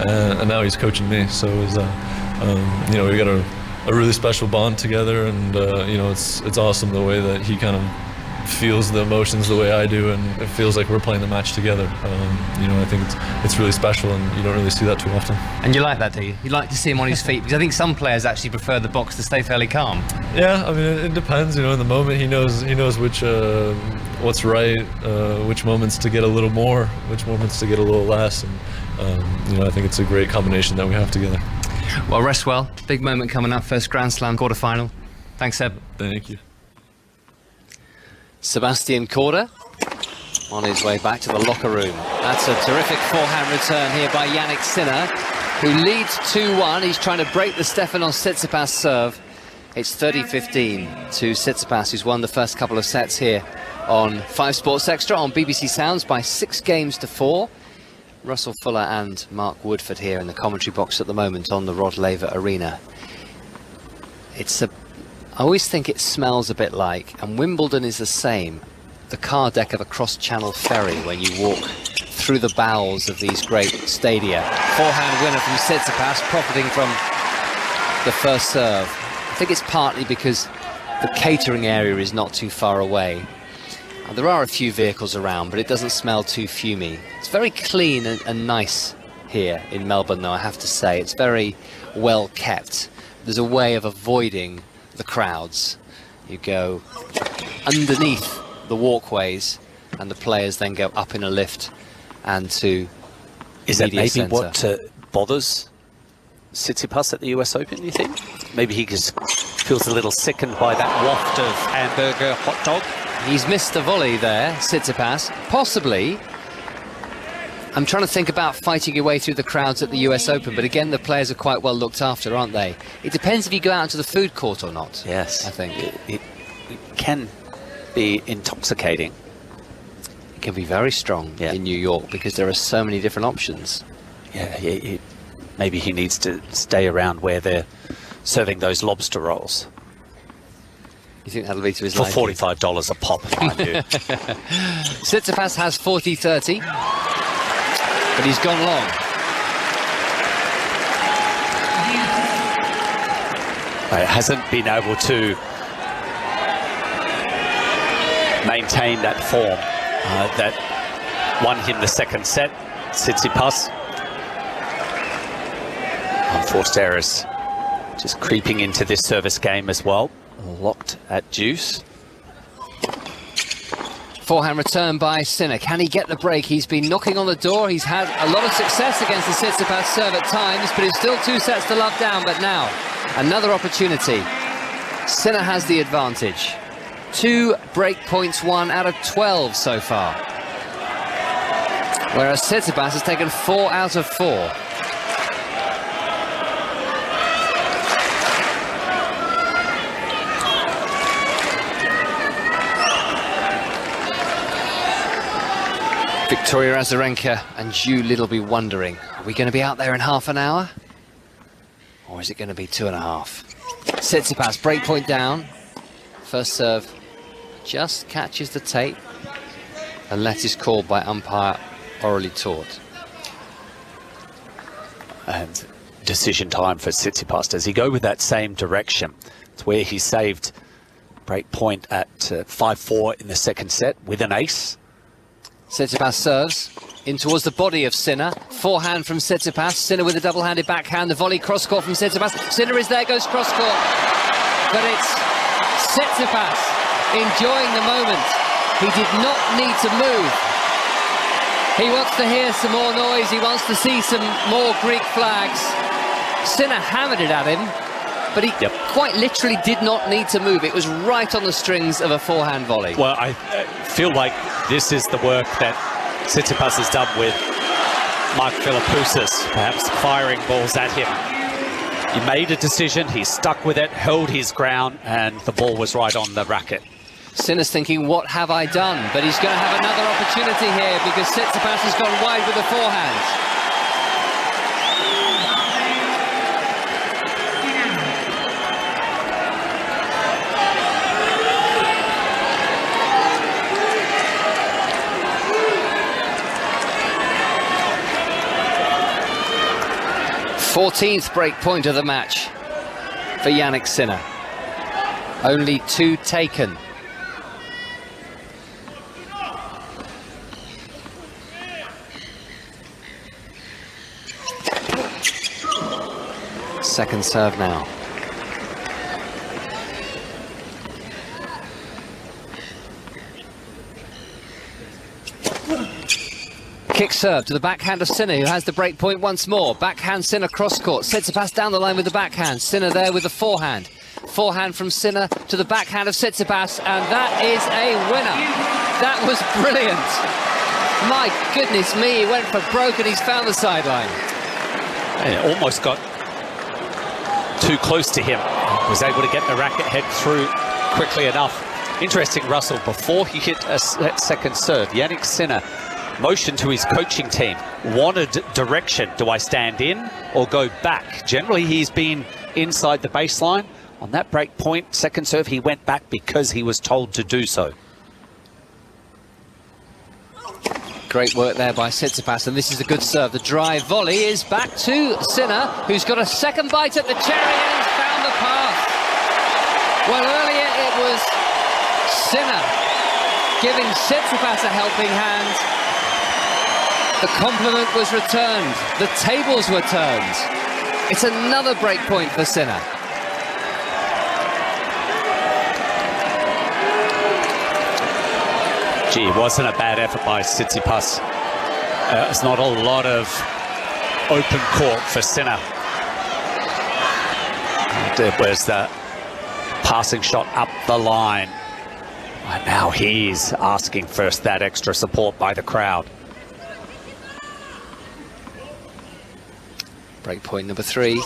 and now he's coaching me. So it was, you know, we got a really special bond together, and you know, it's awesome the way that he kind of feels the emotions the way I do, and it feels like we're playing the match together. You know, I think it's really special, and you don't really see that too often. And you like that, do you? You like to see him on his feet, because I think some players actually prefer the box to stay fairly calm. Yeah, I mean, it depends. You know, in the moment he knows which what's right, which moments to get a little more, which moments to get a little less, and you know, I think it's a great combination that we have together. Well, rest well. Big moment coming up. First Grand Slam quarter-final. Thanks, Seb. Thank you. Sebastian Korda on his way back to the locker room. That's a terrific forehand return here by Jannik Sinner, who leads 2-1. He's trying to break the Stefanos Tsitsipas serve. It's 30-15 to Tsitsipas, who's won the first couple of sets here on 5 Sports Extra on BBC Sounds by 6 games to 4. Russell Fuller and Mark Woodford here in the commentary box at the moment on the Rod Laver Arena. I always think it smells a bit like, and Wimbledon is the same, the car deck of a cross-channel ferry when you walk through the bowels of these great stadia. Forehand winner from Tsitsipas, profiting from the first serve. I think it's partly because the catering area is not too far away. There are a few vehicles around, but it doesn't smell too fumey. It's very clean and nice here in Melbourne, though, I have to say. It's very well kept. There's a way of avoiding the crowds. You go underneath the walkways, and the players then go up in a lift and to Is that maybe what bothers Tsitsipas at the US Open, you think? Maybe he just feels a little sickened by that waft of hamburger hot dog. He's missed the volley there, Tsitsipas. Possibly. I'm trying to think about fighting your way through the crowds at the US Open, but again, the players are quite well looked after, aren't they? It depends if you go out into the food court or not. Yes. I think. It can be intoxicating. It can be very strong in New York because there are so many different options. Yeah, maybe he needs to stay around where they're serving those lobster rolls. You think that'll be to his For liking? $45 a pop, I do. Tsitsipas has 40-30, but he's gone long. It hasn't been able to maintain that form that won him the second set. Tsitsipas. Unforced errors just creeping into this service game as well. Locked at deuce. Forehand return by Sinner. Can he get the break? He's been knocking on the door. He's had a lot of success against the Tsitsipas serve at times, but it's still 2 sets to love down. But now, another opportunity. Sinner has the advantage. 2 break points, 1 out of 12 so far. Whereas Tsitsipas has taken 4 out of 4. Victoria Azarenka and you Little be wondering, are we going to be out there in half an hour? Or is it going to be 2.5? Tsitsipas, break point down. First serve just catches the tape. And let is called by umpire orally taught. And decision time for Tsitsipas. Does he go with that same direction? It's where he saved break point at 5-4 in the second set with an ace. Tsitsipas serves in towards the body of Sinner. Forehand from Tsitsipas. Sinner with a double-handed backhand. The volley cross-court from Tsitsipas. Sinner is there, goes cross-court. But it's Tsitsipas enjoying the moment. He did not need to move. He wants to hear some more noise. He wants to see some more Greek flags. Sinner hammered it at him, but he quite literally did not need to move. It was right on the strings of a forehand volley. Well, I feel like this is the work that Tsitsipas has done with Mark Philippoussis, perhaps firing balls at him. He made a decision, he stuck with it, held his ground, and the ball was right on the racket. Sinner's thinking, what have I done? But he's going to have another opportunity here because Tsitsipas has gone wide with the forehand. Fourteenth break point of the match for Jannik Sinner. Only 2 taken. Second serve now. Kick serve to the backhand of Sinner, who has the break point once more. Backhand Sinner cross court. Tsitsipas down the line with the backhand. Sinner there with the forehand. Forehand from Sinner to the backhand of Tsitsipas, and that is a winner. That was brilliant. My goodness me, he went for broke and he's found the sideline. Yeah, almost got too close to him. Was able to get the racket head through quickly enough. Interesting, Russell, before he hit that second serve, Jannik Sinner motioned to his coaching team, wanted direction. Do I stand in or go back? Generally, he's been inside the baseline. On that break point, second serve, he went back because he was told to do so. Great work there by Tsitsipas, and this is a good serve. The drive volley is back to Sinner, who's got a second bite at the cherry, and he's found the path. Well, earlier it was Sinner giving Tsitsipas a helping hand. The compliment was returned. The tables were turned. It's another break point for Sinner. Gee, it wasn't a bad effort by Tsitsipas. It's not a lot of open court for Sinner. It was the passing shot up the line. And now he's asking for that extra support by the crowd. Break point number 3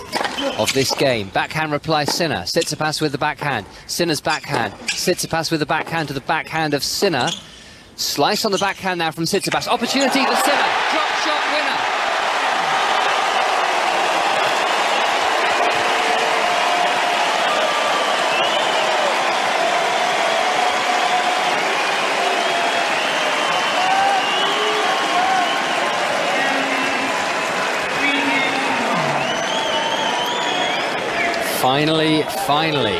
of this game. Backhand reply Sinner. Tsitsipas with the backhand. Sinner's backhand. Tsitsipas with the backhand to the backhand of Sinner. Slice on the backhand now from Tsitsipas. Opportunity for Sinner. Drop shot winner. Finally.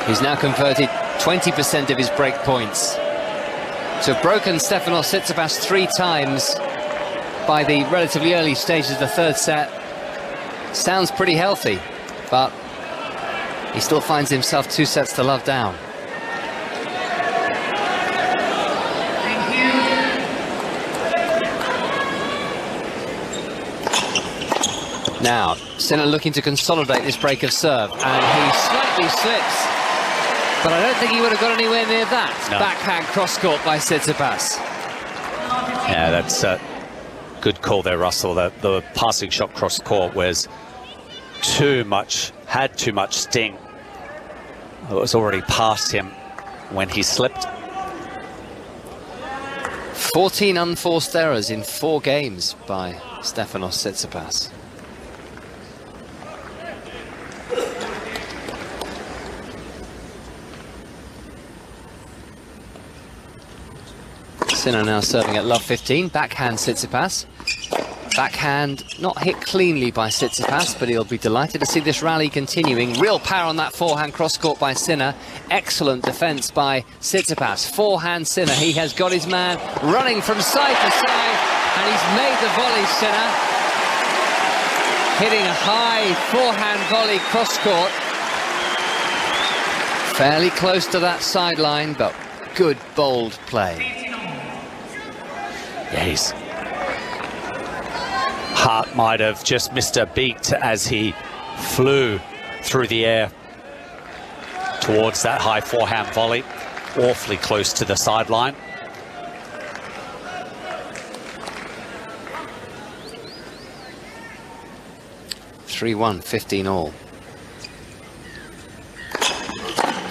He's now converted 20% of his break points. To have broken Stefanos Tsitsipas 3 times by the relatively early stages of the third set. Sounds pretty healthy, but he still finds himself 2 sets to love down. Now, Sinner looking to consolidate this break of serve, and he slightly slips, but I don't think he would have got anywhere near that. No. Backhand cross-court by Tsitsipas. Yeah, that's a good call there, Russell. The passing shot cross-court was had too much sting. It was already past him when he slipped. 14 unforced errors in 4 games by Stefanos Tsitsipas. Sinner now serving at love 15. Backhand Tsitsipas. Backhand not hit cleanly by Tsitsipas, but he'll be delighted to see this rally continuing. Real power on that forehand cross-court by Sinner. Excellent defence by Tsitsipas. Forehand Sinner. He has got his man running from side to side, and he's made the volley, Sinner. Hitting a high forehand volley cross-court. Fairly close to that sideline, but good, bold play. Yeah, his heart might have just missed a beat as he flew through the air towards that high forehand volley, awfully close to the sideline. (3-1), 15 all.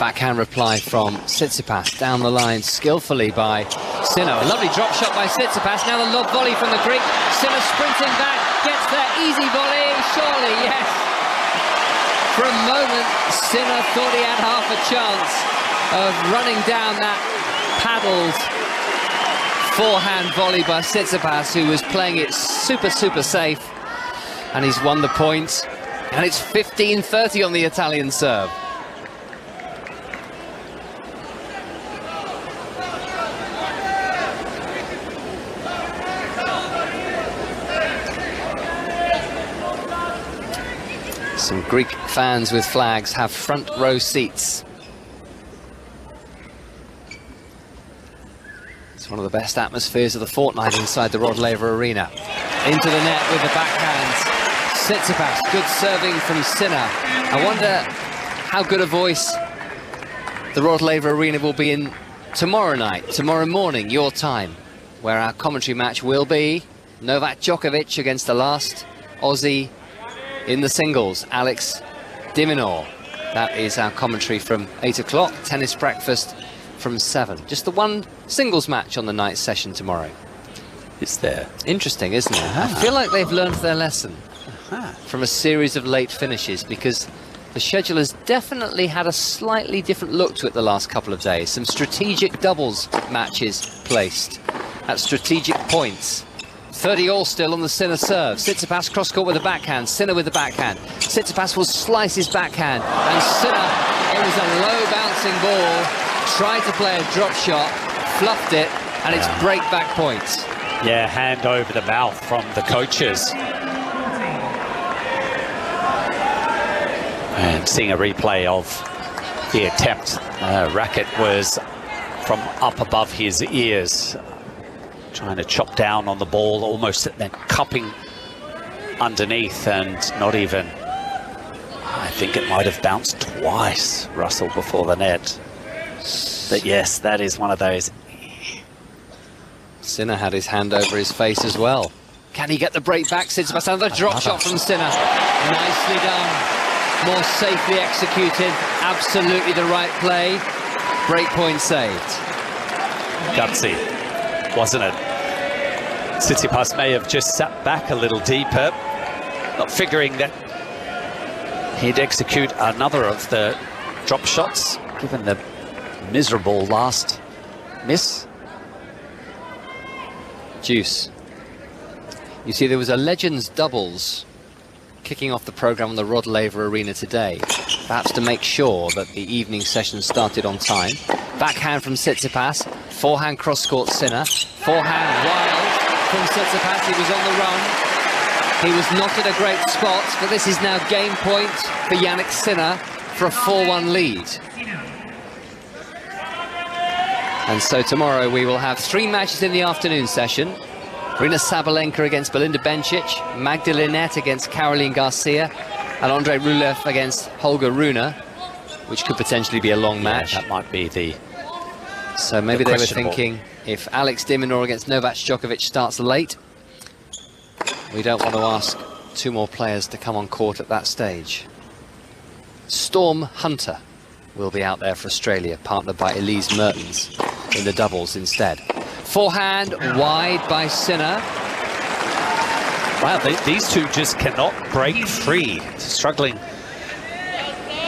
Backhand reply from Tsitsipas, down the line skillfully by Sinner. A lovely drop shot by Tsitsipas, now the lob volley from the Greek. Sinner sprinting back, gets there, easy volley, surely, yes. For a moment, Sinner thought he had half a chance of running down that paddled forehand volley by Tsitsipas, who was playing it super safe, and he's won the point, and it's 15-30 on the Italian serve. Some Greek fans with flags have front row seats. It's one of the best atmospheres of the fortnight inside the Rod Laver Arena. Into the net with the backhand. Tsitsipas, good serving from Sinner. I wonder how good a voice the Rod Laver Arena will be in tomorrow night, tomorrow morning, your time, where our commentary match will be Novak Djokovic against the last Aussie in the singles, Alex de Minaur. That is our commentary from 8 o'clock, tennis breakfast from 7. Just the one singles match on the night session tomorrow. Is there? Interesting, isn't it? I feel like they've learned their lesson from a series of late finishes, because the schedule has definitely had a slightly different look to it the last couple of days. Some strategic doubles matches placed at strategic points. 30-all still on the Sinner serve. Tsitsipas cross-court with the backhand. Sinner with the backhand. Tsitsipas will slice his backhand. And Sinner, it was a low-bouncing ball. Tried to play a drop shot, fluffed it, and it's break-back points. Yeah, hand over the mouth from the coaches. And seeing a replay of the attempt. Racket was from up above his ears. Trying to chop down on the ball, almost then cupping underneath, and not even, I think it might have bounced twice, Russell, before the net. But yes, that is one of those. Sinner had his hand over his face as well. Can he get the break back? Tsitsipas, another drop shot from Sinner. Nicely done. More safely executed. Absolutely the right play. Break point saved. Gutsy, wasn't it? Tsitsipas may have just sat back a little deeper, not figuring that he'd execute another of the drop shots, given the miserable last miss. Juice. You see, there was a Legends doubles kicking off the programme on the Rod Laver Arena today, perhaps to make sure that the evening session started on time. Backhand from Tsitsipas, forehand cross-court Sinner, forehand wild from Tsitsipas. He was on the run. He was not at a great spot, but this is now game point for Jannik Sinner for a 4-1 lead. And so tomorrow we will have 3 matches in the afternoon session. Rina Sabalenka against Belinda Bencic, Magda Linette against Caroline Garcia, and Andre Rublev against Holger Rune, which could potentially be a long match. That might be the... So maybe they were thinking, if Alex de Minaur against Novak Djokovic starts late, we don't want to ask 2 more players to come on court at that stage. Storm Hunter will be out there for Australia, partnered by Elise Mertens in the doubles instead. Forehand wide by Sinner. Wow, these two just cannot break free. Struggling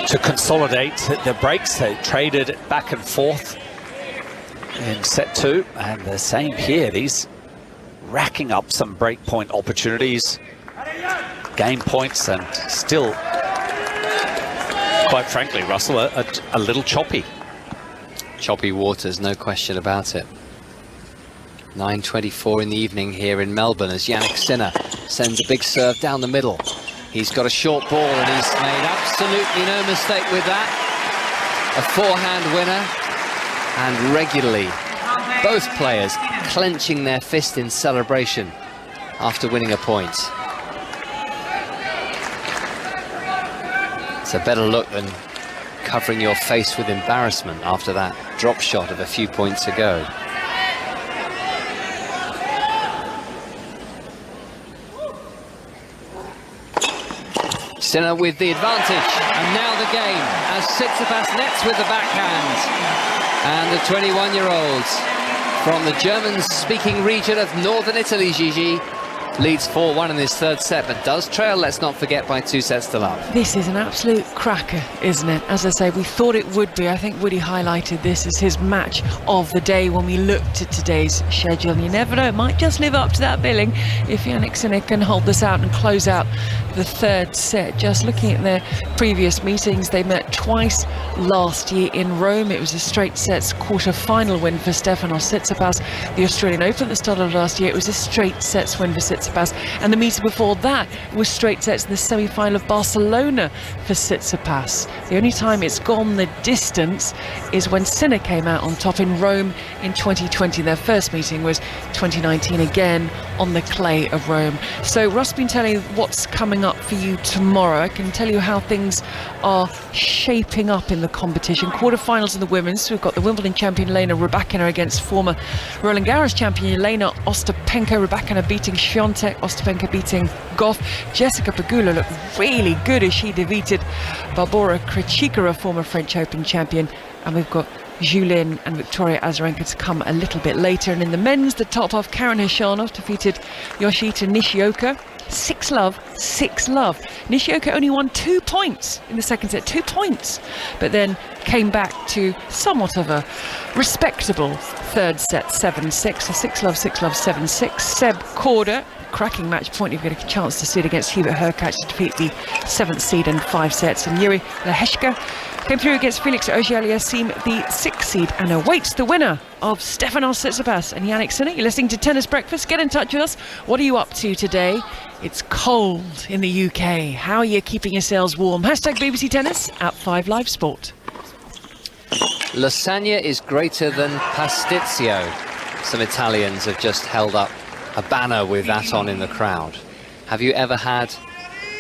to consolidate the breaks. They traded back and forth in set 2, and the same here. These racking up some break point opportunities, game points, and still, quite frankly, Russell, a little choppy. Choppy waters, no question about it. 9:24 in the evening here in Melbourne as Jannik Sinner sends a big serve down the middle. He's got a short ball and he's made absolutely no mistake with that. A forehand winner, and regularly both players clenching their fist in celebration after winning a point. It's a better look than covering your face with embarrassment after that drop shot of a few points ago. Sinner with the advantage, and now the game as Tsitsipas nets with the backhand. And the 21-year-old from the German-speaking region of northern Italy, Gigi, leads 4-1 in this third set, but does trail, let's not forget, by 2 sets to love. This is an absolute cracker, isn't it? As I say, we thought it would be. I think Woody highlighted this as his match of the day when we looked at today's schedule. And you never know, it might just live up to that billing if Jannik Sinner can hold this out and close out the third set. Just looking at their previous meetings, they met twice last year in Rome. It was a straight sets quarter-final win for Stefanos. Tsitsipas, the Australian Open at the start of last year, it was a straight sets win for Tsitsipas. And the meeting before that was straight sets in the semi-final of Barcelona for Tsitsipas. The only time it's gone the distance is when Sinner came out on top in Rome in 2020. Their first meeting was 2019, again on the clay of Rome. So Russ been telling you what's coming up for you tomorrow. I can tell you how things are shaping up in the competition. Quarterfinals in the women's. We've got the Wimbledon champion Elena Rybakina against former Roland Garros champion Elena Ostapenko. Rybakina beating Świątek, Ostapenko beating Goff. Jessica Pegula looked really good as she defeated Barbora Krejcikova, former French Open champion. And we've got Julien and Victoria Azarenka to come a little bit later. And in the men's, the top half, Karen Khachanov defeated Yoshita Nishioka. 6-love, 6-love. Nishioka only won 2 points in the second set, 2 points, but then came back to somewhat of a respectable third set, 7-6. So 6-love, 6-love, 7-6. Seb Korda, cracking match point. You've got a chance to see it against Hubert Hurkacz to defeat the 7th seed in 5 sets. And Yuri Leheshka came through against Felix Auger-Aliassime, the 6th seed, and awaits the winner of Stefanos Tsitsipas and Jannik Sinner. You're listening to Tennis Breakfast. Get in touch with us. What are you up to today? It's cold in the UK. How are you keeping yourselves warm? Hashtag BBC Tennis at 5 Live Sport. Lasagna is greater than pasticcio. Some Italians have just held up a banner with that on in the crowd. Have you ever had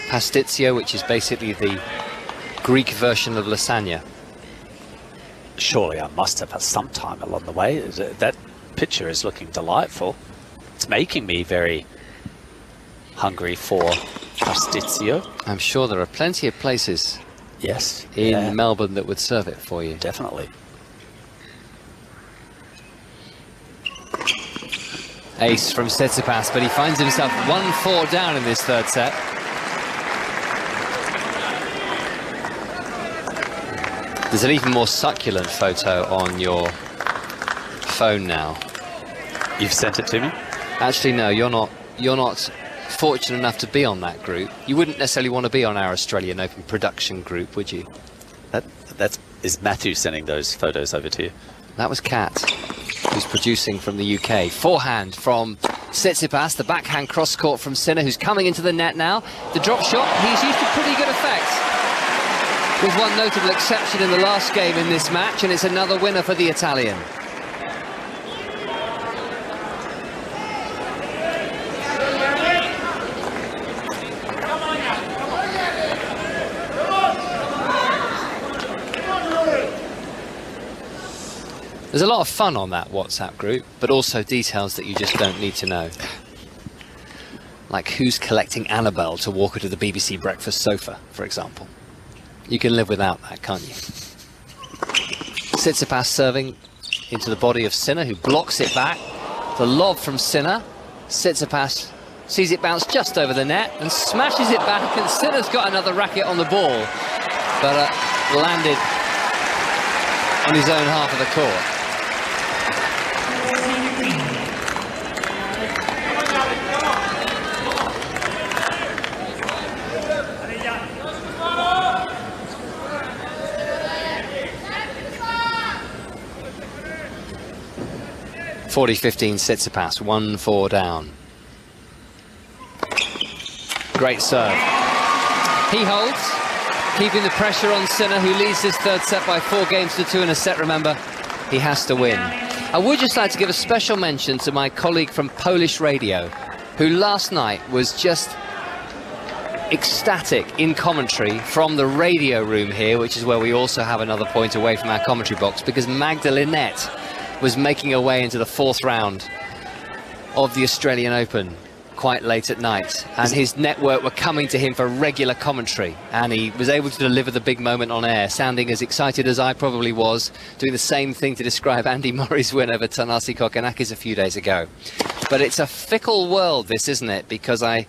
pasticcio, which is basically the Greek version of lasagna? Surely I must have at some time along the way. That picture is looking delightful. It's making me very hungry for pasticcio. I'm sure there are plenty of places in Melbourne that would serve it for you. Definitely. Ace from Tsitsipas, but he finds himself 1-4 down in this third set. There's an even more succulent photo on your phone now. You've sent it to me? Actually, no, you're not fortunate enough to be on that group. You wouldn't necessarily want to be on our Australian Open production group, would you? Is Matthew sending those photos over to you? That was Kat, who's producing from the UK. Forehand from Tsitsipas, the backhand cross court from Sinner, who's coming into the net now. The drop shot, he's used to pretty good effect, with one notable exception in the last game in this match, and it's another winner for the Italian. There's a lot of fun on that WhatsApp group, but also details that you just don't need to know. Like who's collecting Annabelle to walk her to the BBC breakfast sofa, for example. You can live without that, can't you? Tsitsipas serving into the body of Sinner, who blocks it back. The lob from Sinner. Tsitsipas sees it bounce just over the net and smashes it back, and Sinner's got another racket on the ball, but landed on his own half of the court. (40-15) Tsitsipas, 1-4 down. Great serve. He holds, keeping the pressure on Sinner, who leads this third set by 4-2 in a set. Remember, he has to win. I would just like to give a special mention to my colleague from Polish radio, who last night was just ecstatic in commentary from the radio room here, which is where we also have another point away from our commentary box, because Magda Linette was making her way into the 4th round of the Australian Open. quite late at night, and his network were coming to him for regular commentary, and he was able to deliver the big moment on air, sounding as excited as I probably was, doing the same thing to describe Andy Murray's win over Thanasi Kokkinakis a few days ago. But it's a fickle world, this, isn't it? Because I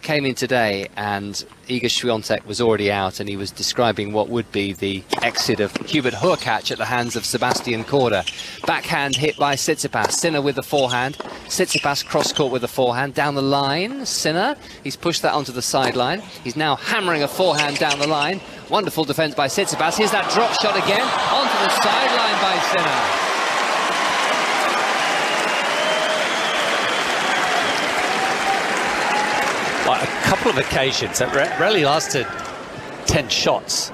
came in today and Iga Swiatek was already out, and he was describing what would be the exit of Hubert Hurkacz at the hands of Sebastian Korda. Backhand hit by Tsitsipas. Sinner with the forehand. Tsitsipas cross-court with the forehand. Down the line, Sinner. He's pushed that onto the sideline. He's now hammering a forehand down the line. Wonderful defence by Tsitsipas. Here's that drop shot again. Onto the sideline by Sinner. Well, a couple of occasions that rally lasted 10 shots.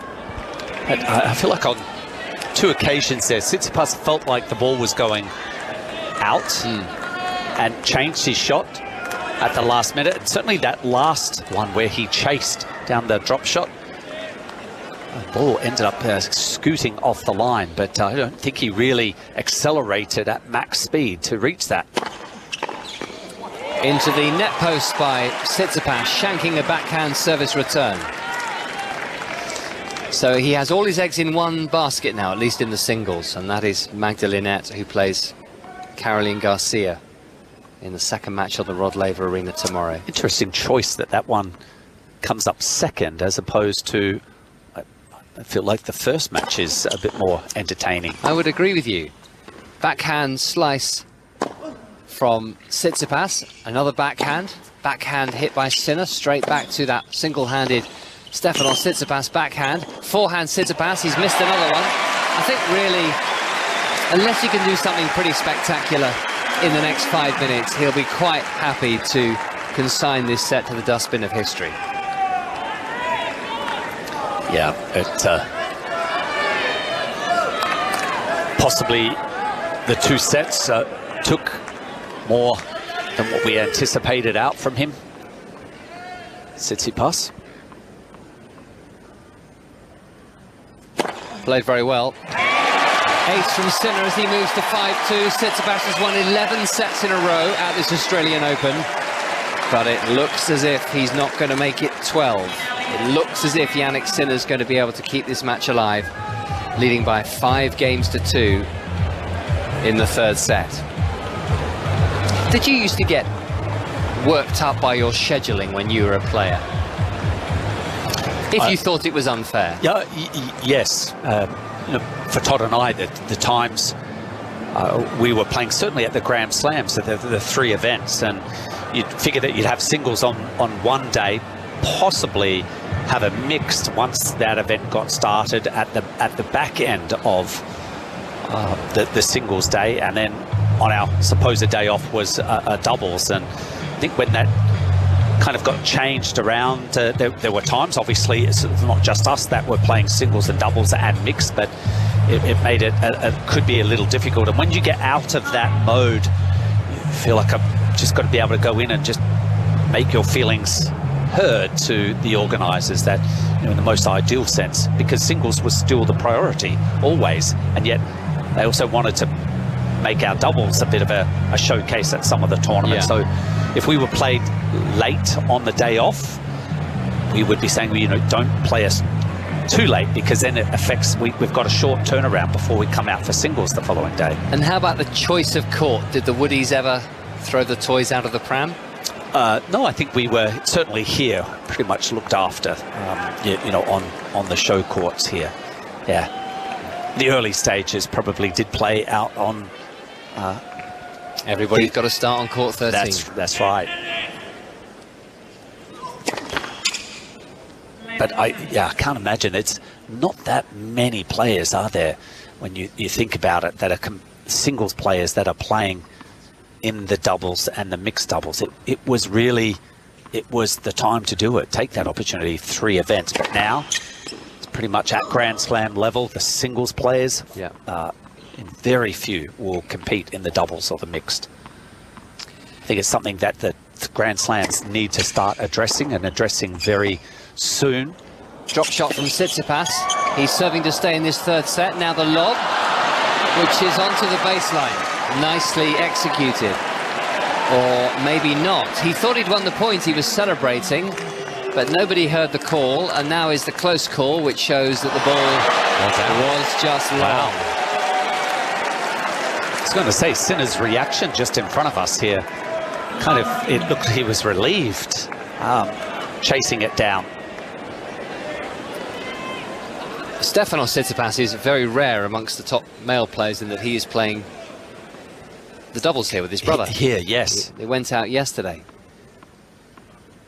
And I feel like on 2 occasions there, Tsitsipas felt like the ball was going out and changed his shot at the last minute. And certainly that last one where he chased down the drop shot, the ball ended up scooting off the line, but I don't think he really accelerated at max speed to reach that. Into the net post by Tsitsipas, shanking a backhand service return. So he has all his eggs in one basket now, at least in the singles, and that is Magdalenette, who plays Caroline Garcia in the second match of the Rod Laver Arena tomorrow. Interesting choice that one comes up second, as opposed to, I feel like the first match is a bit more entertaining. I would agree with you. Backhand slice from Tsitsipas, another backhand hit by Sinner, straight back to that single-handed Stefanos Tsitsipas backhand. Forehand Tsitsipas, he's missed another one. I think really, unless he can do something pretty spectacular in the next 5 minutes, he'll be quite happy to consign this set to the dustbin of history. Yeah, possibly the 2 sets took more than what we anticipated out from him. Tsitsipas. Played very well. Ace from Sinner as he moves to 5-2. Tsitsipas has won 11 sets in a row at this Australian Open, but it looks as if he's not going to make it 12. It looks as if Jannik Sinner's going to be able to keep this match alive, leading by 5 games to 2 in the third set. Did you used to get worked up by your scheduling when you were a player? If you thought it was unfair? Yeah, yes. For Todd and I, the times we were playing, certainly at the Grand Slams, so the 3 events, and you'd figure that you'd have singles on one day, possibly have a mixed once that event got started at the back end of the singles day, and then on our supposed day off was a doubles. And I think when that kind of got changed around, there were times, obviously it's not just us that were playing singles and doubles and mixed, but it made it could be a little difficult. And when you get out of that mode, you feel like I've just got to be able to go in and just make your feelings heard to the organisers, that, you know, in the most ideal sense, because singles was still the priority always, and yet they also wanted to make our doubles a bit of a showcase at some of the tournaments. So if we were played late on the day off, we would be saying, well, you know, don't play us too late, because then it affects, we've got a short turnaround before we come out for singles the following day. And how about the choice of court? Did the Woodies ever throw the toys out of the pram? No, I think we were certainly here pretty much looked after, you know, on the show courts here. Yeah, the early stages probably did play out on. Everybody's got to start on court 13. That's right. But I can't imagine, it's not that many players, are there, when you think about it, that are singles players that are playing in the doubles and the mixed doubles. It was the time to do it, take that opportunity, 3 events. But now it's pretty much at Grand Slam level. The singles players, very few will compete in the doubles or the mixed. I think it's something that the Grand Slams need to start addressing, and addressing very soon. Drop shot from Tsitsipas. He's serving to stay in this third set. Now the lob, which is onto the baseline. Nicely executed. Or maybe not. He thought he'd won the point, he was celebrating, but nobody heard the call, and now is the close call, which shows that the ball was just long. I was going to say, Sinner's reaction just in front of us here, kind of, it looked he was relieved, chasing it down. Stefanos Tsitsipas is very rare amongst the top male players in that he is playing the doubles here with his brother. Here, yes. They went out yesterday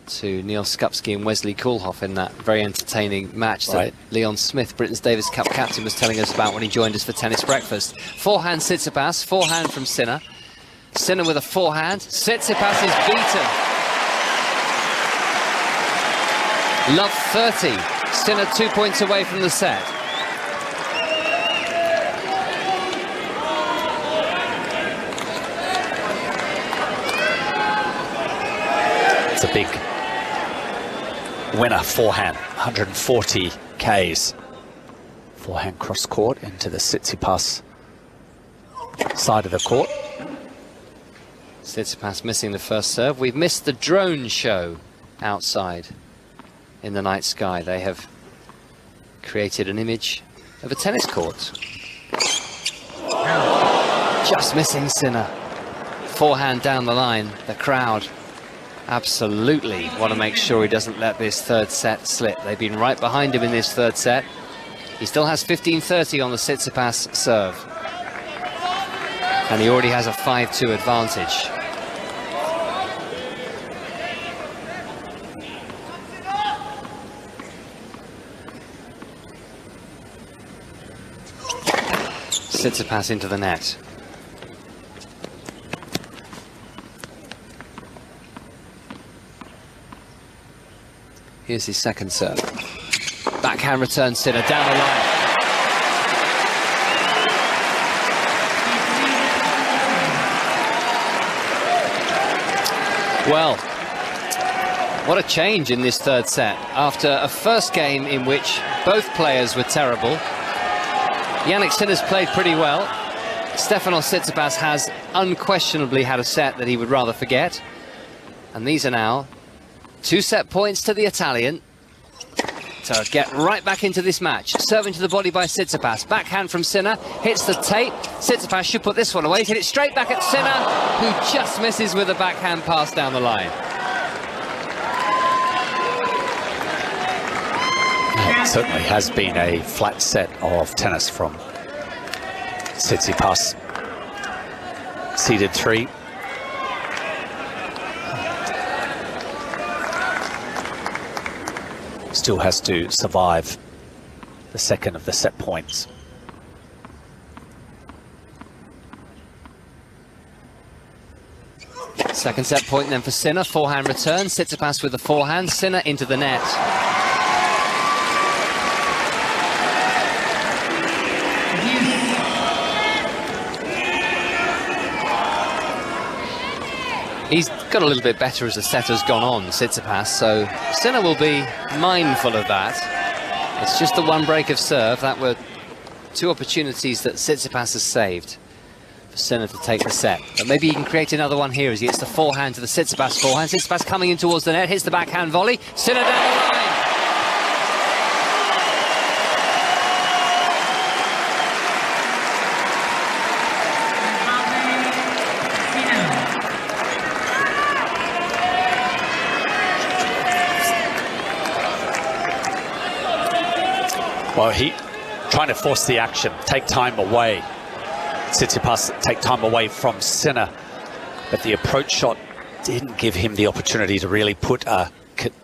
to Neil Skupski and Wesley Koolhof in that very entertaining match that Leon Smith, Britain's Davis Cup captain, was telling us about when he joined us for tennis breakfast. Forehand Tsitsipas, forehand from Sinner. Sinner with a forehand. Tsitsipas is beaten. Love 30. Sinner 2 points away from the set. It's a big winner, forehand, 140 Ks. Forehand cross court into the Tsitsipas side of the court. Tsitsipas missing the first serve. We've missed the drone show outside in the night sky. They have created an image of a tennis court. Just missing Sinner. Forehand down the line. The crowd absolutely want to make sure he doesn't let this third set slip. They've been right behind him in this third set. He still has 15-30 on the Tsitsipas serve. And he already has a 5-2 advantage. Tsitsipas into the net. Here's his second serve. Backhand return, Sinner down the line. Well, what a change in this third set. After a first game in which both players were terrible, Jannik Sinner's played pretty well. Stefanos Tsitsipas has unquestionably had a set that he would rather forget. And these are now 2 set points to the Italian to get right back into this match. Serving to the body by Tsitsipas. Backhand from Sinner, hits the tape. Tsitsipas should put this one away. Hit it straight back at Sinner, who just misses with a backhand pass down the line. It certainly has been a flat set of tennis from Tsitsipas. Seeded 3. Still has to survive the second of the set points. Second set point then for Sinner. Forehand return. Tsitsipas with the forehand. Sinner into the net. He's got a little bit better as the set has gone on, Tsitsipas, so Sinner will be mindful of that. It's just the one break of serve. That were 2 opportunities that Tsitsipas has saved for Sinner to take the set. But maybe he can create another one here as he hits the forehand to the Tsitsipas forehand. Tsitsipas coming in towards the net, hits the backhand volley. Sinner down the line. Well, he trying to force the action, take time away. Tsitsipas take time away from Sinner, but the approach shot didn't give him the opportunity to really put a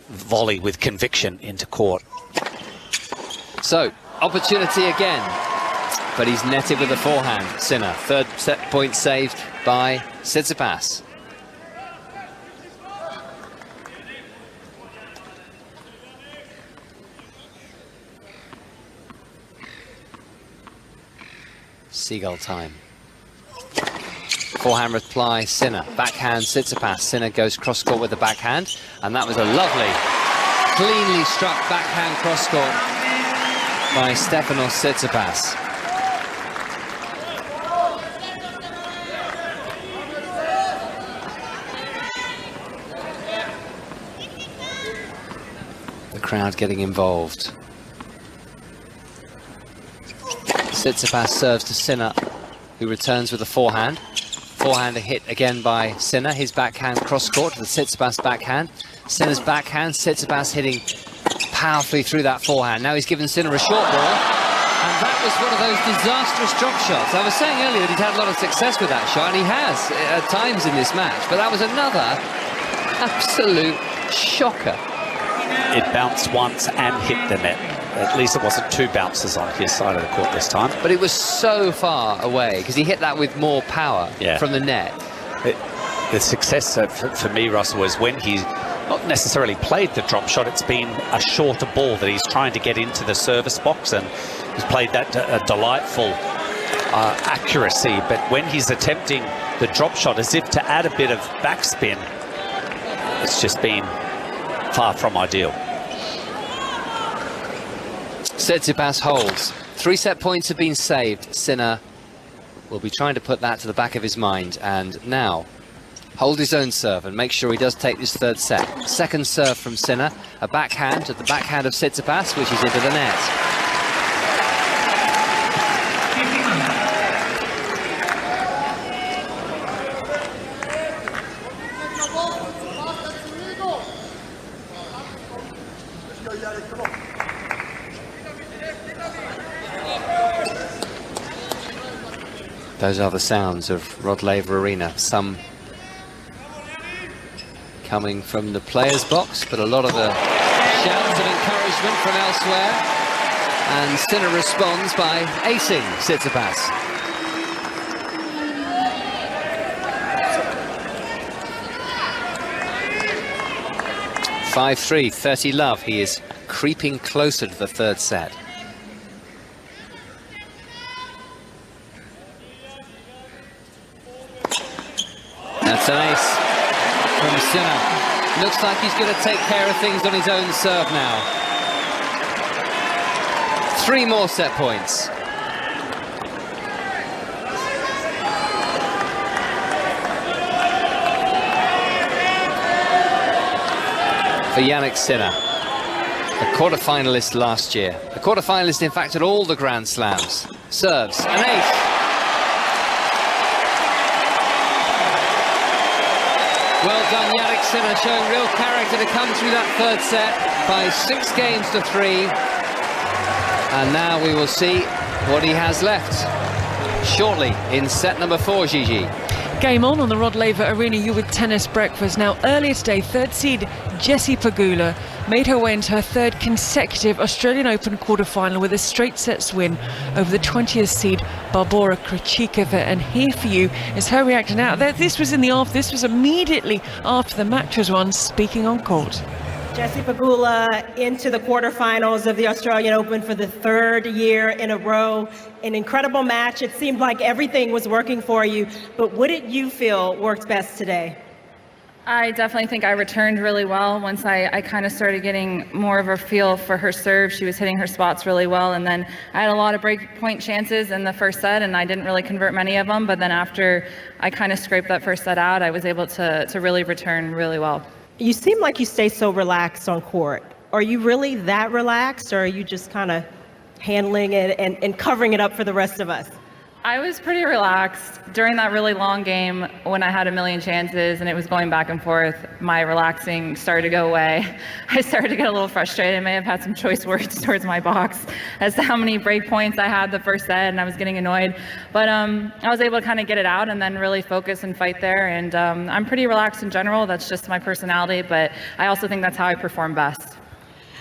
volley with conviction into court. So, opportunity again, but he's netted with the forehand. Sinner, third set point saved by Tsitsipas. Seagull time. Forehand reply, Sinner. Backhand, Tsitsipas. Sinner goes cross-court with the backhand. And that was a lovely, cleanly struck backhand cross-court by Stefanos Tsitsipas. crowd getting involved. Tsitsipas serves to Sinner, who returns with a forehand. Forehand a hit again by Sinner. His backhand cross-court to the Tsitsipas backhand. Sinner's backhand, Tsitsipas hitting powerfully through that forehand. Now he's given Sinner a short ball, and that was one of those disastrous drop shots. I was saying earlier that he's had a lot of success with that shot, and he has at times in this match, but that was another absolute shocker. It bounced once and hit the net. At least it wasn't two bounces on his side of the court this time. But it was so far away, because he hit that with more power from the net. The success for me, Russell, was when he's not necessarily played the drop shot, it's been a shorter ball that he's trying to get into the service box, and he's played that delightful accuracy. But when he's attempting the drop shot as if to add a bit of backspin, it's just been far from ideal. Tsitsipas holds. 3 set points have been saved. Sinner will be trying to put that to the back of his mind, and now hold his own serve and make sure he does take this third set. Second serve from Sinner, a backhand to the backhand of Tsitsipas, which is into the net. Those are the sounds of Rod Laver Arena. Some coming from the players' box, but a lot of the shouts of encouragement from elsewhere. And Sinner responds by acing Tsitsipas. (5-3), 30 love. He is creeping closer to the third set. That's an ace from Sinner. Looks like he's going to take care of things on his own serve now. 3 more set points. For Jannik Sinner, a quarter-finalist last year. A quarter-finalist, in fact, at all the Grand Slams. Serves, an ace. Well done, Jannik Sinner, showing real character to come through that third set by 6 games to 3. And now we will see what he has left shortly in set number 4, Gigi. Game on the Rod Laver Arena, you with tennis breakfast. Now, earlier today, third seed Jessie Pegula made her way into her third consecutive Australian Open quarterfinal with a straight sets win over the 20th seed Barbora Krejcikova. And here for you is her reaction. Now, this was immediately after the match was won, speaking on court. Jessie Pegula into the quarterfinals of the Australian Open for the 3rd year in a row. An incredible match. It seemed like everything was working for you, but what did you feel worked best today? I definitely think I returned really well once I kind of started getting more of a feel for her serve. She was hitting her spots really well, and then I had a lot of break point chances in the first set, and I didn't really convert many of them, but then after I kind of scraped that first set out, I was able to really return really well. You seem like you stay so relaxed on court. Are you really that relaxed, or are you just kind of handling it and covering it up for the rest of us? I was pretty relaxed during that really long game when I had a million chances and it was going back and forth. My relaxing started to go away. I started to get a little frustrated. I may have had some choice words towards my box as to how many break points I had the first set, and I was getting annoyed. But I was able to kind of get it out and then really focus and fight there. And I'm pretty relaxed in general. That's just my personality, but I also think that's how I perform best.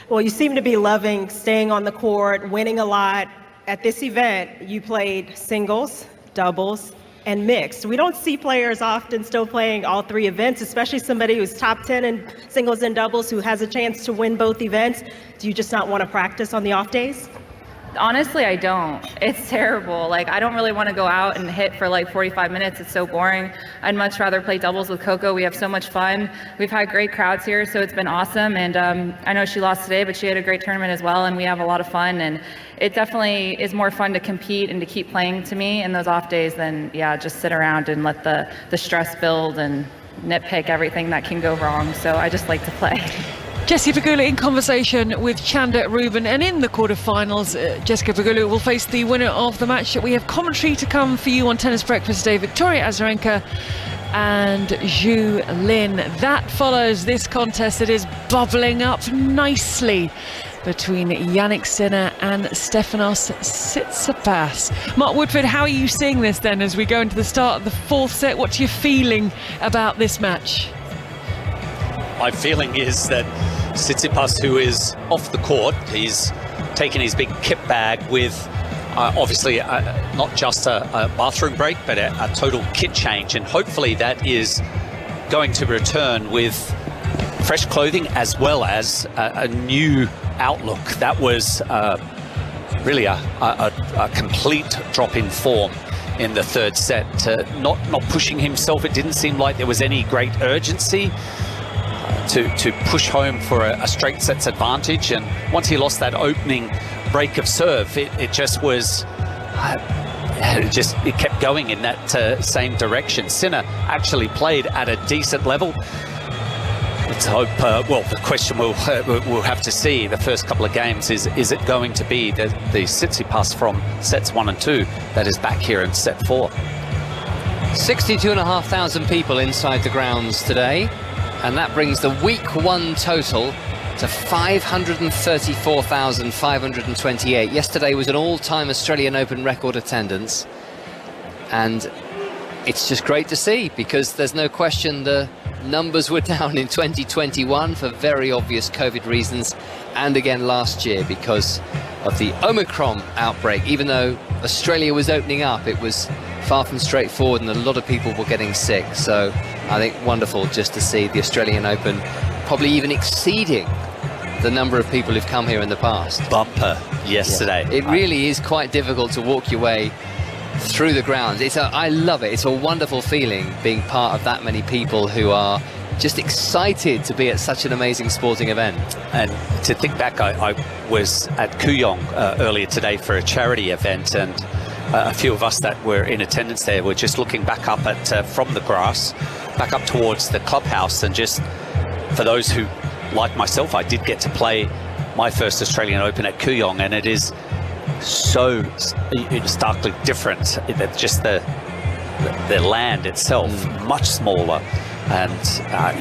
Well, you seem to be loving staying on the court, winning a lot. At this event, you played singles, doubles, and mixed. We don't see players often still playing all 3 events, especially somebody who's top 10 in singles and doubles who has a chance to win both events. Do you just not want to practice on the off days? Honestly, I don't. It's terrible. Like, I don't really want to go out and hit for like 45 minutes. It's so boring. I'd much rather play doubles with Coco. We have so much fun. We've had great crowds here, so it's been awesome. And I know she lost today, but she had a great tournament as well, and we have a lot of fun. And it definitely is more fun to compete and to keep playing to me in those off days than, just sit around and let the stress build and nitpick everything that can go wrong. So I just like to play. Jessie Pegula in conversation with Chanda Rubin, and in the quarterfinals, Jessica Pegula will face the winner of the match. We have commentary to come for you on Tennis Breakfast Day, Victoria Azarenka and Zhu Lin. That follows this contest that is bubbling up nicely between Jannik Sinner and Stefanos Tsitsipas. Mark Woodford, how are you seeing this then as we go into the start of the fourth set? What's your feeling about this match? My feeling is that Tsitsipas, who is off the court, he's taken his big kit bag with obviously not just a bathroom break, but a total kit change. And hopefully that is going to return with fresh clothing as well as a new outlook. That was really a complete drop in form in the third set. Not pushing himself. It didn't seem like there was any great urgency to push home for a straight sets advantage. And once he lost that opening break of serve, it just was it kept going in that same direction. Sinner actually played at a decent level. Let's hope, well, the question we'll have to see the first couple of games is it going to be the Tsitsipas from sets 1 and 2 that is back here in set 4? 62,500 people inside the grounds today, and that brings the week 1 total to 534,528. Yesterday was an all-time Australian Open record attendance, and it's just great to see, because there's no question the numbers were down in 2021 for very obvious COVID reasons, and again last year because of the Omicron outbreak. Even though Australia was opening up, it was far from straightforward and a lot of people were getting sick. So I think wonderful just to see the Australian Open probably even exceeding the number of people who've come here in the past. Bumper yesterday. Yeah. It really is quite difficult to walk your way through the grounds. I love it. It's a wonderful feeling being part of that many people who are just excited to be at such an amazing sporting event. And to think back, I was at Kooyong earlier today for a charity event, and a few of us that were in attendance there were just looking back up at from the grass back up towards the clubhouse. And just for those who, like myself, I did get to play my first Australian Open at Kooyong, and it is so starkly different. Just the land itself, much smaller, and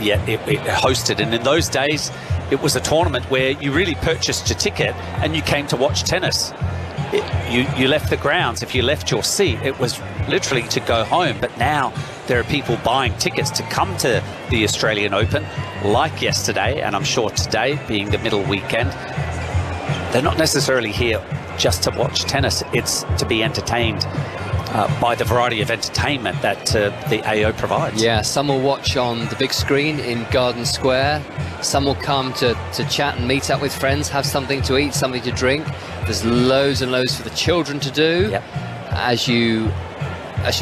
yet it hosted. And in those days, it was a tournament where you really purchased your ticket and you came to watch tennis. You left the grounds. If you left your seat, it was literally to go home. But now there are people buying tickets to come to the Australian Open, like yesterday, and I'm sure today being the middle weekend. They're not necessarily here just to watch tennis. It's to be entertained by the variety of entertainment that the AO provides. Yeah, some will watch on the big screen in Garden Square. Some will come to chat and meet up with friends, have something to eat, something to drink. There's loads and loads for the children to do. Yep. Actually,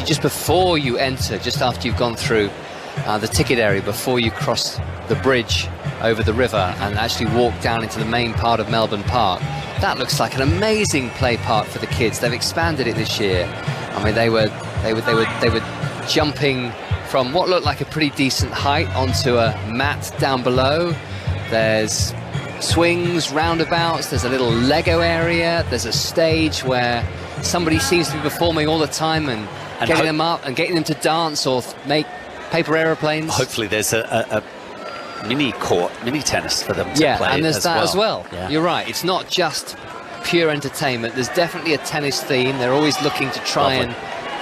just before you enter, just after you've gone through the ticket area, before you cross the bridge over the river and actually walk down into the main part of Melbourne Park, that looks like an amazing play park for the kids. They've expanded it this year. I mean, they were jumping from what looked like a pretty decent height onto a mat down below. There's swings, roundabouts, there's a little Lego area, there's a stage where somebody seems to be performing all the time and getting them up and getting them to dance or make paper aeroplanes. Hopefully there's a mini court, mini tennis for them to play. Yeah, and there's that as well. Yeah. You're right, it's not just pure entertainment. There's definitely a tennis theme. They're always looking to try and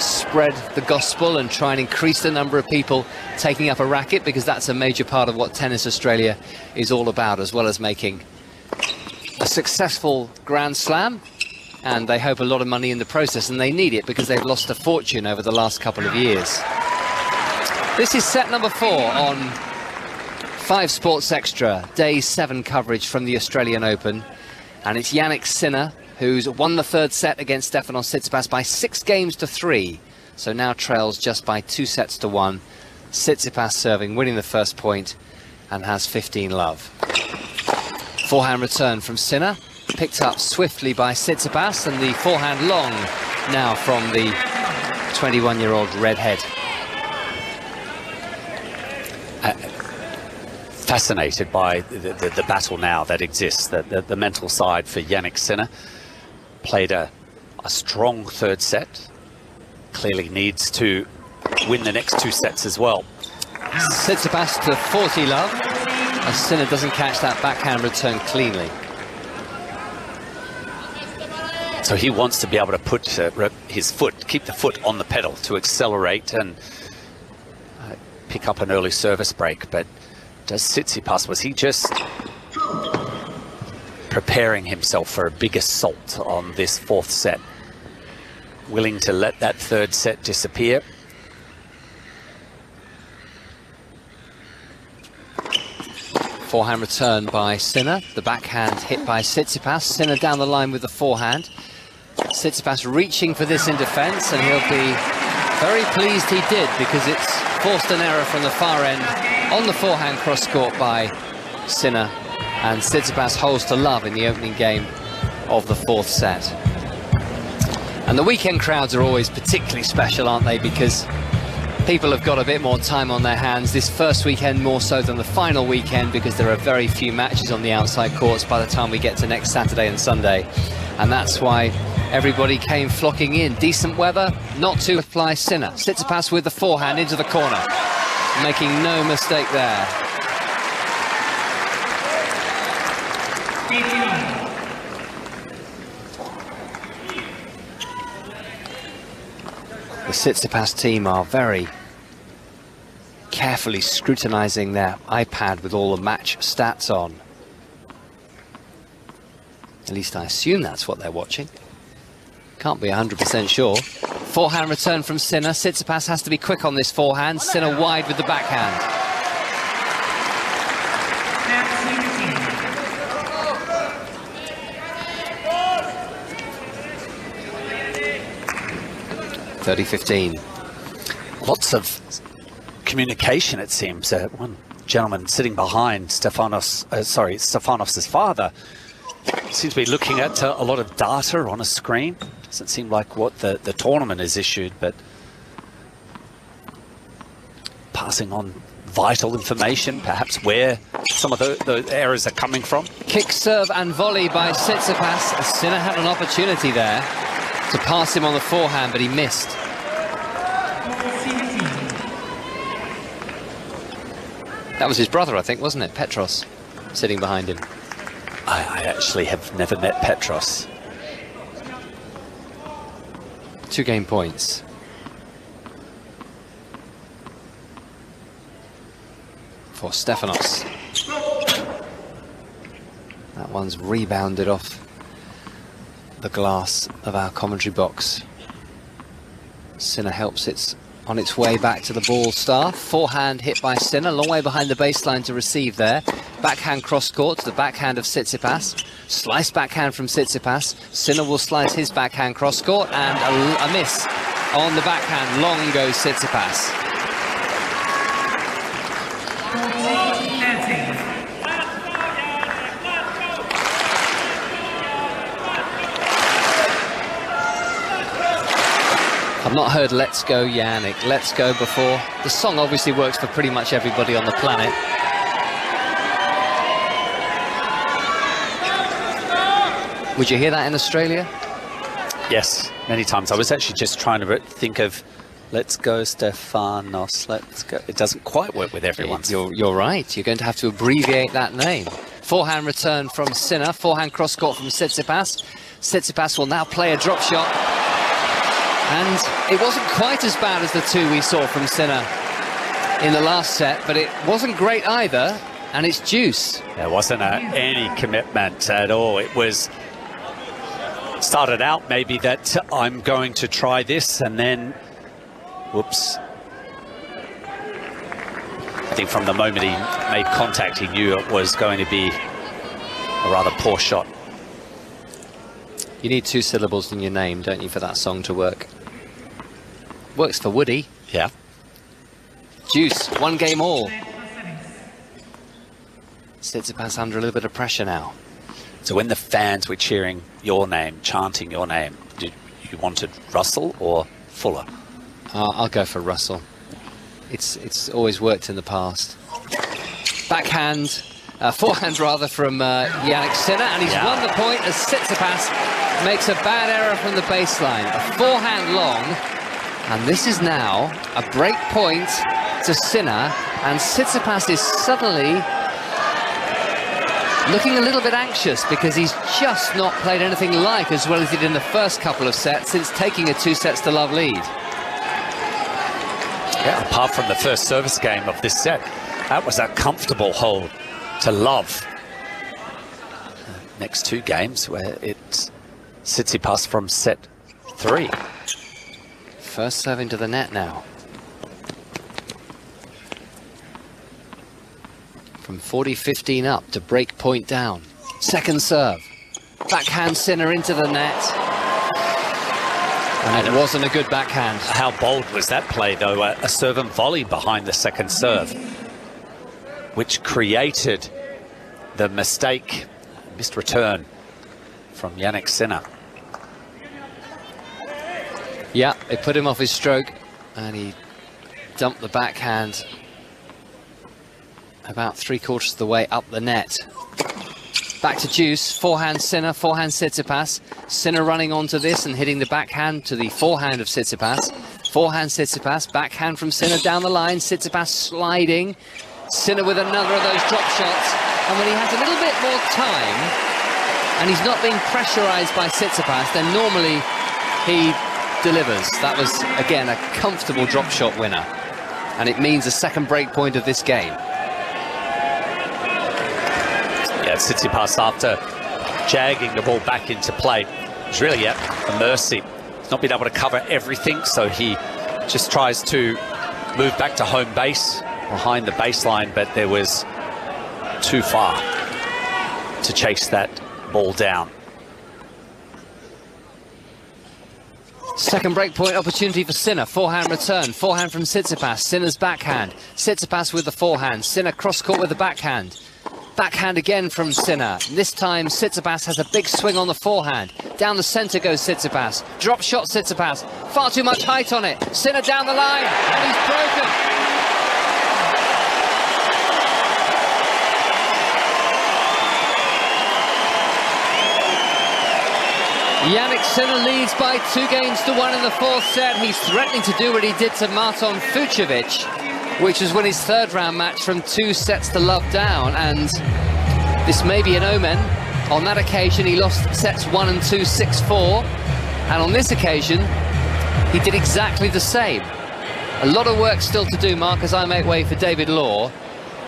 spread the gospel and try and increase the number of people taking up a racket, because that's a major part of what Tennis Australia is all about, as well as making a successful Grand Slam. And they hope a lot of money in the process, and they need it because they've lost a fortune over the last couple of years. This is set number 4 on 5 Sports Extra, day 7 coverage from the Australian Open. And it's Jannik Sinner who's won the third set against Stefanos Tsitsipas by 6-3. So now trails just by 2 sets to 1. Tsitsipas serving, winning the first point, and has 15 love. Forehand return from Sinner, picked up swiftly by Tsitsipas, and the forehand long now from the 21-year-old redhead. fascinated by the battle now that exists, the mental side for Jannik Sinner. Played a strong third set, clearly needs to win the next 2 sets as well. Tsitsipas to 40 love, as Sinner doesn't catch that backhand return cleanly. So he wants to be able to put his foot, keep the foot on the pedal to accelerate and pick up an early service break. But does Tsitsipas, was he just preparing himself for a big assault on this 4th set? Willing to let that 3rd set disappear? Forehand return by Sinner, the backhand hit by Tsitsipas. Sinner down the line with the forehand. Tsitsipas reaching for this in defence, and he'll be very pleased he did, because it's forced an error from the far end on the forehand cross-court by Sinner, and Tsitsipas holds to love in the opening game of the 4th set. And the weekend crowds are always particularly special, aren't they, because people have got a bit more time on their hands this first weekend, more so than the final weekend, because there are very few matches on the outside courts by the time we get to next Saturday and Sunday. And that's why everybody came flocking in. Decent weather, not to apply Sinner. Tsitsipas with the forehand into the corner, making no mistake there. The Tsitsipas team are very carefully scrutinising their iPad with all the match stats on. At least I assume that's what they're watching. Can't be 100% sure. Forehand return from Sinner. Tsitsipas has to be quick on this forehand. Sinner wide with the backhand. (30-15). Lots of communication, it seems. One gentleman sitting behind Stefanos' father seems to be looking at a lot of data on a screen. Doesn't seem like what the tournament has issued, but passing on vital information, perhaps where some of the errors are coming from. Kick, serve and volley by Tsitsipas. Sinner had an opportunity there to pass him on the forehand, but he missed. That was his brother, I think, wasn't it? Petros, sitting behind him. I actually have never met Petros. 2 game points. For Stefanos. That one's rebounded off the glass of our commentary box. Sinner helps it on its way back to the ball staff. Forehand hit by Sinner, long way behind the baseline to receive there. Backhand cross-court to the backhand of Tsitsipas. Slice backhand from Tsitsipas. Sinner will slice his backhand cross-court, and a miss on the backhand. Long goes Tsitsipas. I've not heard "Let's Go Jannik," "Let's Go" before. The song obviously works for pretty much everybody on the planet. Would you hear that in Australia? Yes, many times. I was actually just trying to think of "Let's Go Stefanos," let's go. It doesn't quite work with everyone. You're right. You're going to have to abbreviate that name. Forehand return from Sinner. Forehand cross-court from Tsitsipas. Tsitsipas will now play a drop shot. And it wasn't quite as bad as the 2 we saw from Sinner in the last set, but it wasn't great either, and it's juice. There wasn't any commitment at all. It was started out maybe that I'm going to try this, and then whoops. I think from the moment he made contact, he knew it was going to be a rather poor shot. You need 2 syllables in your name, don't you, for that song to work? Works for Woody. Yeah. Juice, 1 game all. Tsitsipas under a little bit of pressure now. So when the fans were cheering your name, chanting your name, did you wanted Russell or Fuller? I'll go for Russell. It's always worked in the past. forehand rather, from Jannik Sinner, and he's won the point as Tsitsipas makes a bad error from the baseline. A forehand long, and this is now a break point to Sinner, and Tsitsipas is suddenly looking a little bit anxious because he's just not played anything like as well as he did in the first couple of sets since taking a 2-sets-to-love lead. Yeah, apart from the first service game of this set, that was a comfortable hold to love. Next two games where it's Tsitsipas from set 3. First serve into the net now. From 40-15 up to break point down. Second serve. Backhand Sinner into the net. And it wasn't a good backhand. How bold was that play, though? A serve and volley behind the second serve, which created the mistake, missed return from Jannik Sinner. Yeah, it put him off his stroke, and he dumped the backhand about 3/4 of the way up the net. Back to deuce, forehand Sinner, forehand Tsitsipas. Sinner running onto this and hitting the backhand to the forehand of Tsitsipas. Forehand Tsitsipas, backhand from Sinner down the line. Tsitsipas sliding. Sinner with another of those drop shots. And when he has a little bit more time, and he's not being pressurized by Tsitsipas, then normally he delivers. That was, again, a comfortable drop shot winner. And it means a second break point of this game. Yeah, Tsitsipas, after jagging the ball back into play, was really at the mercy. He's not been able to cover everything, so he just tries to move back to home base behind the baseline, but there was too far to chase that ball down. Second break point opportunity for Sinner. Forehand return. Forehand from Tsitsipas. Sinner's backhand. Tsitsipas with the forehand. Sinner cross court with the backhand. Backhand again from Sinner. This time Tsitsipas has a big swing on the forehand. Down the centre goes Tsitsipas. Drop shot Tsitsipas. Far too much height on it. Sinner down the line. And he's broken. Jannik Sinner leads by 2-1 in the fourth set. He's threatening to do what he did to Marton Fucsovics, which was win his third round match from 2-sets-to-love down, and this may be an omen. On that occasion he lost sets 1 and 2 6-4, and on this occasion he did exactly the same. A lot of work still to do, Mark, as I make way for David Law,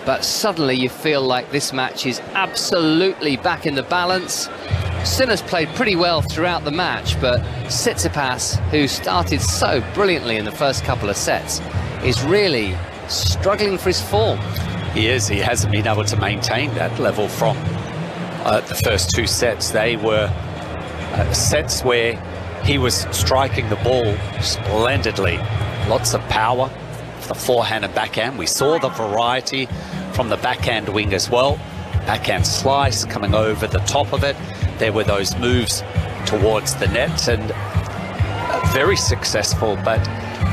but suddenly you feel like this match is absolutely back in the balance. Sinner's played pretty well throughout the match, but Tsitsipas, who started so brilliantly in the first couple of sets, is really struggling for his form. He is. He hasn't been able to maintain that level from the first two sets. They were sets where he was striking the ball splendidly. Lots of power, the forehand and backhand. We saw the variety from the backhand wing as well. Backhand slice coming over the top of it. There were those moves towards the net, and very successful, but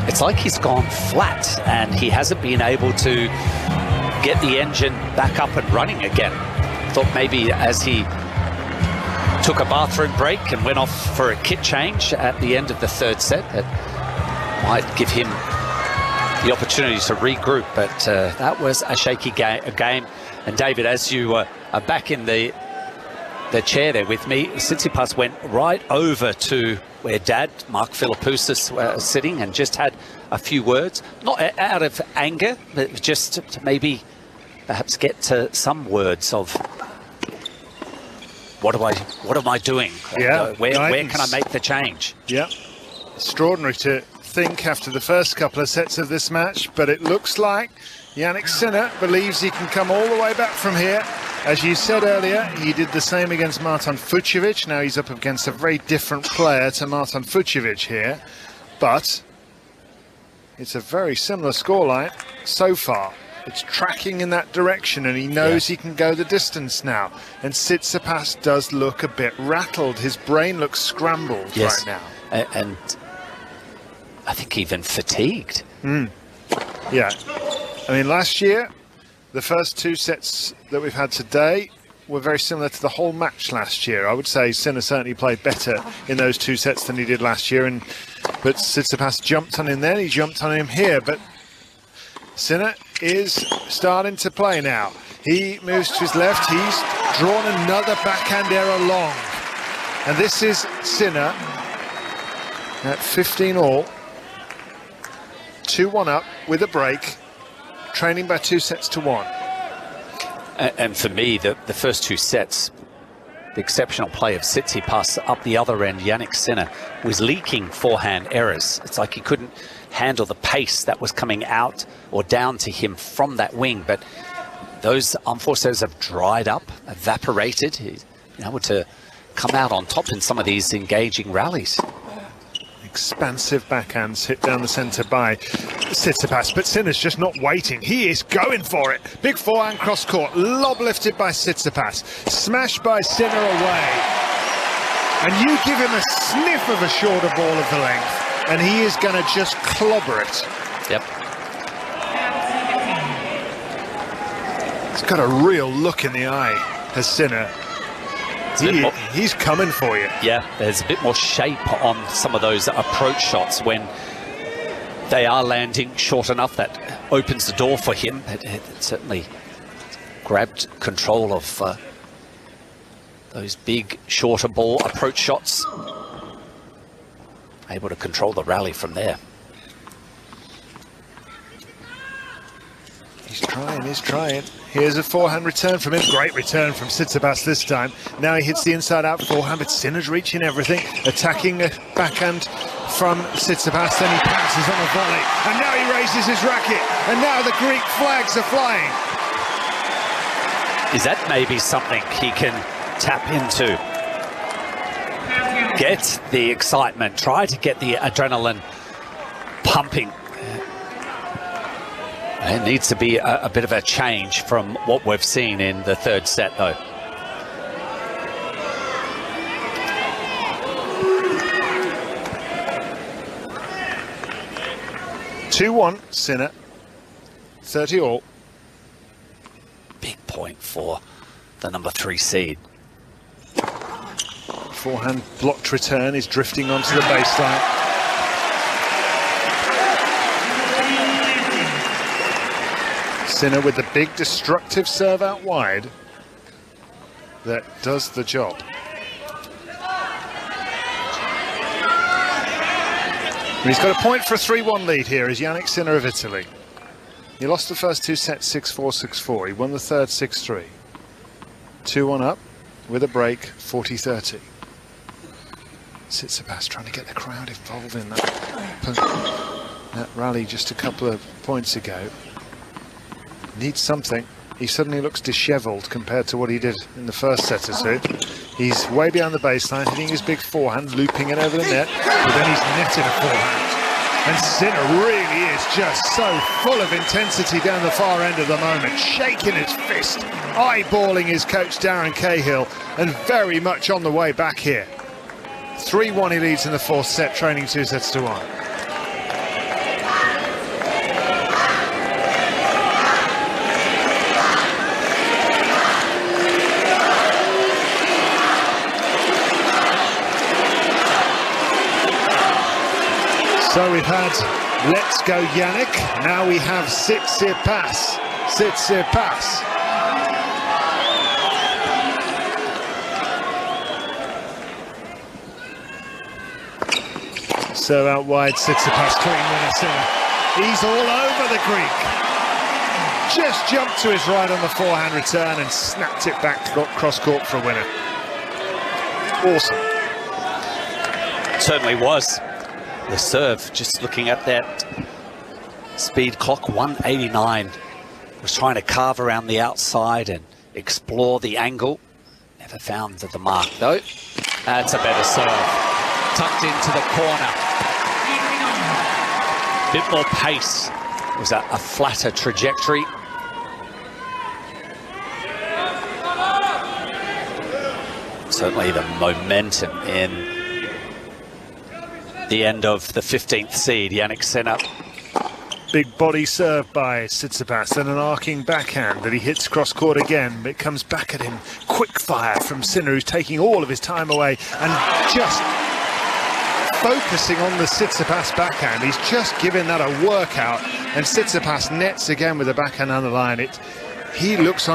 it's like he's gone flat and he hasn't been able to get the engine back up and running again. Thought maybe as he took a bathroom break and went off for a kit change at the end of the third set, that might give him the opportunity to regroup, but that was a shaky game. And David, as you are back in the chair there with me, Tsitsipas went right over to where Dad, Mark Philippoussis, was sitting, and just had a few words, not out of anger, but just to maybe perhaps get to some words of what am I doing? Yeah, where can I make the change? Yeah, extraordinary to think after the first couple of sets of this match, but it looks like Jannik Sinner believes he can come all the way back from here. As you said earlier, he did the same against Marton Fucsovics. Now he's up against a very different player to Marton Fucsovics here, but it's a very similar scoreline so far. It's tracking in that direction, and he knows he can go the distance now. And Tsitsipas does look a bit rattled. His brain looks scrambled right now. And I think even fatigued. Yeah. I mean, last year, The first 2 sets that we've had today were very similar to the whole match last year. I would say Sinner certainly played better in those 2 sets than he did last year, but Tsitsipas jumped on him then, he jumped on him here, but Sinner is starting to play now. He moves to his left, he's drawn another backhand error long. And this is Sinner at 15 all, 2-1 up with a break, trailing by 2 sets to 1. And for me, the first 2 sets, the exceptional play of Tsitsipas up the other end, Jannik Sinner, was leaking forehand errors. It's like he couldn't handle the pace that was coming out or down to him from that wing. But those unforced errors have dried up, evaporated. He's been able to come out on top in some of these engaging rallies. Expansive backhands hit down the centre by Tsitsipas, but Sinner's just not waiting. He is going for it. Big forehand cross court, lob lifted by Tsitsipas, smashed by Sinner away. And you give him a sniff of a shorter ball of the length, and he is going to just clobber it. Yep. He's got a real look in the eye, has Sinner. He's coming for you. Yeah, there's a bit more shape on some of those approach shots when they are landing short enough. That opens the door for him. It certainly grabbed control of those big, shorter ball approach shots. Able to control the rally from there. He's trying. Here's a forehand return from him. Great return from Tsitsipas this time. Now he hits the inside-out forehand, but Sinner's reaching everything. Attacking a backhand from Tsitsipas, then he pounces on a volley. And now he raises his racket. And now the Greek flags are flying. Is that maybe something he can tap into? Get the excitement, try to get the adrenaline pumping. It needs to be a bit of a change from what we've seen in the 3rd set, though. (2-1) Sinner, 30 all. Big point for the number 3 seed. Forehand blocked return is drifting onto the baseline. Sinner with the big destructive serve out wide that does the job. He's got a point for a 3-1 lead here is Jannik Sinner of Italy. He lost the first 2 sets 6-4, 6-4. He won the third 6-3. 2-1 up with a break, 40-30. Tsitsipas trying to get the crowd involved in that rally just a couple of points ago. Needs something. He suddenly looks dishevelled compared to what he did in the first set or two. He's way behind the baseline, hitting his big forehand, looping it over the net, but then he's netted a forehand. And Sinner really is just so full of intensity down the far end of the moment, shaking his fist, eyeballing his coach Darren Cahill, and very much on the way back here. 3-1 he leads in the 4th set, trailing 2 sets to 1. So we've had Let's Go Jannik, now we have Tsitsipas. Tsitsipas. So out wide, Tsitsipas clean winner Sinner. He's all over the Greek. Just jumped to his right on the forehand return and snapped it back cross court for a winner. Awesome. Certainly was. The serve, just looking at that speed clock, 189. Was trying to carve around the outside and explore the angle. Never found the mark though. That's a better serve. Tucked into the corner. Bit more pace. It was a flatter trajectory. Certainly the momentum in the end of the 15th seed, Jannik Sinner. Big body serve by Tsitsipas, and an arcing backhand that he hits cross court again, but it comes back at him. Quick fire from Sinner, who's taking all of his time away and just focusing on the Tsitsipas backhand. He's just giving that a workout, and Tsitsipas nets again with a backhand on the line. He looks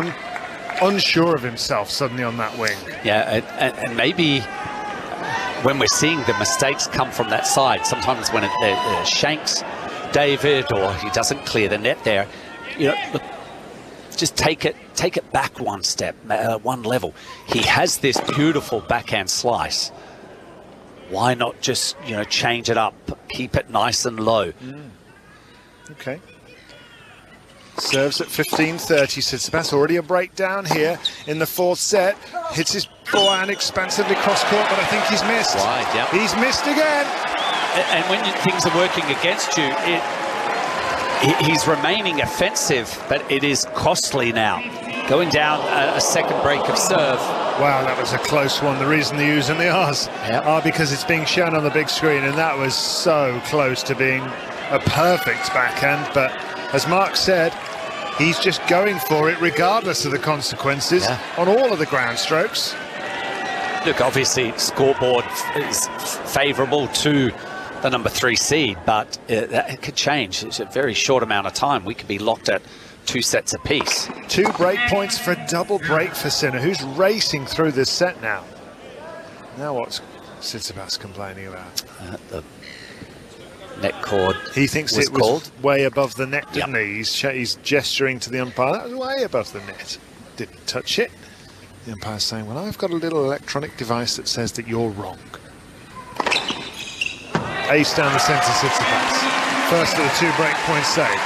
unsure of himself suddenly on that wing. Yeah, and maybe when we're seeing the mistakes come from that side, sometimes when it shanks David or he doesn't clear the net there, you know, look, just take it back one step, one level. He has this beautiful backhand slice. Why not just, you know, change it up, keep it nice and low? Okay. Serves at 15:30. Tsitsipas already a breakdown here in the fourth set. Hits his forehand expansively cross court, but I think he's missed. Right, yep. He's missed again. And when things are working against you, he's remaining offensive, but it is costly now. Going down a second break of serve. Wow, that was a close one. The reason the U's and the R's are because it's being shown on the big screen, and that was so close to being a perfect backhand. But as Mark said, he's just going for it regardless of the consequences on all of the ground strokes. Look, obviously scoreboard is favourable to the number 3 seed, but that could change. It's a very short amount of time. We could be locked at 2 sets apiece. 2 break points for a double break for Sinner, who's racing through this set now. Now what's Tsitsipas complaining about? The net cord. He thinks it was called way above the net, didn't he? He's gesturing to the umpire. That was way above the net. Didn't touch it. The umpire's saying, well, I've got a little electronic device that says that you're wrong. Ace down the centre, Tsitsipas. First of the 2 break points saved.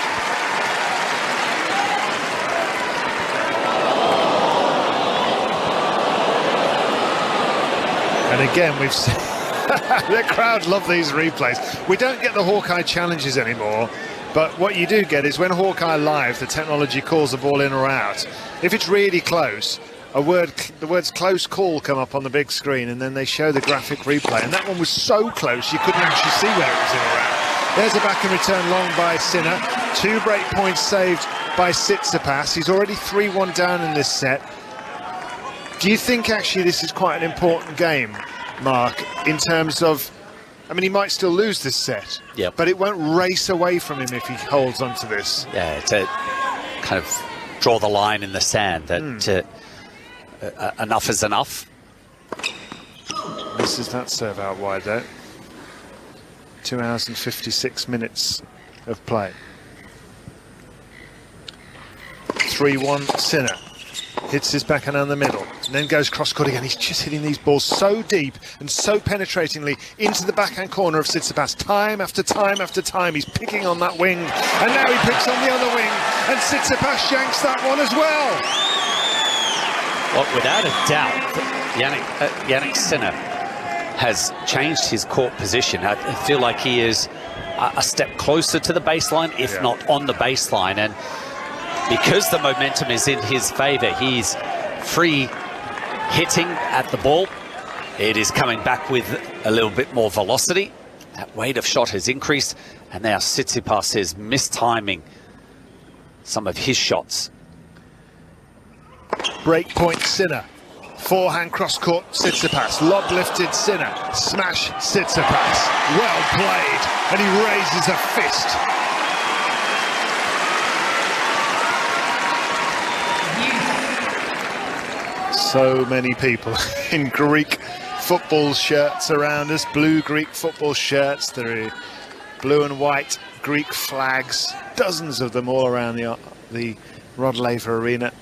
And again, we've seen the crowd love these replays. We don't get the Hawkeye challenges anymore, but what you do get is when Hawkeye Live, the technology calls the ball in or out. If it's really close, the words close call come up on the big screen, and then they show the graphic replay. And that one was so close you couldn't actually see where it was in or out. There's a back and return long by Sinner. 2 break points saved by Tsitsipas. He's already 3-1 down in this set. Do you think actually this is quite an important game, Mark, in terms of, I mean, he might still lose this set, but it won't race away from him if he holds on to this? Yeah, to kind of draw the line in the sand that enough is enough. This is that serve out wide though. 2 hours and 56 minutes of play. 3-1 Sinner. Hits his backhand down the middle, and then goes cross-court again. He's just hitting these balls so deep and so penetratingly into the backhand corner of Tsitsipas. Time after time after time, he's picking on that wing, and now he picks on the other wing, and Tsitsipas shanks that one as well. Well, without a doubt, Jannik Sinner has changed his court position. I feel like he is a step closer to the baseline, if not on the baseline, and because the momentum is in his favour, he's free hitting at the ball. It is coming back with a little bit more velocity. That weight of shot has increased, and now Tsitsipas is mistiming some of his shots. Break point Sinner. Forehand cross-court Tsitsipas. Lob lifted Sinner. Smash Tsitsipas. Well played. And he raises a fist. So many people in Greek football shirts around us, blue Greek football shirts. There are blue and white Greek flags, dozens of them all around the Rod Laver Arena.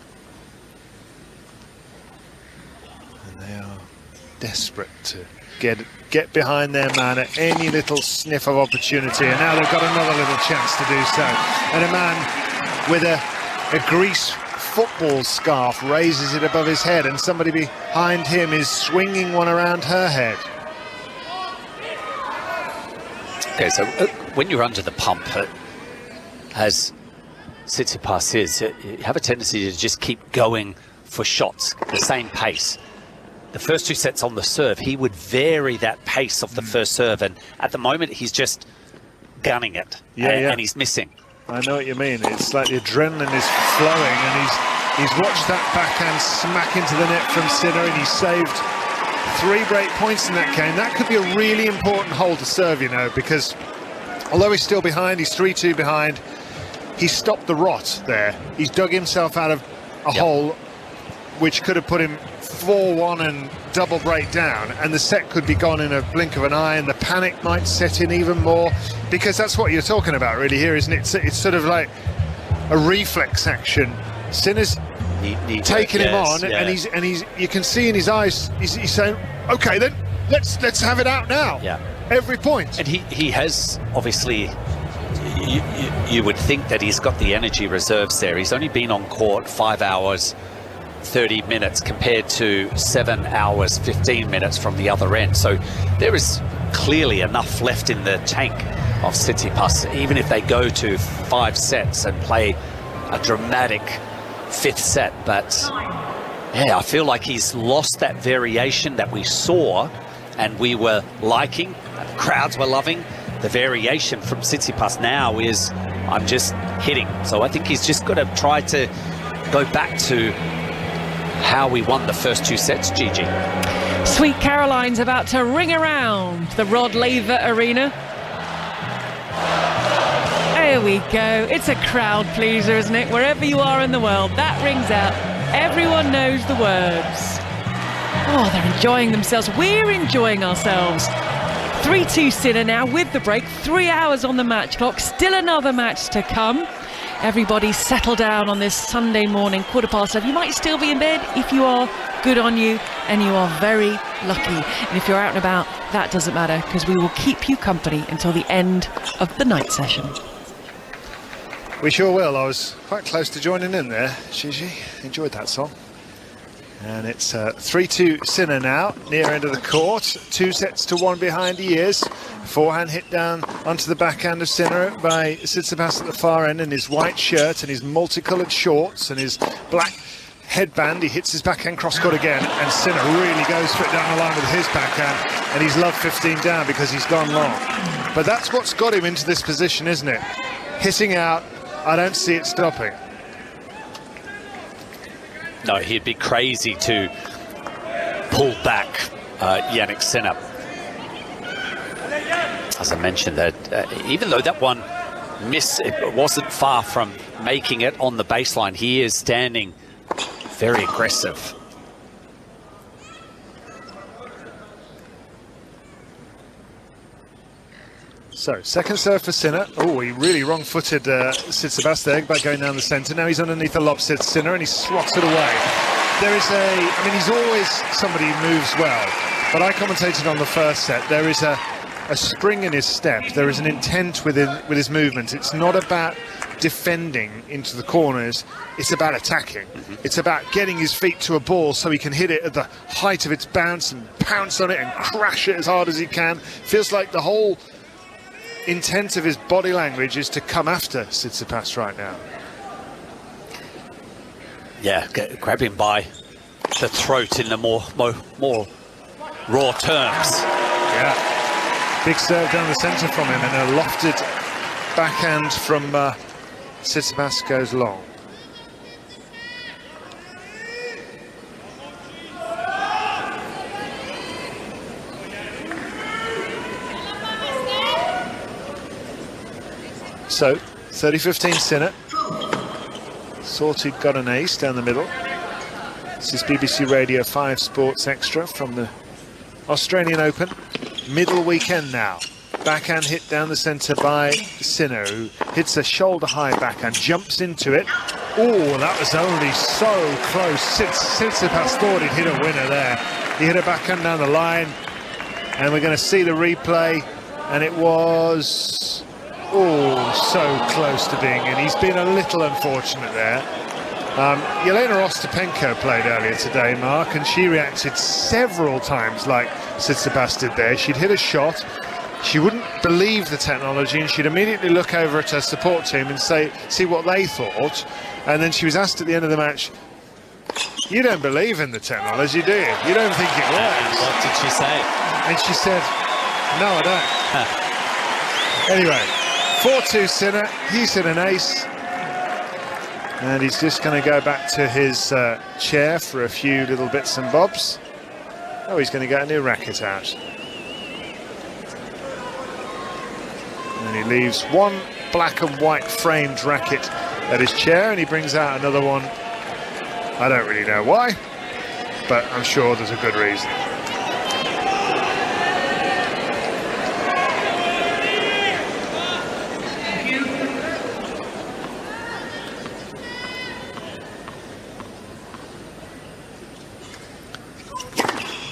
And they are desperate to get behind their man at any little sniff of opportunity. And now they've got another little chance to do so. And a man with a Greece football scarf raises it above his head, and somebody behind him is swinging one around her head. Okay, so when you're under the pump, as Tsitsipas is, you have a tendency to just keep going for shots, the same pace. The first 2 sets on the serve, he would vary that pace of the first serve, and at the moment he's just gunning it, and he's missing. I know what you mean. It's like the adrenaline is flowing, and he's watched that backhand smack into the net from Sinner, and he's saved 3 break points in that game. That could be a really important hole to serve, you know, because although he's still behind, he's 3-2 behind, he's stopped the rot there. He's dug himself out of a hole which could have put him 4-1 and double break down, and the set could be gone in a blink of an eye, and the panic might set in even more, because that's what you're talking about really here, isn't it? It's sort of like a reflex action. Sinner's taking him on, and he's you can see in his eyes he's saying, okay then, let's have it out now. Every point. And he has obviously, you would think that he's got the energy reserves there. He's only been on court 5 hours 30 minutes compared to 7 hours 15 minutes from the other end, so there is clearly enough left in the tank of Tsitsipas, even if they go to 5 sets and play a dramatic 5th set. But yeah, I feel like he's lost that variation that we saw and we were liking, crowds were loving. The variation from Tsitsipas now is, I'm just hitting. So I think he's just got to try to go back to how we won the first 2 sets, Gigi. Sweet Caroline's about to ring around the Rod Laver Arena. There we go. It's a crowd pleaser, isn't it? Wherever you are in the world, that rings out. Everyone knows the words. Oh, they're enjoying themselves. We're enjoying ourselves. 3-2 Sinner now with the break. 3 hours on the match clock. Still another match to come. Everybody settle down on this Sunday morning, 11:15. You might still be in bed. If you are, good on you, and you are very lucky. And if you're out and about, that doesn't matter, because we will keep you company until the end of the night session. We sure will. I was quite close to joining in there, Gigi. Enjoyed that song. And it's 3-2 Sinner now, near end of the court. 2-1 behind he is. Forehand hit down onto the backhand of Sinner by Tsitsipas at the far end in his white shirt and his multicoloured shorts and his black headband. He hits his backhand cross-court again, and Sinner really goes for it down the line with his backhand, and he's loved 15 down because he's gone long. But that's what's got him into this position, isn't it? Hitting out, I don't see it stopping. No, he'd be crazy to pull back Jannik Sinner. As I mentioned, that even though that one missed, it wasn't far from making it on the baseline. He is standing very aggressive. So, second serve for Sinner. Oh, he really wrong-footed Tsitsipas there by going down the centre. Now he's underneath the lob, Sinner, and he swats it away. There is I mean, he's always somebody who moves well, but I commentated on the first set. There is a spring in his step. There is an intent with his movement. It's not about defending into the corners. It's about attacking. It's about getting his feet to a ball so he can hit it at the height of its bounce and pounce on it and crash it as hard as he can. Feels like the whole intent of his body language is to come after Tsitsipas right now. Yeah, grab him by the throat in the more raw terms. Yeah, big serve down the centre from him, and a lofted backhand from Tsitsipas goes long. So, 30-15 Sinner. Thought he'd got an ace down the middle. This is BBC Radio 5 Sports Extra from the Australian Open. Middle weekend now. Backhand hit down the centre by Sinner, who hits a shoulder-high backhand, jumps into it. Oh, that was only so close. Tsitsipas thought he'd hit a winner there. He hit a backhand down the line, and we're going to see the replay, and it was... oh, so close to being in. He's been a little unfortunate there. Yelena Ostapenko played earlier today, Mark, and she reacted several times like Tsitsipas did there. She'd hit a shot, she wouldn't believe the technology, and she'd immediately look over at her support team and see what they thought. And then she was asked at the end of the match, "You don't believe in the technology, do you? You don't think it works?" What did she say? And she said, "No, I don't." Anyway, 4-2 Sinner, he's hit an ace. And he's just going to go back to his chair for a few little bits and bobs. Oh, he's going to get a new racket out. And he leaves one black and white framed racket at his chair, and he brings out another one. I don't really know why, but I'm sure there's a good reason.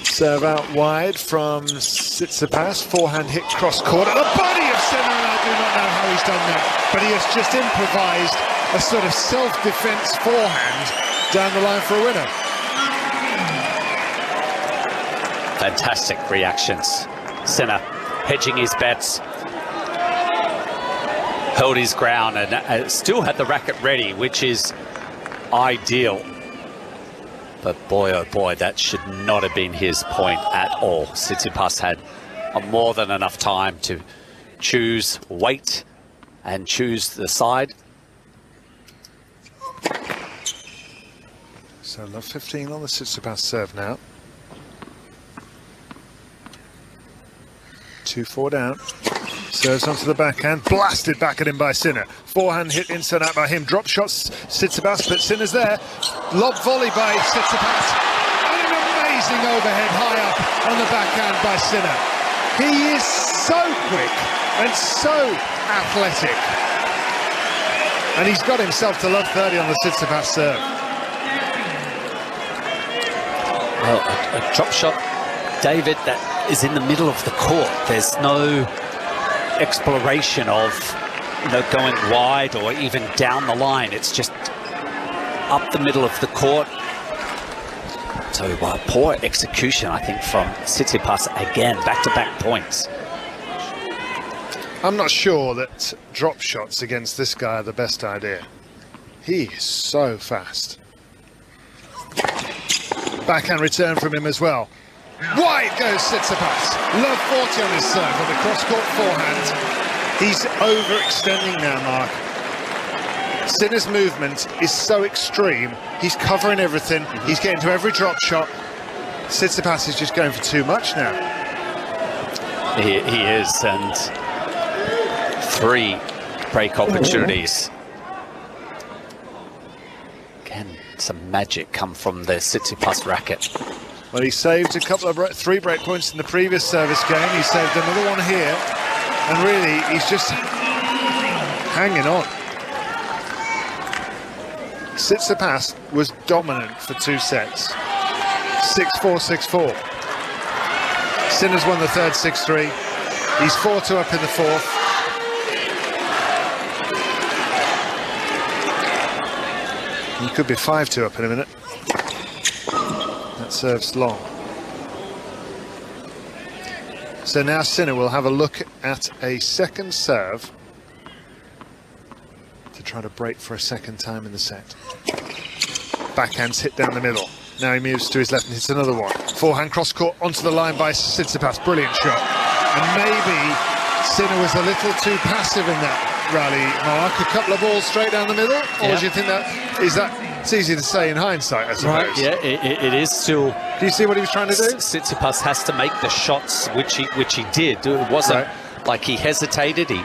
Serve out wide from Tsitsipas, forehand hit cross court at the body of Sinner, and I do not know how he's done that, but he has just improvised a sort of self-defense forehand down the line for a winner. Fantastic reactions. Sinner hedging his bets, held his ground, and still had the racket ready, which is ideal. But boy, oh boy, that should not have been his point at all. Tsitsipas had more than enough time to choose weight and choose the side. So love 15 on the Tsitsipas serve now. 2-4 down. Serves onto the backhand, blasted back at him by Sinner. Forehand hit inside out by him. Drop shots Tsitsipas, but Sinner's there. Lob volley by Tsitsipas. And an amazing overhead high up on the backhand by Sinner. He is so quick and so athletic. And he's got himself to love 30 on the Tsitsipas serve. Well, a drop shot, David, that is in the middle of the court. There's no exploration of, you know, going wide or even down the line. It's just up the middle of the court. So poor execution, I think, from Tsitsipas again. Back-to-back points. I'm not sure that drop shots against this guy are the best idea. He is so fast. Backhand return from him as well. Wide goes Tsitsipas. Love 40 on his serve with a cross-court forehand. He's overextending now, Mark. Sinner's movement is so extreme. He's covering everything. He's getting to every drop shot. Tsitsipas is just going for too much now. He is, and 3 break opportunities. Can some magic come from the Tsitsipas racket? Well, he saved a couple of 3 break points in the previous service game. He saved another one here. And really, he's just hanging on. Tsitsipas was dominant for 2 sets. 6-4, 6-4. Sinner's won the third 6-3. He's 4-2 up in the fourth. He could be 5-2 up in a minute. That serves long. So now Sinner will have a look at a second serve to try to break for a second time in the set. Backhand's hit down the middle. Now he moves to his left and hits another one. Forehand cross court onto the line by Tsitsipas. Brilliant shot. And maybe Sinner was a little too passive in that rally, Mark. A couple of balls straight down the middle? Or do you think that is that? It's easy to say in hindsight, I suppose. Right, yeah, it is still. Do you see what he was trying to do? Tsitsipas has to make the shots, which he did. It wasn't like he hesitated. He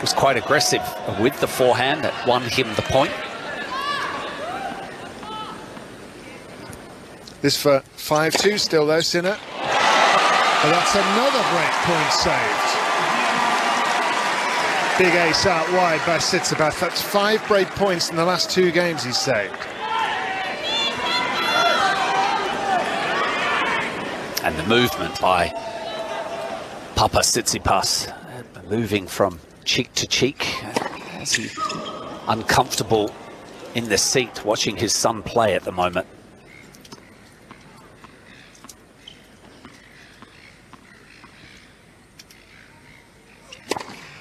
was quite aggressive with the forehand that won him the point. This for 5-2 still though, Sinner. But that's another break point saved. Big ace out wide by Tsitsipas. That's 5 break points in the last 2 games he's saved. And the movement by Papa Tsitsipas, moving from cheek to cheek as he uncomfortable in the seat watching his son play at the moment.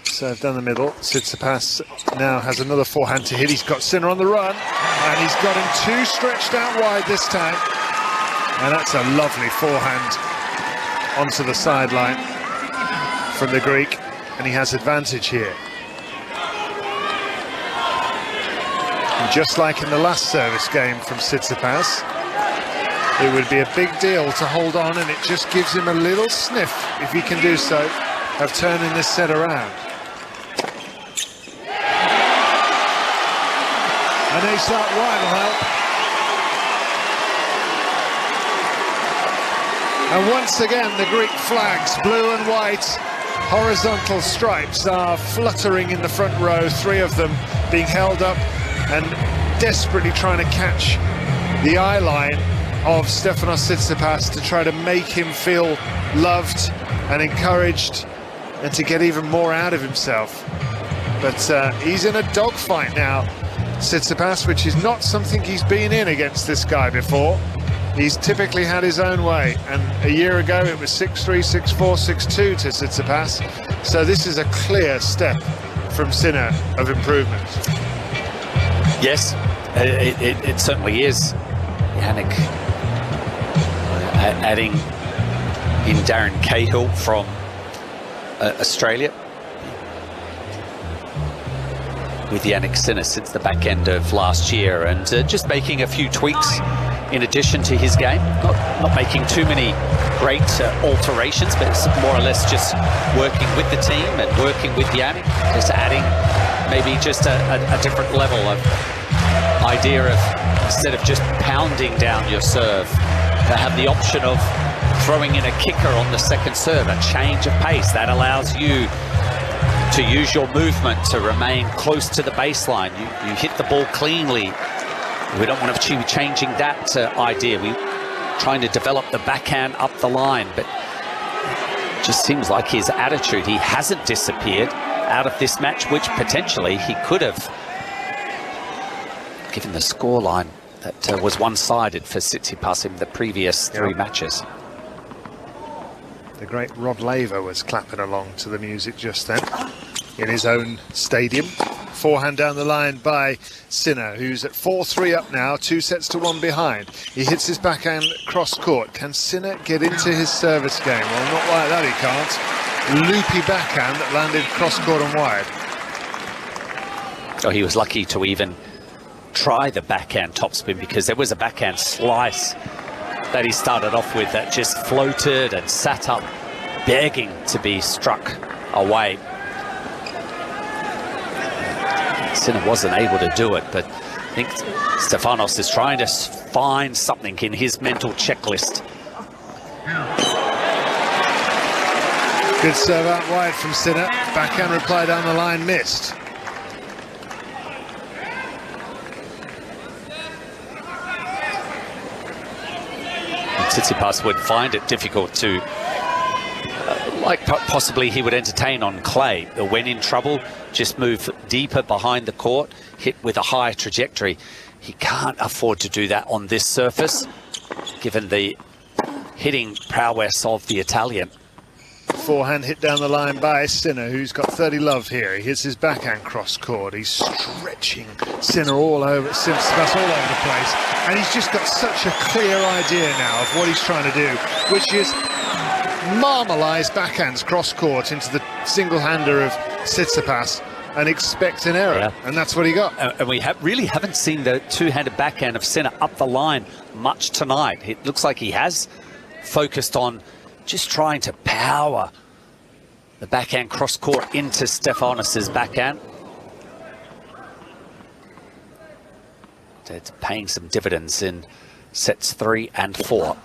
Serve down the middle. Tsitsipas now has another forehand to hit. He's got Sinner on the run, and he's got him 2 stretched out wide this time. And that's a lovely forehand onto the sideline from the Greek, and he has advantage here. And just like in the last service game from Tsitsipas, it would be a big deal to hold on, and it just gives him a little sniff, if he can do so, of turning this set around. An ace out wide will help. And once again, the Greek flags, blue and white, horizontal stripes are fluttering in the front row, 3 of them being held up and desperately trying to catch the eye line of Stefanos Tsitsipas to try to make him feel loved and encouraged and to get even more out of himself. But he's in a dogfight now, Tsitsipas, which is not something he's been in against this guy before. He's typically had his own way, and a year ago it was 6-3, 6-4, 6-2 to Tsitsipas. So this is a clear step from Sinner of improvement. Yes, it certainly is. Jannik adding in Darren Cahill from Australia with Jannik Sinner since the back end of last year, and just making a few tweaks in addition to his game, not making too many great alterations, but it's more or less just working with the team and working with Jannik, just adding maybe just a different level of idea of, instead of just pounding down your serve, to have the option of throwing in a kicker on the second serve, a change of pace that allows you to use your movement to remain close to the baseline. You hit the ball cleanly. We don't want to be changing that idea. We're trying to develop the backhand up the line, but it just seems like his attitude, he hasn't disappeared out of this match, which potentially he could have, given the scoreline that was one-sided for Tsitsipas in the previous 3 matches. The great Rod Laver was clapping along to the music just then in his own stadium. Forehand down the line by Sinner, who's at 4-3 up now, 2-1 behind. He hits his backhand cross court. Can Sinner get into his service game? Well, not like that, he can't. Loopy backhand that landed cross court and wide. Oh, he was lucky to even try the backhand topspin, because there was a backhand slice that he started off with that just floated and sat up, begging to be struck away. Sinner wasn't able to do it, but I think Stefanos is trying to find something in his mental checklist. Good serve out wide from Sinner. Backhand reply down the line, missed. Tsitsipas would find it difficult to, like possibly he would entertain on clay. When in trouble, just move deeper behind the court, hit with a high trajectory. He can't afford to do that on this surface, given the hitting prowess of the Italian. Forehand hit down the line by Sinner, who's got 30 love here. He hits his backhand cross court. He's stretching Sinner all over, Tsitsipas all over the place. And he's just got such a clear idea now of what he's trying to do, which is marmalise backhands cross court into the single-hander of Tsitsipas and expect an error. Yeah. And that's what he got. And we really haven't seen the two-handed backhand of Sinner up the line much tonight. It looks like he has focused on just trying to power the backhand cross court into Stefanos's backhand. It's paying some dividends in sets 3 and 4.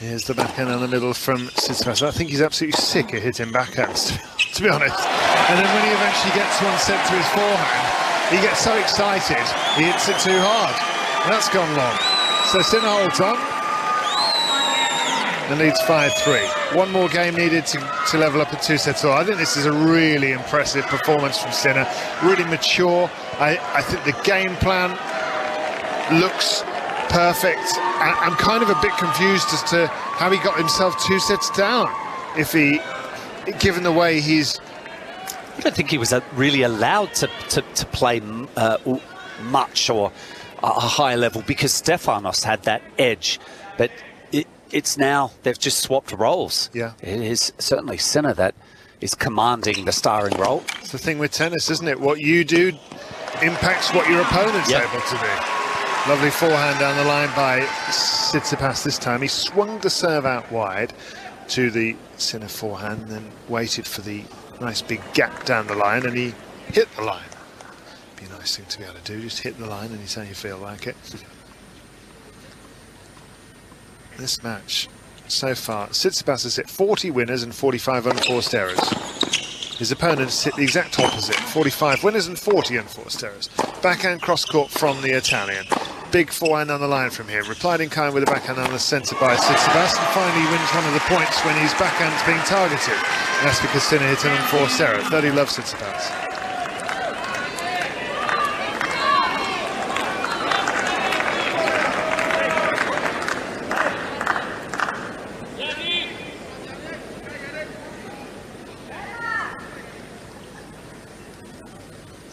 Here's the backhand in the middle from Tsitsipas. I think he's absolutely sick of hitting backhands, to be honest. And then when he eventually gets one set to his forehand, he gets so excited, he hits it too hard. And that's gone long. So Sinner holds on and leads 5-3. One more game needed to level up at 2-all. I think this is a really impressive performance from Sinner, really mature. I think the game plan looks perfect. I'm kind of a bit confused as to how he got himself 2 sets down. Given the way he's... I don't think he was really allowed to play much or a higher level, because Stefanos had that edge. But it's now they've just swapped roles. Yeah, it is certainly Sinner that is commanding the starring role. It's the thing with tennis, isn't it? What you do impacts what your opponent's Yep. able to do. Lovely forehand down the line by Tsitsipas this time. He swung the serve out wide to the Sinner forehand, and then waited for the nice big gap down the line, and he hit the line. Be a nice thing to be able to do, just hit the line and it's how you feel like it. This match so far, Tsitsipas has hit 40 winners and 45 unforced errors. His opponents hit the exact opposite, 45 winners and 40 unforced errors. Backhand cross-court from the Italian. Big forehand on the line from here. Replied in kind with a backhand on the centre by Tsitsipas, and finally wins one of the points when his backhand's being targeted. And that's because Sinner hit an unforced error. 30 love Tsitsipas.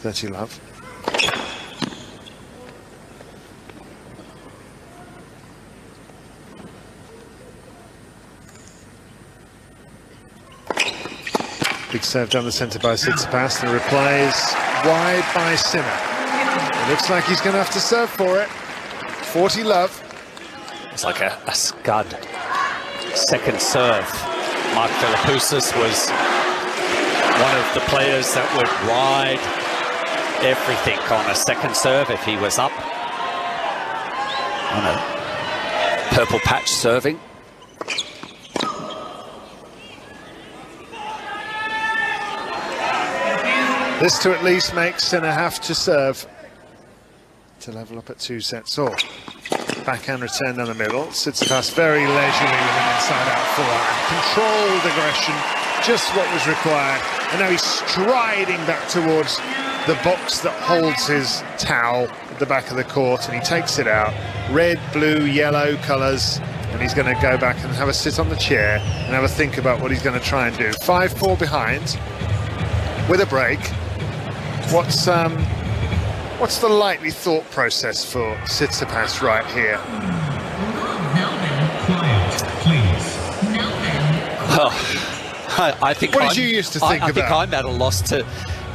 Dirty love. Big serve down the centre by Tsitsipas. The reply is wide by Sinner. It looks like he's going to have to serve for it. 40 love. It's like a scud. Second serve. Mark Philippoussis was one of the players that would ride everything on a second serve if he was up on a purple patch serving. This to at least make Sinner have to serve to level up at 2 sets all. Backhand return down the middle. Tsitsipas very leisurely with an inside-out forehand. Controlled aggression, just what was required. And now he's striding back towards the box that holds his towel at the back of the court, and he takes it out. Red, blue, yellow colours, and he's going to go back and have a sit on the chair and have a think about what he's going to try and do. 5-4 behind with a break. What's the likely thought process for Tsitsipas right here? Well, I think what did you used to think I about? think I'm at a loss to,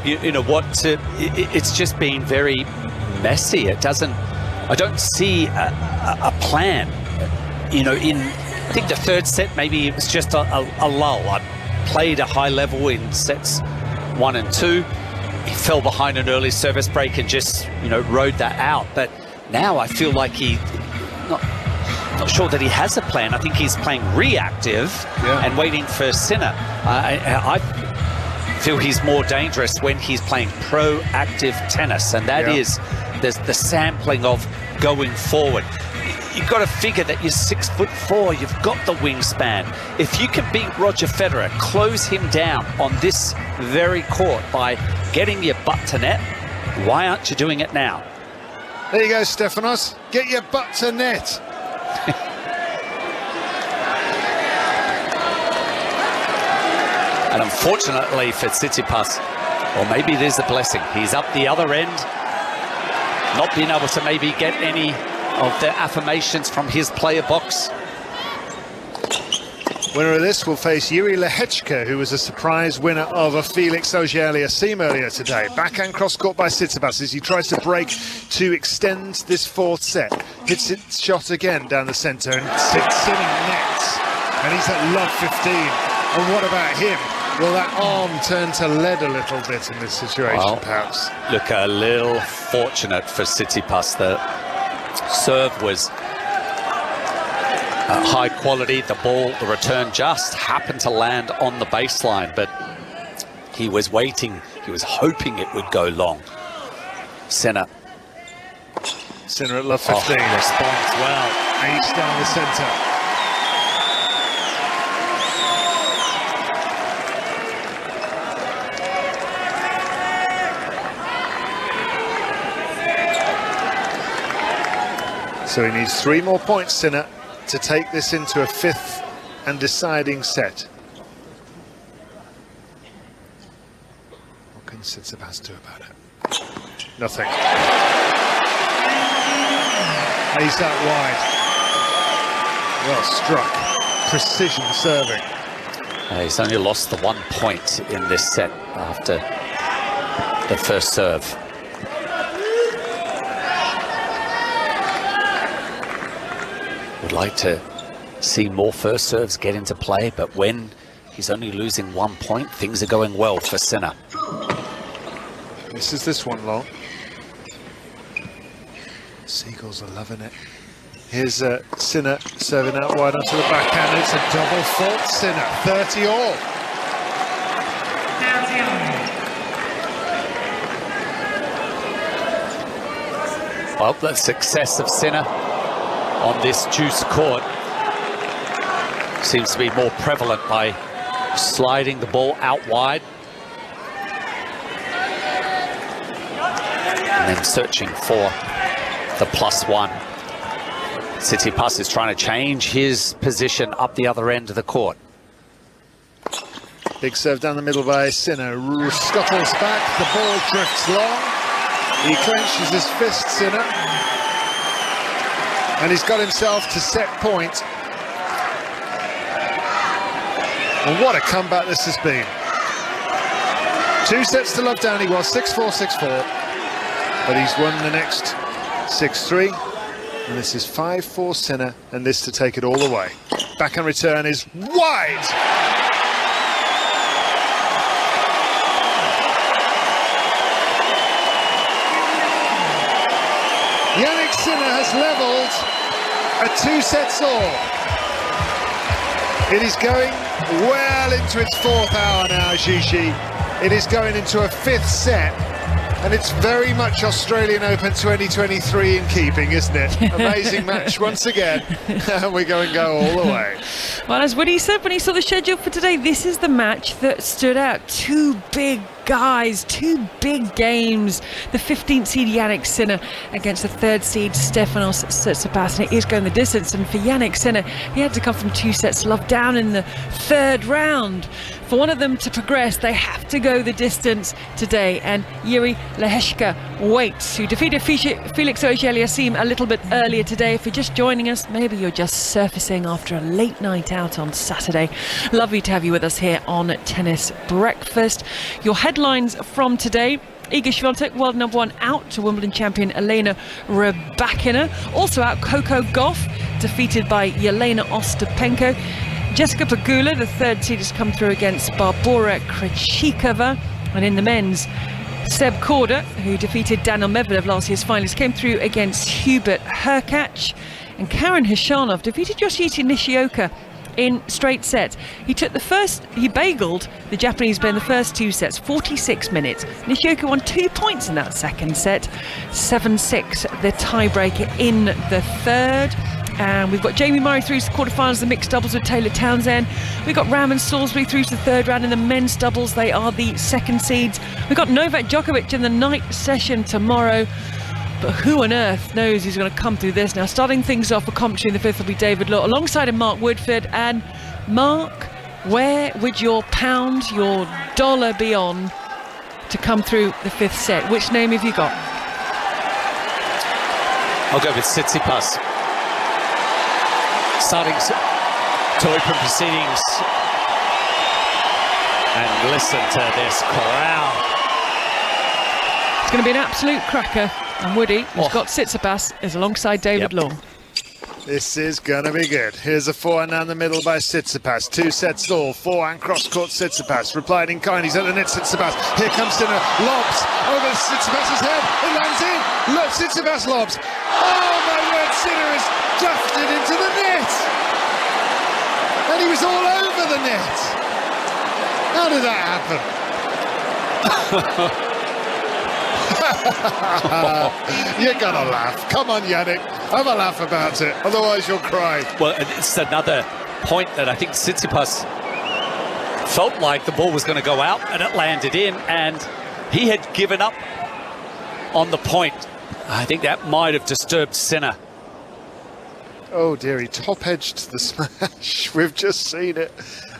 you know, what to. It's just been very messy. It doesn't. I don't see a plan. You know, I think the third set maybe it was just a lull. I played a high level in sets 1 and 2. He fell behind an early service break and just, you know, rode that out. But now I feel like not sure that he has a plan. I think he's playing reactive and waiting for Sinner. I feel he's more dangerous when he's playing proactive tennis, and that is the sampling of going forward. You've got to figure that you're 6'4", you've got the wingspan. If you can beat Roger Federer, close him down on this very court by getting your butt to net, why aren't you doing it now? There you go, Stefanos. Get your butt to net. And unfortunately for Tsitsipas, or maybe it is a blessing, he's up the other end, not being able to maybe get any of the affirmations from his player box. Winner of this will face Yuri Lehechka, who was a surprise winner of a Felix Auger-Aliassime earlier today. Backhand cross-court by Tsitsipas as he tries to break to extend this fourth set. Hits its shot again down the centre and sits in net. And he's at love 15. And what about him? Will that arm turn to lead a little bit in this situation, perhaps? Look, a little fortunate for Tsitsipas. The serve was high quality. The ball, the return just happened to land on the baseline, but he was waiting. He was hoping it would go long. Sinner at love 15. Responds well. Ace down the centre. So he needs 3 more points, Sinner, to take this into a 5th and deciding set. What can Tsitsipas do about it? Nothing. Ace out wide. Well struck. Precision serving. He's only lost the 1 point in this set after the first serve. You'd like to see more first serves get into play, but when he's only losing 1 point, things are going well for Sinner. Misses this one long. Seagulls are loving it. Here's Sinner serving out wide onto the backhand. It's a double fault Sinner, 30 all. Well, the success of Sinner on this juice court seems to be more prevalent by sliding the ball out wide and then searching for the +1. Tsitsipas is trying to change his position up the other end of the court. Big serve down the middle by Sinner. Scuttles back, the ball drifts long. He clenches his fist, Sinner. And he's got himself to set point. And what a comeback this has been. 2 sets to love down he was, 6-4, 6-4. But he's won the next 6-3. And this is 5-4 Sinner, and this to take it all the way. Backhand return is wide! Jannik Sinner has levelled a 2-set all. It is going well into its 4th hour now, Gigi. It is going into a 5th set, and it's very much Australian Open 2023 in keeping, isn't it? Amazing match once again, and we're going to go all the way. Well, as Woody said when he saw the schedule for today, this is the match that stood out. 2 big guys, 2 big games. The 15th seed Jannik Sinner against the 3rd seed Stefanos Tsitsipas, and it is going the distance. And for Jannik Sinner, he had to come from 2 sets love down in the 3rd round. For one of them to progress, they have to go the distance today. And Yuri Leheshka waits, who defeated Felix Auger-Aliassime a little bit earlier today. If you're just joining us, maybe you're just surfacing after a late night out on Saturday. Lovely to have you with us here on Tennis Breakfast. Your headlines from today: Iga Swiatek, world number 1, out to Wimbledon champion Elena Rybakina. Also out, Coco Gauff, defeated by Yelena Ostapenko. Jessica Pegula, the 3rd seed, has come through against Barbora Krejcikova. And in the men's, Seb Korda, who defeated Daniel Medvedev, last year's finalist, came through against Hubert Hurkacz. And Karen Khachanov defeated Yoshiyuki Nishioka in straight sets. He bageled the Japanese player in the first 2 sets, 46 minutes. Nishioka won 2 points in that 2nd set, 7-6, the tiebreaker in the 3rd. And we've got Jamie Murray through to the quarterfinals, the mixed doubles with Taylor Townsend. We've got Ram and Salisbury through to the 3rd round in the men's doubles. They are the 2nd seeds. We've got Novak Djokovic in the night session tomorrow. But who on earth knows who's going to come through this now? Starting things off for commentary in the 5th will be David Law, alongside him Mark Woodford. And Mark, where would your pound, your dollar be on to come through the 5th set? Which name have you got? I'll go with Tsitsipas. Starting to open proceedings. And listen to this crowd. It's going to be an absolute cracker. And Woody, who's got Tsitsipas, is alongside David Law. This is going to be good. Here's a forehand down the middle by Tsitsipas. 2 sets all. Forehand cross-court Tsitsipas. Replied in kind. He's at the net, Tsitsipas. Here comes Sinner. Lobs over Tsitsipas's head. It lands in. Look, Tsitsipas lobs. Oh, my word. Sinner is drafted into the net. And he was all over the net. How did that happen? You're gonna laugh. Come on, Jannik, have a laugh about it, otherwise you'll cry. Well, it's another point that I think Tsitsipas felt like the ball was going to go out, and it landed in, and he had given up on the point. I think that might have disturbed Sinner. Oh dear, he top-edged the smash. We've just seen it,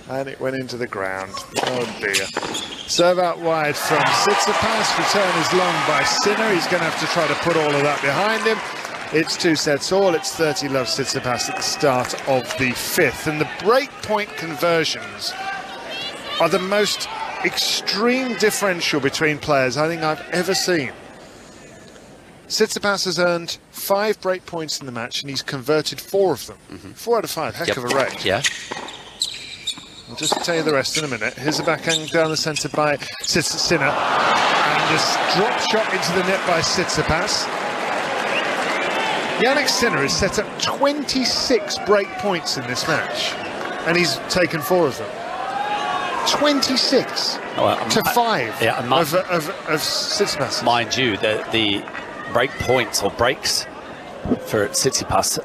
and it went into the ground. Oh dear. Serve out wide from Tsitsipas. Return is long by Sinner. He's going to have to try to put all of that behind him. It's 2 sets all. It's 30-love Tsitsipas at the start of the 5th. And the breakpoint conversions are the most extreme differential between players I think I've ever seen. Tsitsipas has earned 5 break points in the match, and he's converted 4 of them. 4 out of 5, heck of a rate. Yeah. I'll just tell you the rest in a minute. Here's a backhand down the centre by Sinner, and this drop shot into the net by Tsitsipas. Jannik Sinner has set up 26 break points in this match, and he's taken 4 of them. 26 to 5 of Tsitsipas. Mind you, the break points or breaks for Tsitsipas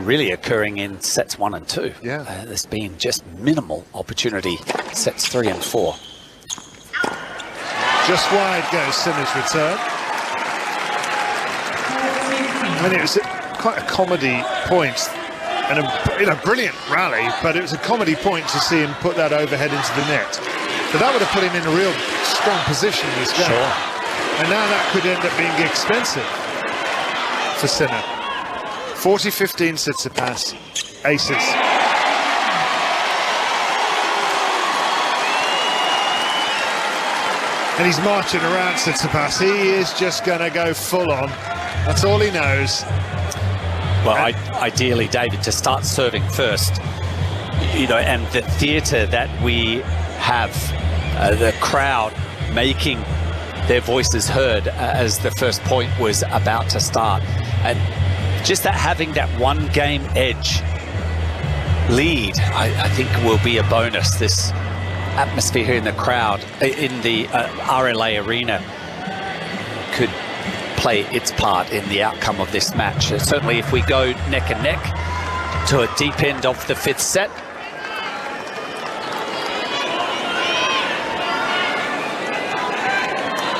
really occurring in sets 1 and 2. Yeah. There's been just minimal opportunity, sets 3 and 4. Just wide goes Sinner's return. I mean, it was quite a comedy point and a brilliant rally, but it was a comedy point to see him put that overhead into the net. But that would have put him in a real strong position in this game. Sure. And now that could end up being expensive for Sinner. 40-15 Tsitsipas, aces. And he's marching around Tsitsipas. He is just going to go full on. That's all he knows. Well, ideally, David, to start serving first, you know, and the theatre that we have, the crowd making their voices heard as the first point was about to start, and just that having that 1 game edge lead, I think will be a bonus. This atmosphere here in the crowd, in the RLA arena, could play its part in the outcome of this match. Certainly if we go neck and neck to a deep end of the 5th set.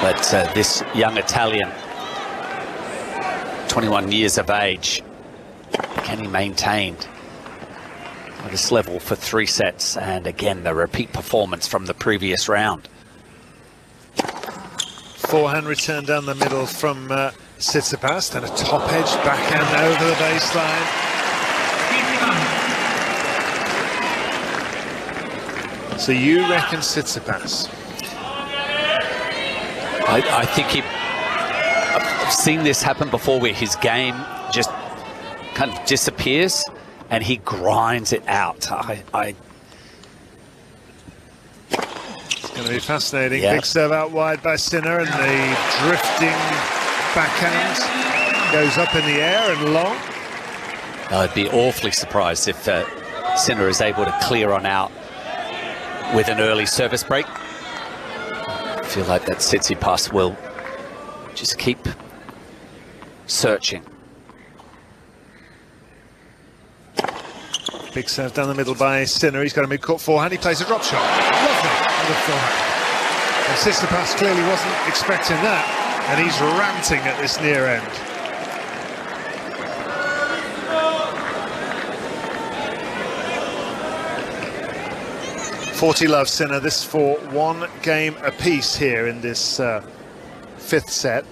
But this young Italian, 21 years of age, can he maintain this level for 3 sets? And again, the repeat performance from the previous round. Forehand return down the middle from Tsitsipas, then a top edge backhand over the baseline. So you reckon Tsitsipas? I think I've seen this happen before, where his game just kind of disappears and he grinds it out. It's going to be fascinating. Yeah. Big serve out wide by Sinner, and the drifting backhand goes up in the air and long. I'd be awfully surprised if Sinner is able to clear on out with an early service break. I feel like that Tsitsipas will just keep searching. Big serve down the middle by Sinner. He's got a mid-court forehand. He plays a drop shot. Lovely. And Tsitsipas clearly wasn't expecting that, and he's ranting at this near end. .40 Sinner. This for 1 game apiece here in this 5th set.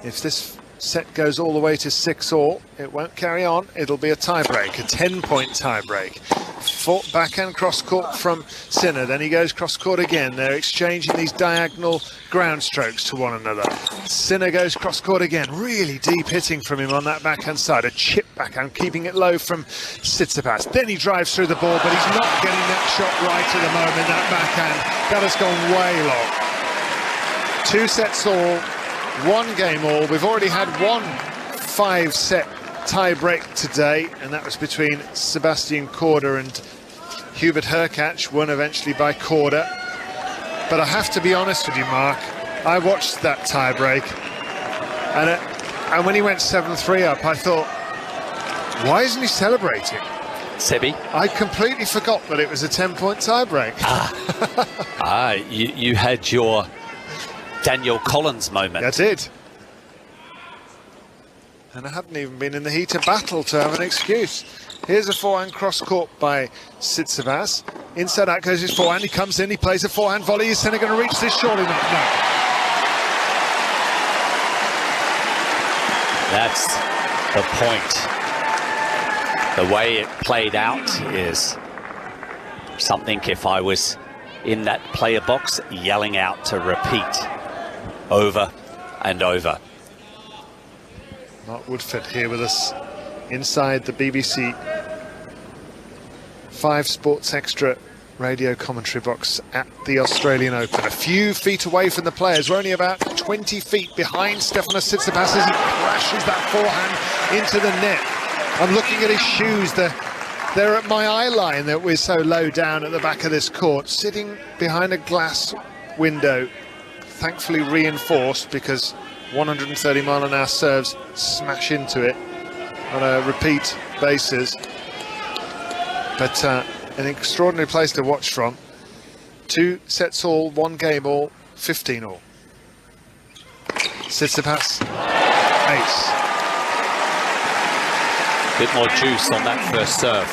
If this set goes all the way to 6-all, it won't carry on. It'll be a tie-break, a 10-point tie-break. Backhand cross-court from Sinner, then he goes cross-court again. They're exchanging these diagonal ground strokes to one another. Sinner goes cross-court again, really deep hitting from him on that backhand side. A chip backhand, keeping it low from Tsitsipas. Then he drives through the ball, but he's not getting that shot right at the moment, that backhand. That has gone way long. 2 sets all, 1 game all. We've already had 1 5-set tie-break today, and that was between Sebastian Korda and Hubert Hurkacz, won eventually by Korda. But I have to be honest with you, Mark, I watched that tie-break, and when he went 7-3 up, I thought, why isn't he celebrating? Sebi? I completely forgot that it was a 10-point tie-break. You had your Daniel Collins moment. I did. And I hadn't even been in the heat of battle to have an excuse. Here's a forehand cross-court by Tsitsipas. Inside out goes his forehand. He comes in, he plays a forehand volley. Is Sinner going to reach this? Surely not. No. That's the point. The way it played out is something, if I was in that player box, yelling out to repeat over and over. Mark Woodford here with us inside the BBC 5 Sports Extra radio commentary box at the Australian Open. A few feet away from the players. We're only about 20 feet behind Stefanos Tsitsipas as he crashes that forehand into the net. I'm looking at his shoes. They're at my eye line that we're so low down at the back of this court, sitting behind a glass window, thankfully reinforced because 130 mile an hour serves smash into it on a repeat basis. But an extraordinary place to watch from. 2 sets all, 1 game all, 15 all. Tsitsipas, ace. Bit more juice on that first serve.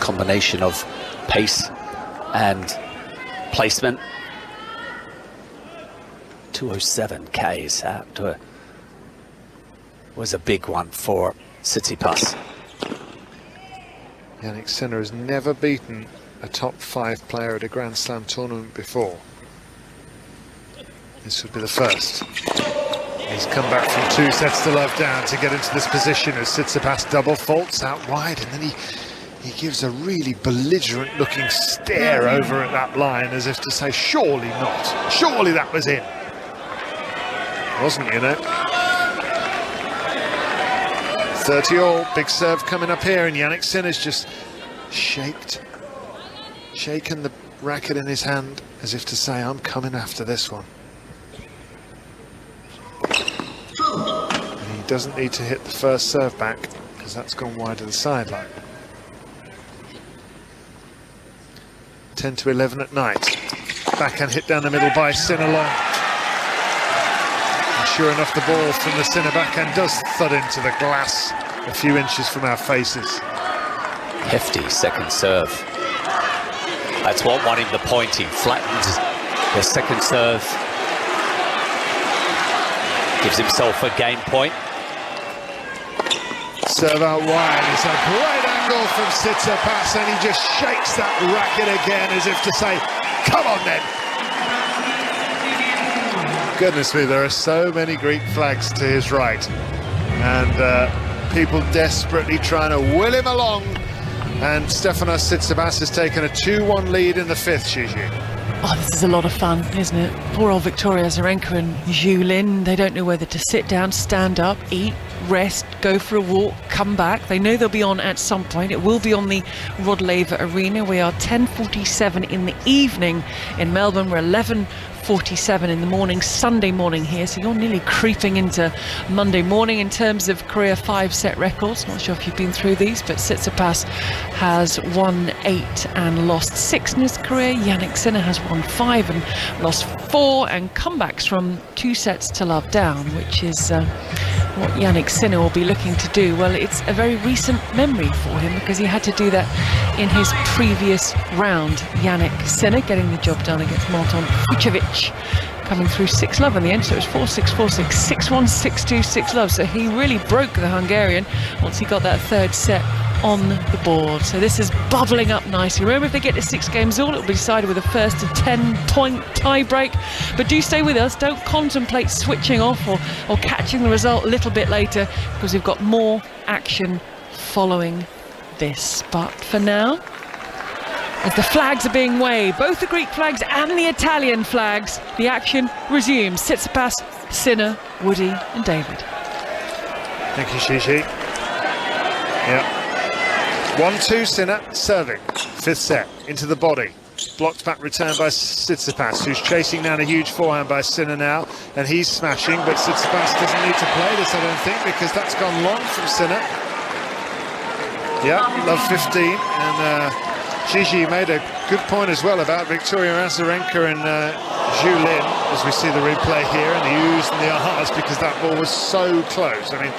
Combination of pace and placement. 207 Ks out was a big one for Tsitsipas. Jannik Sinner has never beaten a top 5 player at a Grand Slam tournament before. This would be the first. He's come back from 2 sets to love down to get into this position as Tsitsipas double faults out wide, and then he gives a really belligerent looking stare over at that line as if to say, surely not, surely that was in. Wasn't, you know. 30 all, big serve coming up here, and Jannik Sinner's just shaken the racket in his hand as if to say, I'm coming after this one. And he doesn't need to hit the first serve back because that's gone wide of the sideline. 10 to 11 at night. Backhand hit down the middle by Sinner long. And sure enough, the ball from the Sinner backhand does thud into the glass a few inches from our faces. Hefty second serve. That's what won him the point. He flattened the second serve. Gives himself a game point. Serve out wide. It's a great angle from Tsitsipas, and he just shakes that racket again as if to say, come on then. Goodness me, there are so many Greek flags to his right, and people desperately trying to will him along, and Stefanos Tsitsipas has taken a 2-1 lead in the 5th, Gigi. Oh, this is a lot of fun, isn't it? Poor old Victoria Azarenka and Zhu Lin, they don't know whether to sit down, stand up, eat, rest, go for a walk, come back. They know they'll be on at some point. It will be on the Rod Laver Arena. We are 10:47 in the evening in Melbourne. We're 11:47 in the morning, Sunday morning here, so you're nearly creeping into Monday morning in terms of career 5-set records. Not sure if you've been through these, but Tsitsipas has won 8 and lost 6 in his career. Jannik Sinner has won 5 and lost 4, and comebacks from 2 sets to love down, which is what Jannik Sinner will be looking to do. Well, it's a very recent memory for him because he had to do that in his previous round. Jannik Sinner getting the job done against Marton Fucsovics, coming through 6-love in the end, so it was 4-6, 4-6, 6-1, 6-2, 6-love. So he really broke the Hungarian once he got that 3rd set on the board. So this is bubbling up nicely. Remember, if they get to 6 games all, it'll be decided with a 1st to 10-point tie break. But do stay with us. Don't contemplate switching off or catching the result a little bit later, because we've got more action following this. But for now, as the flags are being waved, both the Greek flags and the Italian flags, the action resumes. Tsitsipas, Sinner, Woody and David. Thank you, Gigi. Yeah. 1-2 Sinner, serving. 5th set, into the body. Blocked back return by Tsitsipas, who's chasing down a huge forehand by Sinner now, and he's smashing, but Tsitsipas doesn't need to play this, I don't think, because that's gone long from Sinner. Yeah, love 15, and Gigi made a good point as well about Victoria Azarenka and Zhu Lin, as we see the replay here, and the oohs and the ahs, because that ball was so close. I mean,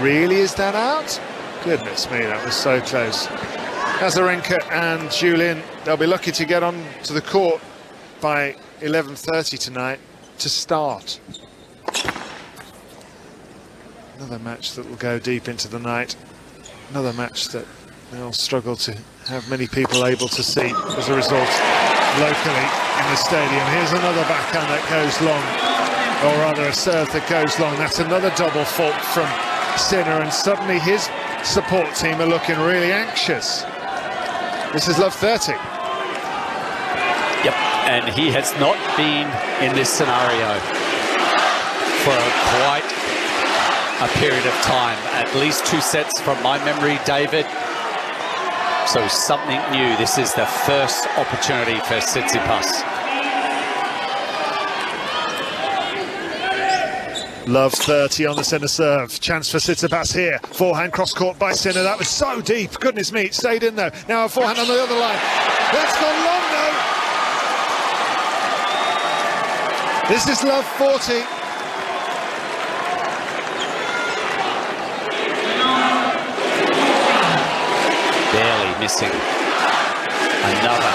really, is that out? Goodness me, that was so close. Azarenka and Zhu Lin, they'll be lucky to get on to the court by 11:30 tonight to start. Another match that will go deep into the night. Another match that they'll struggle to have many people able to see as a result. locally in the stadium. Here's another backhand that goes long, or rather a serve that goes long. That's another double fault from Sinner, and suddenly his support team are looking really anxious. This is love 30. Yep, and he has not been in this scenario for quite a period of time. At least 2 sets from my memory, David. So something new. This is the first opportunity for Tsitsipas. Love 30 on the centre serve. Chance for Tsitsipas here. Forehand cross-court by Sinner. That was so deep. Goodness me, it stayed in though. Now a forehand on the other line. That's gone long though. This is love 40. Barely missing. Another.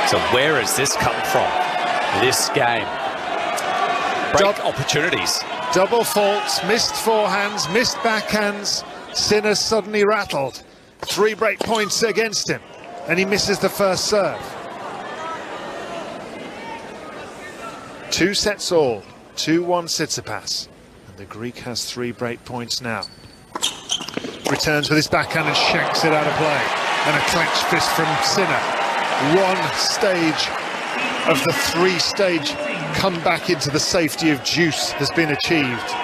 So where has this come from? This game. Break opportunities. Double faults, missed forehands, missed backhands. Sinner suddenly rattled. 3 break points against him, and he misses the first serve. 2 sets all. 2-1 Tsitsipas, and the Greek has 3 break points now. Returns with his backhand and shanks it out of play, and a clenched fist from Sinner. 1 stage of the 3-stage comeback into the safety of Deuce has been achieved.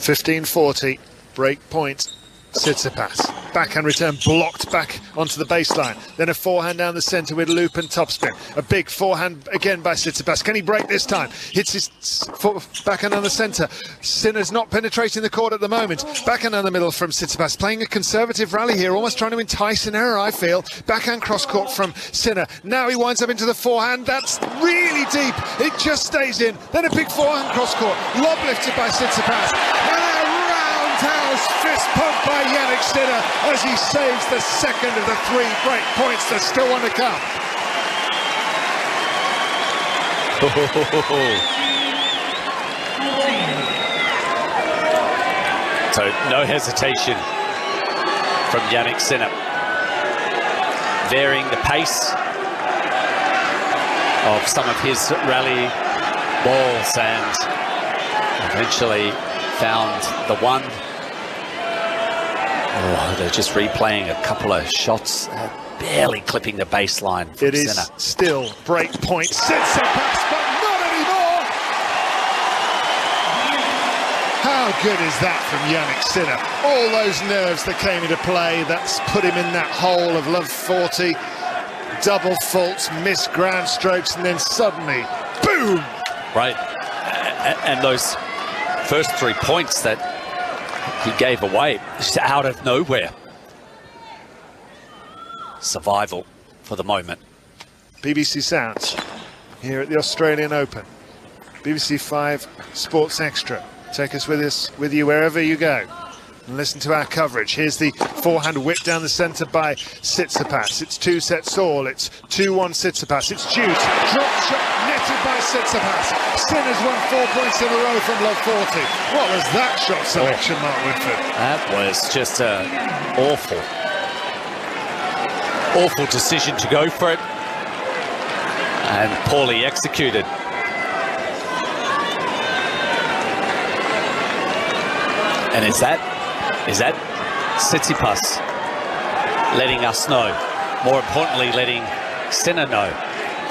(15:40) break point. Tsitsipas. Backhand return blocked back onto the baseline. Then a forehand down the centre with loop and topspin. A big forehand again by Tsitsipas. Can he break this time? Hits his backhand down the centre. Sinner's not penetrating the court at the moment. Backhand down the middle from Tsitsipas. Playing a conservative rally here, almost trying to entice an error, I feel. Backhand cross court from Sinner. Now he winds up into the forehand. That's really deep. It just stays in. Then a big forehand cross court. Lob lifted by Tsitsipas. Roundhouse fist pump by Jannik Sinner as he saves the second of the 3 break points. There's still one to come. So no hesitation from Jannik Sinner. Varying the pace of some of his rally balls and eventually found the one. Oh, they're just replaying a couple of shots, barely clipping the baseline from It is Sinner. still break point. Tsitsipas, but not anymore! How good is that from Jannik Sinner? All those nerves that came into play, that's put him in that hole of love 40. Double faults, missed ground strokes, and then suddenly, boom! Right, and those first 3 points that he gave away just out of nowhere. Survival for the moment. BBC Sounds here at the Australian Open. BBC 5 Sports Extra. Take us with you wherever you go. And listen to our coverage. Here's the forehand whip down the centre by Tsitsipas. It's 2 sets all. It's 2-1 Tsitsipas. It's Deuce. Drop shot netted by Tsitsipas. Sinner's won 4 points in a row from love 40. What was that shot selection, Mark Winford? That was just an awful decision to go for it. And poorly executed. And is that Tsitsipas letting us know, more importantly letting Sinner know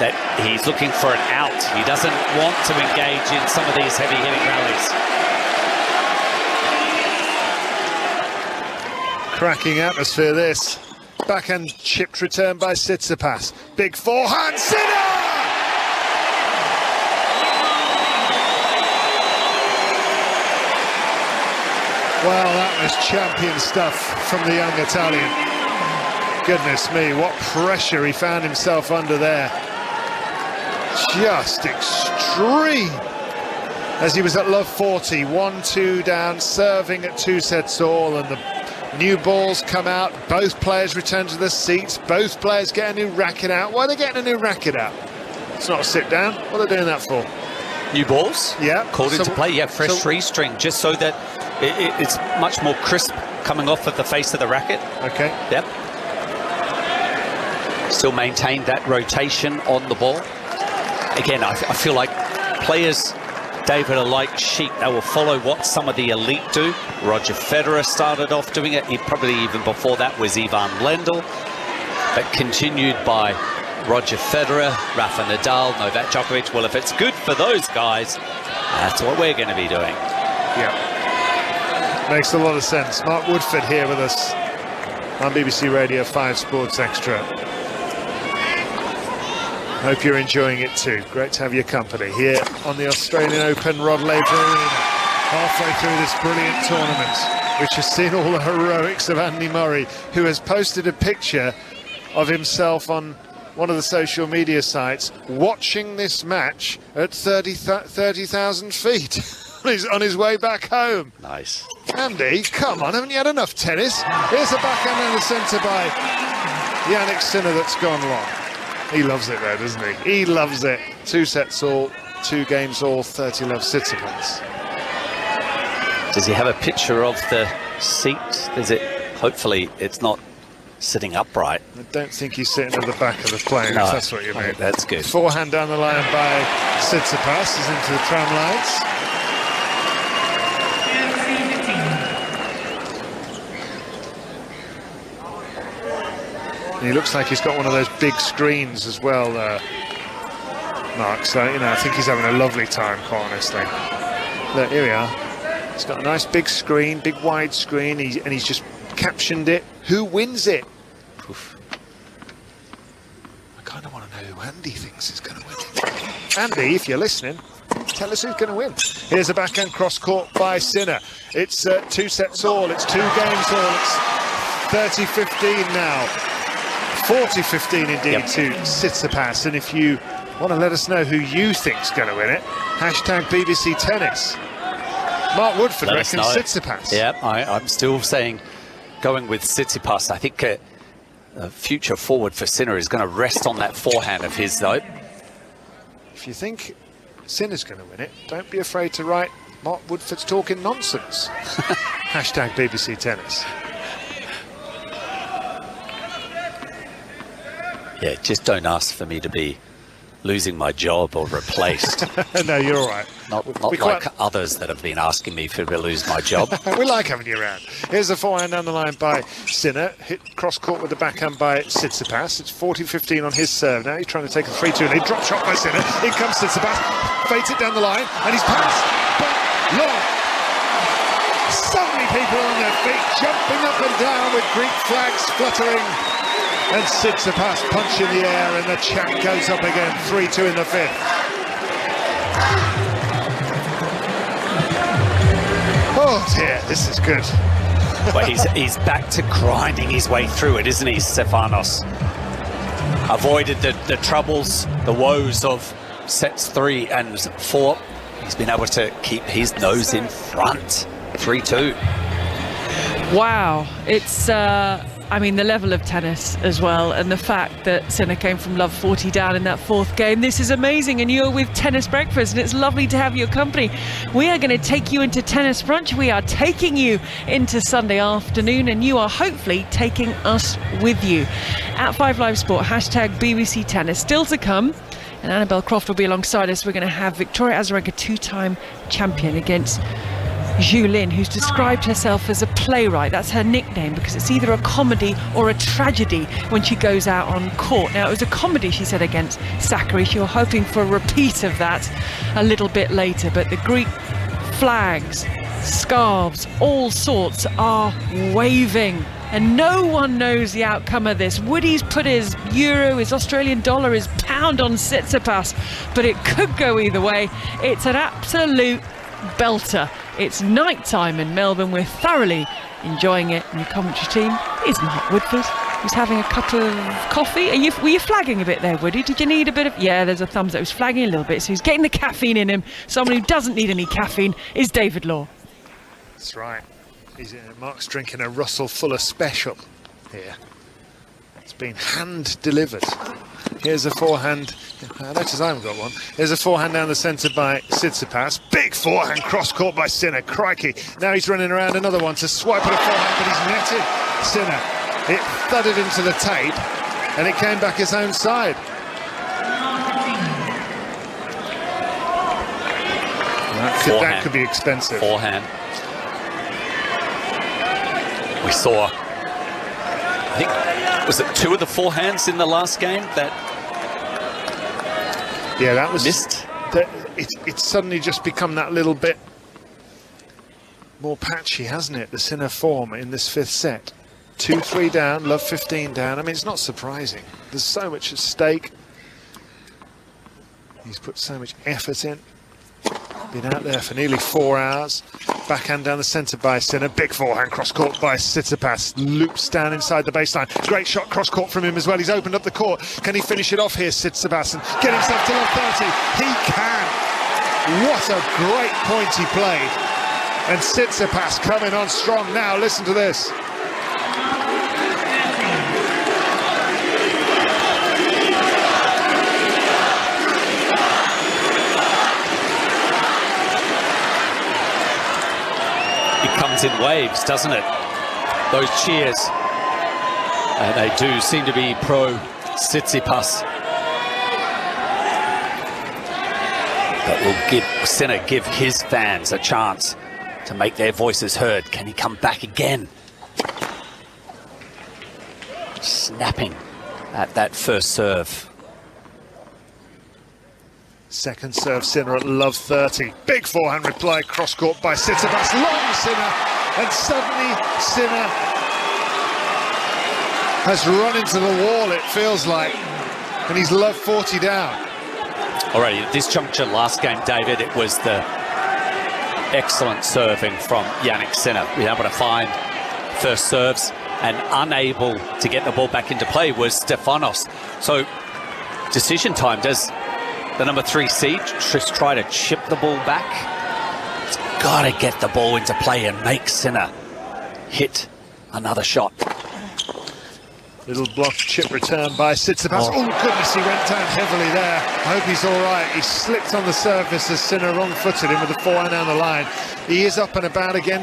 that he's looking for an out. He doesn't want to engage in some of these heavy-hitting rallies. Cracking atmosphere this. Backhand chipped return by Tsitsipas. Big forehand, Sinner! Well, that was champion stuff from the young Italian. Goodness me, what pressure he found himself under there. Just extreme. as he was at love 40, 1-2 down, serving at 2 sets all, and the new balls come out. Both players return to their seats. Both players get a new racket out. Why are they getting a new racket out? It's not a sit down. What are they doing that for? New balls? Yeah. Called into play, yeah, fresh three string, just so that it's much more crisp coming off of the face of the racket. Okay. Yep. Still maintain that rotation on the ball. Again, I feel like players, David, are like sheep. They will follow what some of the elite do. Roger Federer started off doing it. He probably even before that was Ivan Lendl, but continued by Roger Federer, Rafa Nadal, Novak Djokovic. Well, if it's good for those guys, that's what we're going to be doing. Yeah, makes a lot of sense. Mark Woodford here with us on BBC Radio 5 Sports Extra. Hope you're enjoying it too. Great to have your company here on the Australian Open Rod Laver Arena, halfway through this brilliant tournament, which has seen all the heroics of Andy Murray, who has posted a picture of himself on one of the social media sites watching this match at 30,000 feet on his way back home. Nice. Andy, come on, haven't you had enough tennis? Here's a backhand in the centre by Jannik Sinner that's gone long. He loves it there, doesn't he? He loves it. 2 sets all, 2 games all, 30-love Tsitsipas. Does he have a picture of the seat? Is it? Hopefully it's not sitting upright. I don't think he's sitting at the back of the plane, No, if that's what you mean. That's good. Forehand down the line by Tsitsipas is into the tram lines. He looks like he's got one of those big screens as well, Mark. So, you know, I think he's having a lovely time, quite honestly. Look, here we are. He's got a nice big screen, big wide screen, and he's just captioned it. Who wins it? Oof. I kind of want to know who Andy thinks is going to win it. Andy, if you're listening, tell us who's going to win. Here's a backhand cross court by Sinner. It's 2 sets all. It's 2 games all. It's 30-15 now. 40-15 indeed to Tsitsipas. And if you want to let us know who you think's going to win it, hashtag BBC Tennis. Mark Woodford reckons Tsitsipas. Yeah, I'm still saying going with Tsitsipas. I think a future forward for Sinner is going to rest on that forehand of his, though. If you think Sinner's going to win it, don't be afraid to write Mark Woodford's talking nonsense. Hashtag BBC Tennis. Yeah, just don't ask for me to be losing my job or replaced. No, you're all right. Not like others that have been asking me to lose my job. We like having you around. Here's a forehand down the line by Sinner. Hit cross court with the backhand by Tsitsipas. It's 40-15 on his serve. Now he's trying to take a 3-2 lead. Drop shot by Sinner. In comes Tsitsipas. Fades it down the line. And he's passed. But long. So many people on their feet, jumping up and down with Greek flags fluttering. And Tsitsipas punch in the air, and the chant goes up again. 3-2 in the 5th. Oh dear, this is good. Well, he's back to grinding his way through it, isn't he, Stefanos? Avoided the troubles, the woes of sets 3 and 4. He's been able to keep his nose in front. 3-2. Wow, it's I mean, the level of tennis as well, and the fact that Sinner came from love 40 down in that 4th game. This is amazing, and you're with Tennis Breakfast, and it's lovely to have your company. We are going to take you into Tennis Brunch. We are taking you into Sunday afternoon, and you are hopefully taking us with you. At 5 Live Sport, hashtag BBC Tennis. Still to come, and Annabelle Croft will be alongside us. We're going to have Victoria Azarenka, 2-time champion, against Zhu Lin, who's described herself as a playwright. That's her nickname, because it's either a comedy or a tragedy when she goes out on court. Now, it was a comedy, she said, against Sakkari. She was hoping for a repeat of that a little bit later, but the Greek flags, scarves, all sorts are waving, and no one knows the outcome of this. Woody's put his euro, his Australian dollar, his pound on Tsitsipas, but it could go either way. It's an absolute belter. It's night time in Melbourne. We're thoroughly enjoying it, and your commentary team is Mark Woodford He's having a cup of coffee. Were you flagging a bit there, Woody? Did you need a bit of... Yeah, there's a thumbs up. He was flagging a little bit, so he's getting the caffeine in him. Someone who doesn't need any caffeine is David Law. That's right. Mark's drinking a Russell Fuller special here. It's been hand delivered. Here's a forehand. I notice I haven't got one. Here's a forehand down the centre by Tsitsipas. Big forehand cross court by Sinner. Crikey. Now he's running around another one to swipe at a forehand, but he's netted Sinner. It thudded into the tape and it came back his own side. That could be expensive. Forehand. We saw, I think, was it 2 of the forehands in the last game that that was missed? It's suddenly just become that little bit more patchy, hasn't it? The Sinner form in this 5th set. 2-3 down, love 15 down. I mean, it's not surprising. There's so much at stake. He's put so much effort in. Been out there for nearly 4 hours. Backhand down the centre by Sinner. Big forehand cross court by Tsitsipas. Loops down inside the baseline. Great shot cross court from him as well. He's opened up the court. Can he finish it off here, Tsitsipas, and get himself to love 30? He can. What a great point he played. And Tsitsipas coming on strong now. Listen to this. Comes in waves, doesn't it? Those cheers, and they do seem to be pro Tsitsipas. But will Sinner give his fans a chance to make their voices heard? Can he come back again? Snapping at that first serve. Second serve Sinner at love 30. Big forehand reply, cross court by Tsitsipas. Long Sinner, and suddenly Sinner has run into the wall, it feels like, and he's love 40 down. Alrighty, at this juncture last game, David, it was the excellent serving from Jannik Sinner. Being able to find first serves and unable to get the ball back into play was Stefanos. So decision time. Does the number 3 seed just try to chip the ball back? It's got to get the ball into play and make Sinner hit another shot. Little blocked chip return by Tsitsipas. Oh goodness, he went down heavily there. I hope he's all right. He slipped on the surface as Sinner wrong-footed him with the forehand down the line. He is up and about again,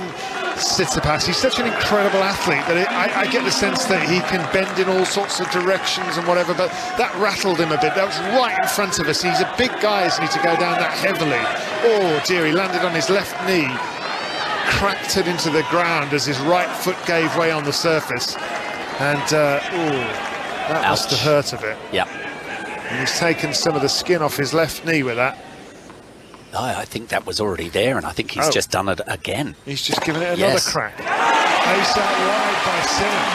Tsitsipas. He's such an incredible athlete that I get the sense that he can bend in all sorts of directions and whatever, but that rattled him a bit. That was right in front of us. He's a big guy, isn't he, to go down that heavily. Oh dear, he landed on his left knee, cracked it into the ground as his right foot gave way on the surface. And, that must have hurt a bit. Yeah. And he's taken some of the skin off his left knee with that. No, I think that was already there, and I think he's just done it again. He's just given it another crack. Ace out wide by Sinner.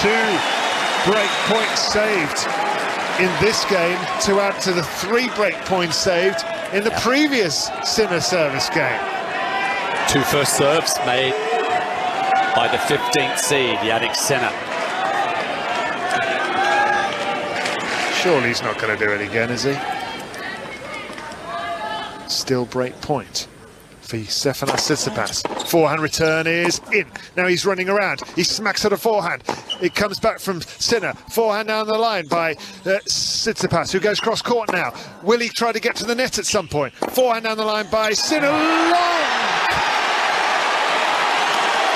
2 break points saved in this game to add to the 3 break points saved in the previous Sinner service game. 2 first serves made by the 15th seed, Jannik Sinner. Surely he's not going to do it again, is he? Still break point for Stefanos Tsitsipas. Forehand return is in. Now he's running around. He smacks at a forehand. It comes back from Sinner. Forehand down the line by Tsitsipas, who goes cross court now. Will he try to get to the net at some point? Forehand down the line by Sinner. Long!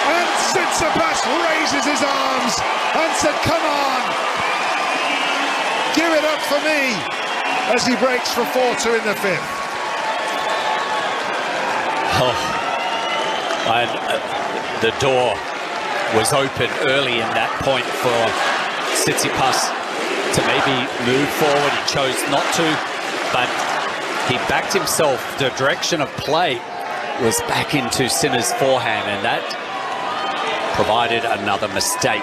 And Tsitsipas raises his arms and said, come on, give it up for me, as he breaks for 4-2 in the 5th. Oh, and the door was open early in that point for Tsitsipas to maybe move forward. He chose not to, but he backed himself. The direction of play was back into Sinner's forehand, and that provided another mistake.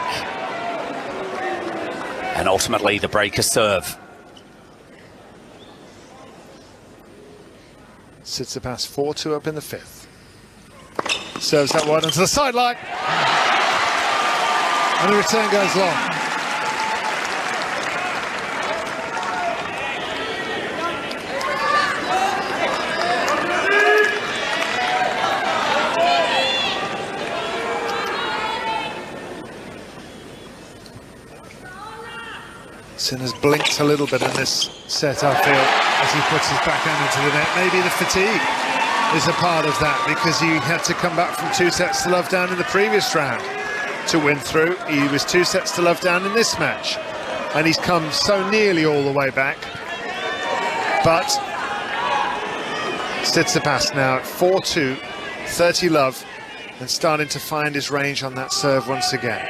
And ultimately the breaker serve. Tsitsipas 4-2 up in the 5th. Serves that wide onto the sideline. And the return goes long. Sinner's blinked a little bit in this set, I feel, as he puts his backhand into the net. Maybe the fatigue is a part of that, because he had to come back from 2-0 down in the previous round to win through. He was 2-0 down in this match, and he's come so nearly all the way back. But Tsitsipas now at 4-2, 30-love, and starting to find his range on that serve once again.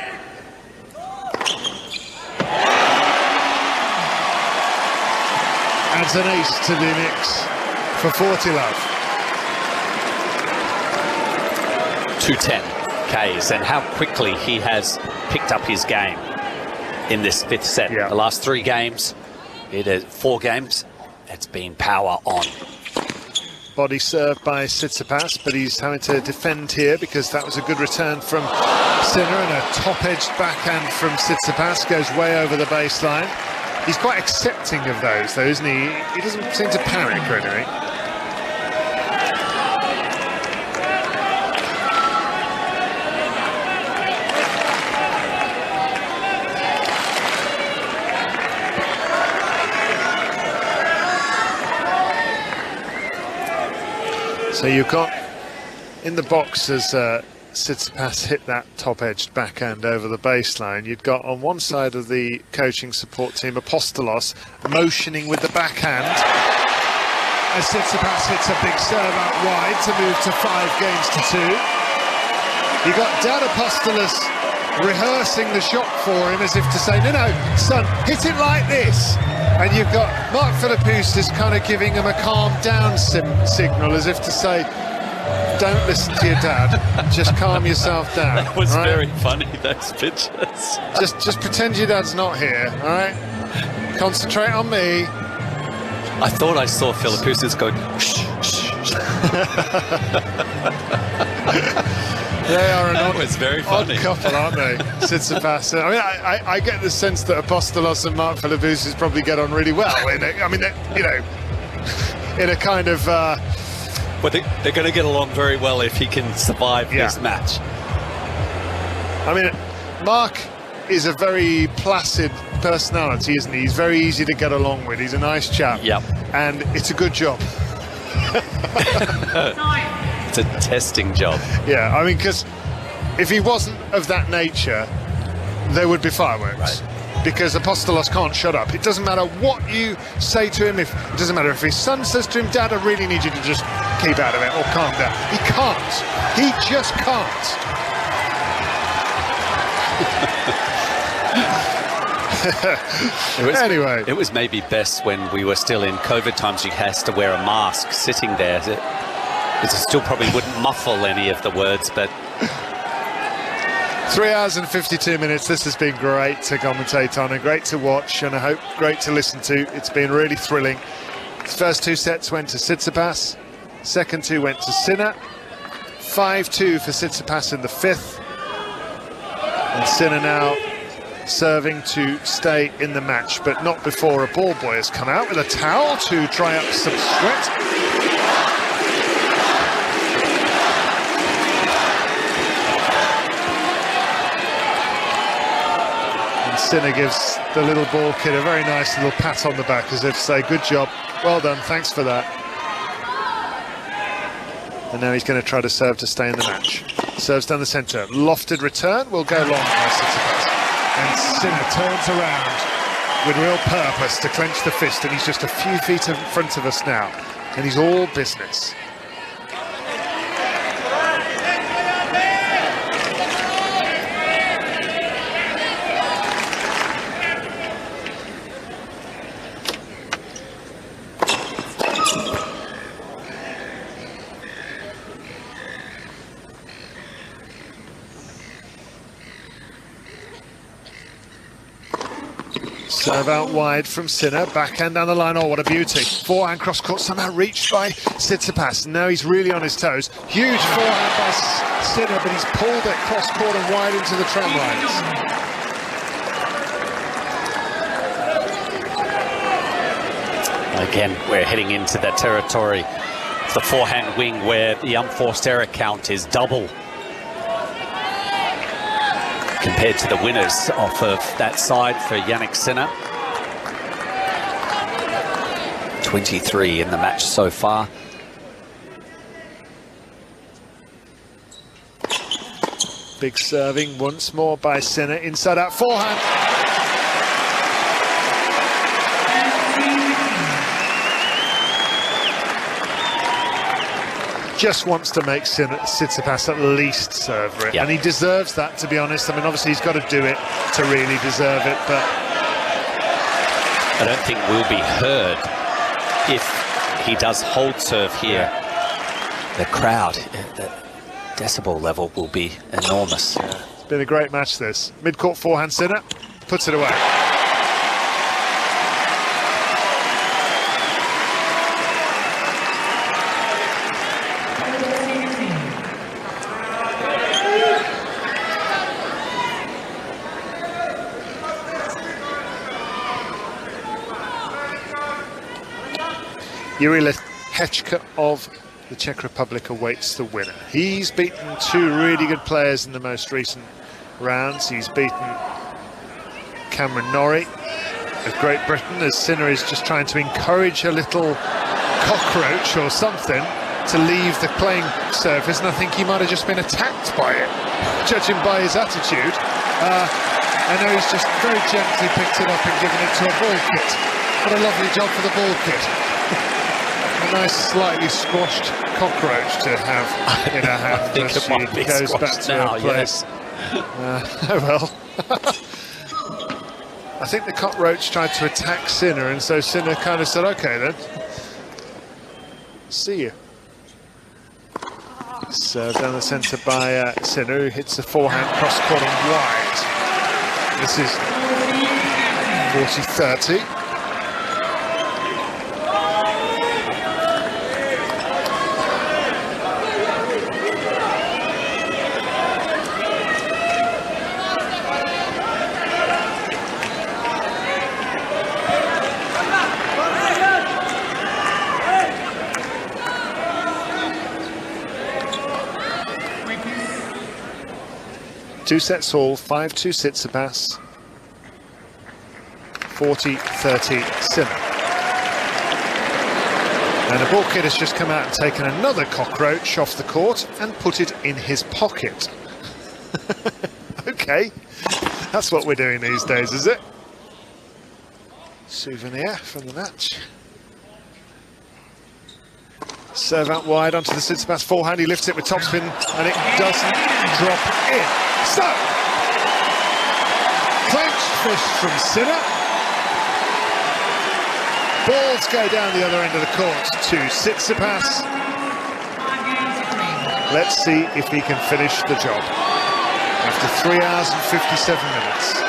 Adds an ace to the mix for 40-love. 210 Ks, and how quickly he has picked up his game in this 5th set. Yeah. The last 3 games, 4 games, it's been power on. Body served by Tsitsipas, but he's having to defend here because that was a good return from Sinner, and a top-edged backhand from Tsitsipas goes way over the baseline. He's quite accepting of those, though, isn't he? He doesn't seem to panic or anything. So you've got in the box as Tsitsipas hit that top-edged backhand over the baseline. You'd got on one side of the coaching support team Apostolos motioning with the backhand as Tsitsipas hits a big serve out wide to move to 5-2. You got Dad Apostolos rehearsing the shot for him as if to say, no, son, hit it like this. And you've got Mark Philippus is kind of giving him a calm down signal, as if to say, don't listen to your dad, just calm yourself down. That was right? very funny, those pictures. Just pretend your dad's not here, all right? Concentrate on me. I thought I saw Philippus going, shh, shh. They are an That was very funny. odd couple, aren't they? Tsitsipas. I mean, I get the sense that Apostolos and Mark Philippus probably get on really well. In a kind of... Well, they're going to get along very well if he can survive this match. I mean, Mark is a very placid personality, isn't he? He's very easy to get along with. He's a nice chap. Yep. And it's a good job. It's a testing job. Yeah, I mean, because if he wasn't of that nature, there would be fireworks. Right. Because Apostolos can't shut up. It doesn't matter what you say to him. It doesn't matter if his son says to him, Dad, I really need you to just keep out of it or calm down. He can't. He just can't. Anyway. It was maybe best when we were still in COVID times. You has to wear a mask sitting there. It still probably wouldn't muffle any of the words, but... 3 hours and 52 minutes. This has been great to commentate on and great to watch, and I hope great to listen to. It's been really thrilling. His first 2 sets went to Tsitsipas, second 2 went to Sinner. 5-2 for Tsitsipas in the 5th. And Sinner now serving to stay in the match, but not before a ball boy has come out with a towel to dry up some sweat. Sinner gives the little ball kid a very nice little pat on the back, as if to say, good job, well done, thanks for that. And now he's going to try to serve to stay in the match. Serves down the centre, lofted return, will go long by Tsitsipas. And Sinner turns around with real purpose to clench the fist, and he's just a few feet in front of us now, and he's all business. Serve out wide from Sinner, backhand down the line, oh what a beauty. Forehand cross court somehow reached by Tsitsipas, now he's really on his toes. Huge forehand by Sinner, but he's pulled it cross court and wide into the tram lines. Again, we're heading into the territory of the forehand wing where the unforced error count is double compared to the winners off of that side for Jannik Sinner. 23 in the match so far. Big serving once more by Sinner inside out forehand. Just wants to make Tsitsipas at least serve it, Yep. and he deserves that, to be honest. I mean, obviously he's got to do it to really deserve it, but I don't think we'll be heard if he does hold serve here. The crowd, the decibel level will be enormous. it's been a great match, this. Mid-court forehand Sinner, puts it away. Yuri Lechka of the Czech Republic awaits the winner. He's beaten two really good players in the most recent rounds. He's beaten Cameron Norrie of Great Britain, as Sinner is just trying to encourage a little cockroach or something to leave the playing surface, and I think he might have just been attacked by it, judging by his attitude. I know he's just very gently picked it up and given it to a ball kit. What a lovely job for the ball kit. A nice slightly squashed cockroach to have in her hand. I think it might be goes back squashed to now, her place. Well, I think the cockroach tried to attack Sinner, and so Sinner kind of said, okay then, see you. Served down the centre by Sinner, who hits a forehand cross court and wide. This is 40-30. Two sets all, 5-2 Tsitsipas, 40-30 Sinner. And the ball kid has just come out and taken another cockroach off the court and put it in his pocket. Okay, that's what we're doing these days, is it? Souvenir from the match. Serve out wide onto the Tsitsipas forehand, he lifts it with topspin and it doesn't drop in. So, clenched fist from Sinner. Balls go down the other end of the court to Tsitsipas. Let's see if he can finish the job after 3 hours and 57 minutes.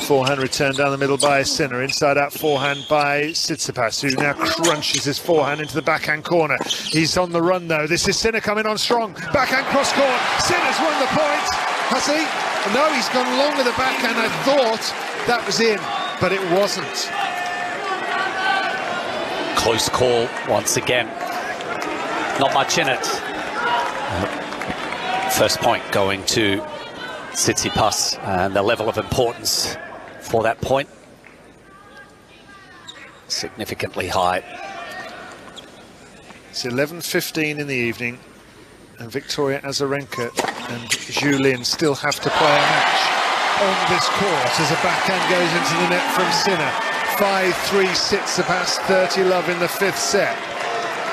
4-hand return down the middle by Sinner, inside out forehand by Tsitsipas, who now crunches his forehand into the backhand corner. He's on the run though. This is Sinner coming on strong. Backhand cross court. Sinner's won the point. Has he? No, he's gone long with the backhand. I thought that was in, but it wasn't. Close call once again. Not much in it. First point going to Tsitsipas, and the level of importance for that point significantly high. It's 11:15 in the evening, and Victoria Azarenka and Julien still have to play a match on this court as a backhand goes into the net from Sinner. 5-3 Tsitsipas, 30-love in the fifth set.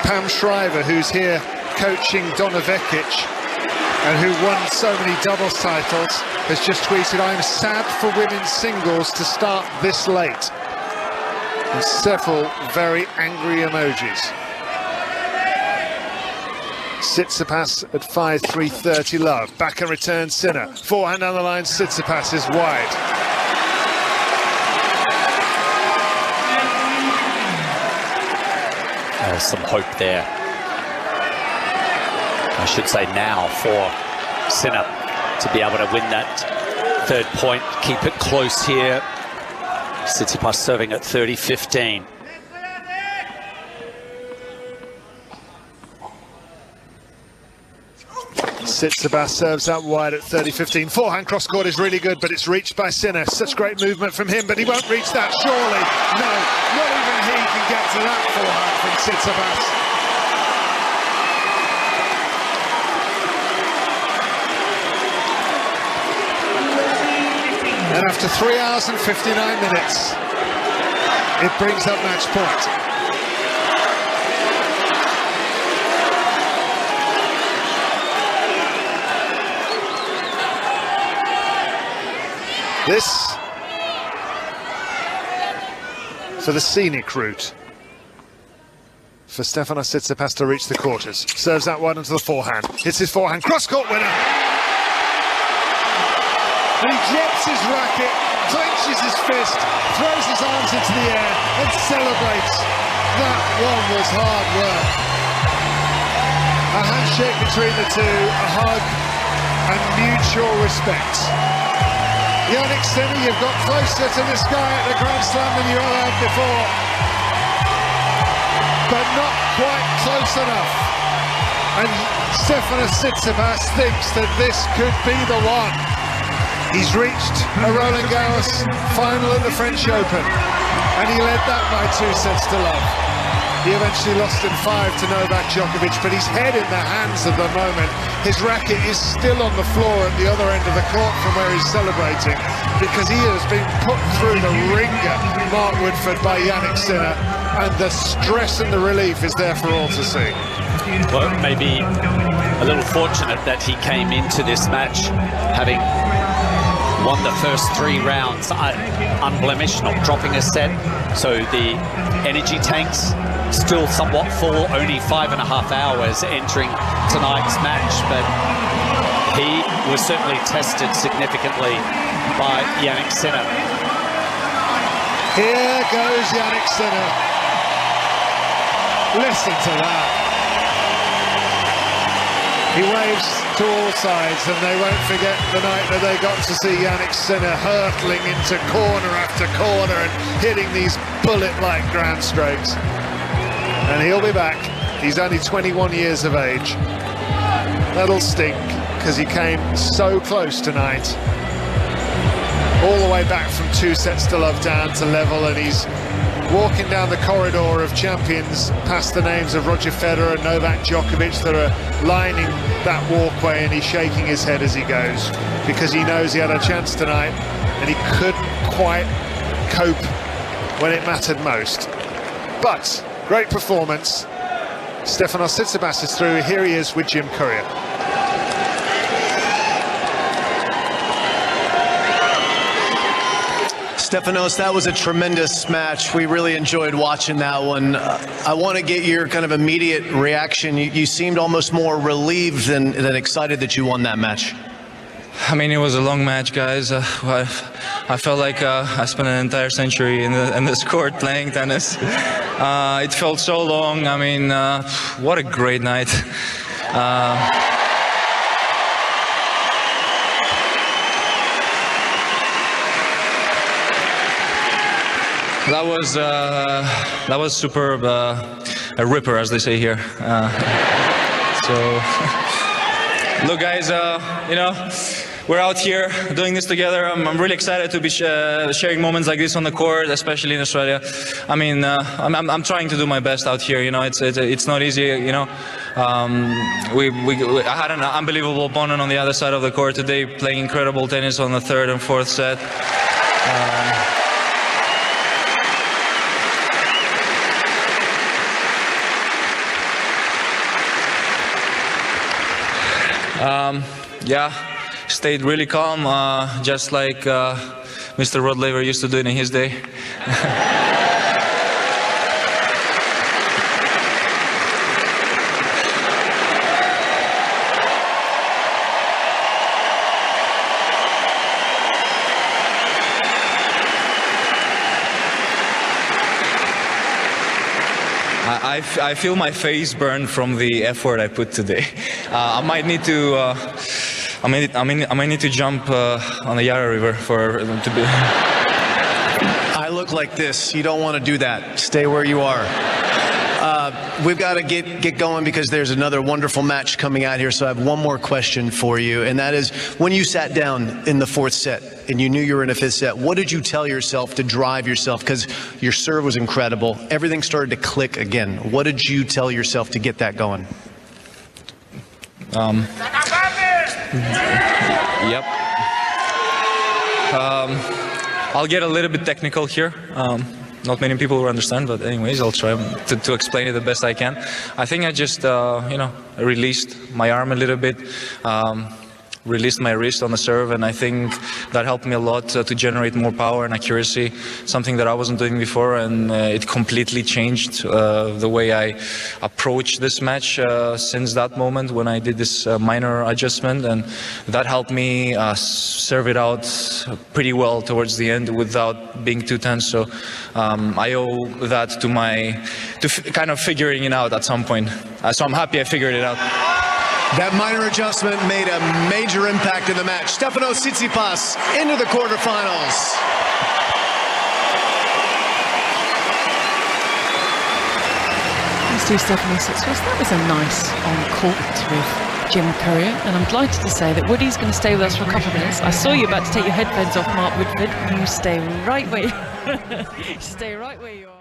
Pam Shriver, who's here coaching Donna Vekic and who won so many doubles titles, has just tweeted, "I'm sad for women's singles to start this late." And several very angry emojis. Tsitsipas at 5-3, 30-love. Back and return Sinner. Forehand down the line, Tsitsipas is wide. Some hope there, I should say now, for Sinner to be able to win that third point, keep it close here. Tsitsipas serving at 30-15. Tsitsipas serves out wide at 30-15. Forehand cross-court is really good, but it's reached by Sinner. Such great movement from him, but he won't reach that, surely. No, not even he can get to that forehand from Tsitsipas. And after 3 hours and 59 minutes, it brings up match point. This for the scenic route for Stefanos Tsitsipas to reach the quarters. Serves that one into the forehand. Hits his forehand. Cross-court winner. And he drops his racket, clenches his fist, throws his arms into the air and celebrates. That one was hard work. A handshake between the two, a hug and mutual respect. Jannik Sinner, you've got closer to this guy at the Grand Slam than you ever have before. But not quite close enough. And Stefanos Tsitsipas thinks that this could be the one. He's reached a Roland Garros final at the French Open, and he led that by 2 sets to love. He eventually lost in 5 to Novak Djokovic, but his head in the hands at the moment. His racket is still on the floor at the other end of the court from where he's celebrating, because he has been put through the ringer, Mark Woodford, by Jannik Sinner, and the stress and the relief is there for all to see. Well, maybe a little fortunate that he came into this match having won the first 3 rounds unblemished, not dropping a set, so the energy tanks still somewhat full, only 5.5 hours entering tonight's match, but he was certainly tested significantly by Jannik Sinner. Here goes Jannik Sinner. Listen to that. He waves to all sides, and they won't forget the night that they got to see Jannik Sinner hurtling into corner after corner and hitting these bullet-like ground strokes. And he'll be back. He's only 21 years of age. That'll stink, because he came so close tonight. All the way back from 2 sets to love down to level, and he's walking down the corridor of champions past the names of Roger Federer and Novak Djokovic that are lining that walkway, and he's shaking his head as he goes, because he knows he had a chance tonight and he couldn't quite cope when it mattered most. But great performance. Stefanos Tsitsipas is through. Here he is with Jim Courier. Stefanos, that was a tremendous match. We really enjoyed watching that one. I want to get your kind of immediate reaction. You seemed almost more relieved than excited that you won that match. I mean, it was a long match, guys. I felt like I spent an entire century in this court playing tennis. It felt so long. I mean, what a great night. That was superb, a ripper, as they say here. So, look, guys, you know, we're out here doing this together. I'm really excited to be sharing moments like this on the court, especially in Australia. I mean, I'm trying to do my best out here. You know, it's not easy. You know, I had an unbelievable opponent on the other side of the court today, playing incredible tennis on the 3rd and 4th set. Yeah, stayed really calm, just like Mr. Rod Laver used to do it in his day. I feel my face burn from the effort I put today. I might need to. I might need to jump on the Yarra River to be. I look like this. You don't want to do that. Stay where you are. We've got to get going because there's another wonderful match coming out here. So I have one more question for you, and that is, when you sat down in the fourth set and you knew you were in a fifth set, what did you tell yourself to drive yourself? Because your serve was incredible. Everything started to click again. What did you tell yourself to get that going? Yep. I'll get a little bit technical here. Not many people will understand, but anyways, I'll try to explain it the best I can. I think I just, released my arm a little bit, released my wrist on the serve, and I think that helped me a lot to generate more power and accuracy, something that I wasn't doing before, and it completely changed the way I approached this match since that moment when I did this minor adjustment, and that helped me serve it out pretty well towards the end without being too tense. So I owe that to kind of figuring it out at some point. So I'm happy I figured it out. That minor adjustment made a major impact in the match. Stefanos Tsitsipas into the quarterfinals. Let's do Stefanos Tsitsipas. That was a nice on-court with Jim Courier, and I'm delighted to say that Woody's going to stay with us for a couple of minutes. I saw you about to take your headphones off, Mark Woodford. You stay right where you are.